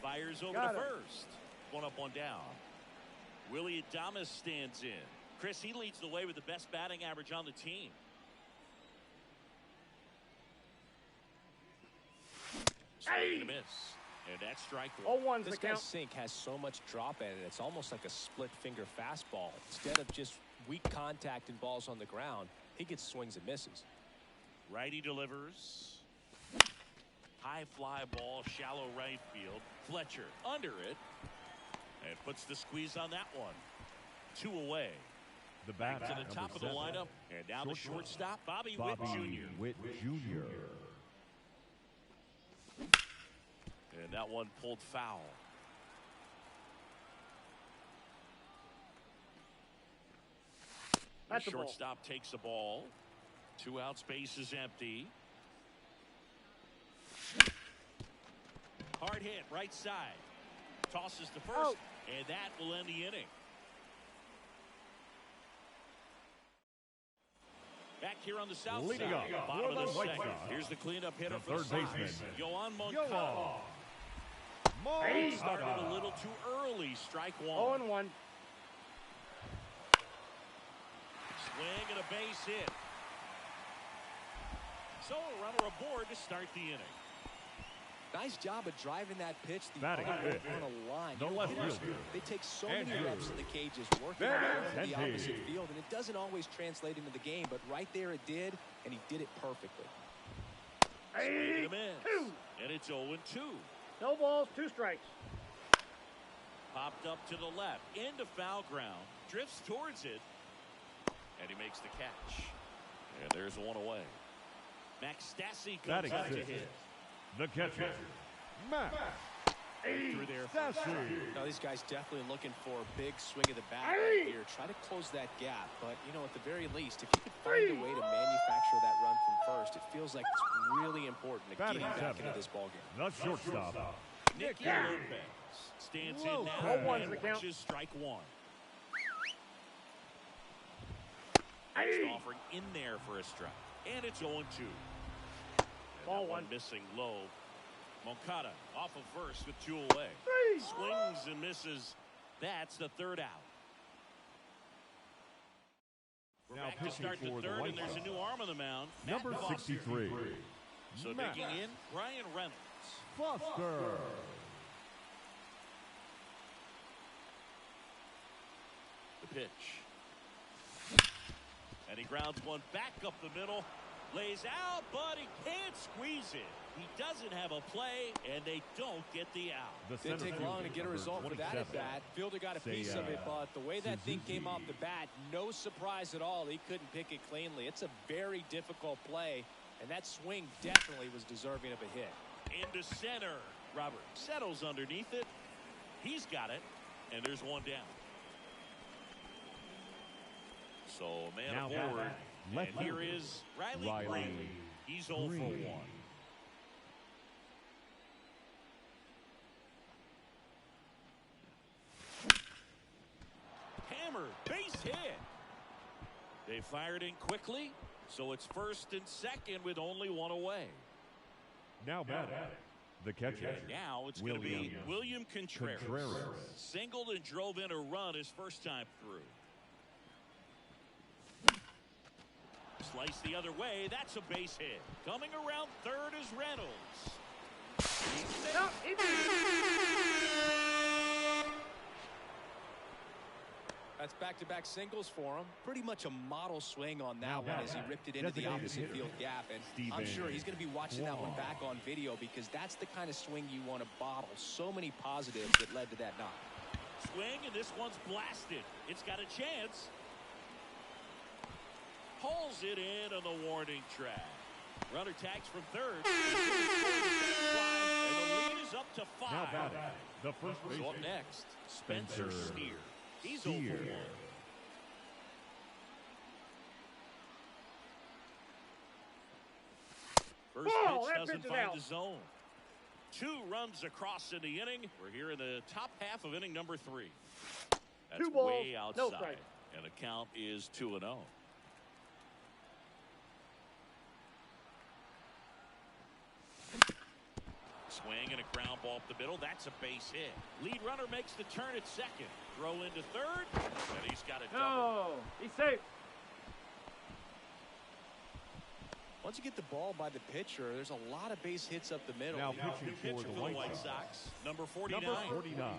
Fires over Got to it. first. One up, one down. Willie Adames stands in. Chris, he leads the way with the best batting average on the team. Swing and a miss. And that's strike one. 0-1's the This guy's count. sink has so much drop in it. It's almost like a split finger fastball. Instead of just weak contact and balls on the ground, he gets swings and misses. Righty delivers. High fly ball, shallow right field. Fletcher under it. And puts the squeeze on that one. 2 away. The bat To the top of the lineup. And now the shortstop, Bobby Witt Jr. Witt Jr. And that one pulled foul. That's the ball. Shortstop takes the ball. 2 out, space is empty. Hard hit, right side. Tosses to first, Out. and that will end the inning. Back here on the south Leading side, up bottom for of the the White second. Sox, Here's the cleanup hitter the for the third Sox, baseman, Yoan Moncada. Started a little too early, strike one. 0-1. Swing and a base hit. So a runner aboard to start the inning. Nice job of driving that pitch the Batting other fifth. on a line. No You know, left hitters, fielder. they take so Andrew. many reps in the cages, working on the opposite field, and it doesn't always translate into the game, but right there it did, and he did it perfectly. Swing and a miss. And it's 0-2. No balls, 2 strikes. Popped up to the left, into foul ground, drifts towards it, and he makes the catch. And there's 1 away. Max Stassi comes Batting out to sixth. hit. The catcher, Max Through there. Stassi. No, these guys definitely looking for a big swing of the bat right here. Try to close that gap, but, you know, at the very least, if you could find a way to manufacture that run from first, it feels like it's really important to Batting getting back seventh. into this ballgame. The shortstop, Nicky Lopez stands in now 0-1's and the count. watches strike one. Next offering in there for a strike. And it's 0-2. Ball That one. missing low. Moncada off of first with 2 away. Swings and misses. That's the 3rd out. We're Now back to pitching start the for the 3rd, White and there's a Sox. new arm on the mound. Matt number Foster. 63, So Matt digging in, Brian Reynolds. Foster. The pitch. And he grounds one back up the middle. Lays out, but he can't squeeze it. He doesn't have a play, and they don't get the out. The Didn't center take long to fielder, get a number result for that 27. at bat. Fielder got a piece of it, but the way that thing came off the bat, no surprise at all. He couldn't pick it cleanly. It's a very difficult play, and that swing definitely was deserving of a hit. Into center. Robert settles underneath it. He's got it, and there's 1 down. So man Now aboard. batting, And left here fielder, is Riley Riley Green. He's 0 for 1. Green. Hammered, base hit. They fired in quickly, so it's 1st and 2nd with only 1 away. Now batting, the catcher, And now it's going to be William Contreras. Singled and drove in a run his first time through. Slice the other way. That's a base hit. Coming around 3rd is Reynolds. No, he beat it. That's back-to-back singles for him. Pretty much a model swing on that one as he ripped it into the Designated opposite hitter, field gap. And I'm Steven sure he's going to be watching that one Wong. back on video because that's the kind of swing you want to bottle. So many positives that led to that knock. Swing, and this one's blasted. It's got a chance. Pulls it in on the warning track. Runner tags from 3rd. And the lead is up to 5. Now batting, the first So baseman, up next, Spencer Spencer Steer. He's 0 for 1. First Oh, pitch that doesn't pitch is find out. the zone. 2 runs across in the inning. We're here in the top half of inning number 3. That's 2 balls, way no outside. strike. And the count is 2-0. Swing and a ground ball up the middle. That's a base hit. Lead runner makes the turn at second. Throw into third. And he's got a double. No, he's safe. Once you get the ball by the pitcher, there's a lot of base hits up the middle. Now pitching for the White Sox, number 49.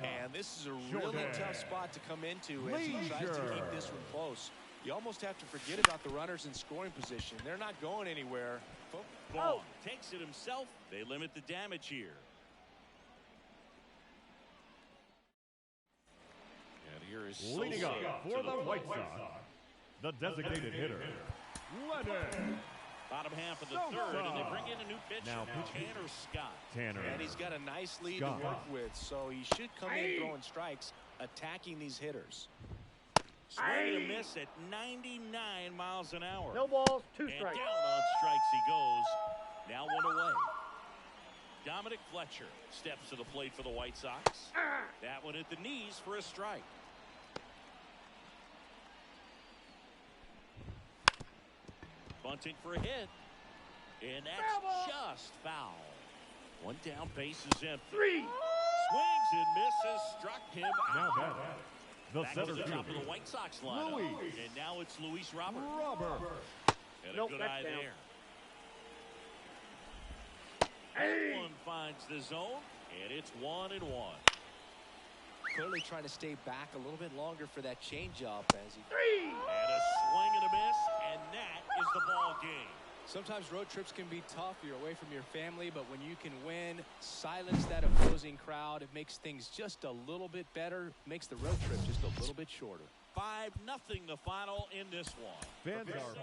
And this is a really tough spot to come into as he tries to keep this one close. You almost have to forget about the runners in scoring position. They're not going anywhere. Ball takes it himself. They limit the damage here. And here is leading up for the White Sox, the designated hitter, Leonard. Bottom half of the third, and they bring in a new pitcher, Now Tanner Scott. And he's got a nice lead to work with, so he should come in throwing strikes, attacking these hitters. Swing and a miss at 99 miles an hour. No balls, 2 And strikes. down on strikes he goes. Now 1 away. Dominic Fletcher steps to the plate for the White Sox. That one at the knees for a strike. Bunting for a hit. And that's just foul. 1 down, base is empty. 3. Swings and misses, struck him Now out. batting, the Back center to the top of fielder, the White Sox lineup. Luis. And now it's Luis Robert. And Nope, a good that's eye down. there. That one finds the zone, and it's 1-1. Clearly trying to stay back a little bit longer for that changeup as he. 3. And a swing and a miss, and that is the ball game. Sometimes road trips can be tough. You're away from your family, but when you can win, silence that opposing crowd, it makes things just a little bit better, makes the road trip just a little bit shorter. 5-0 the final in this one. Fans are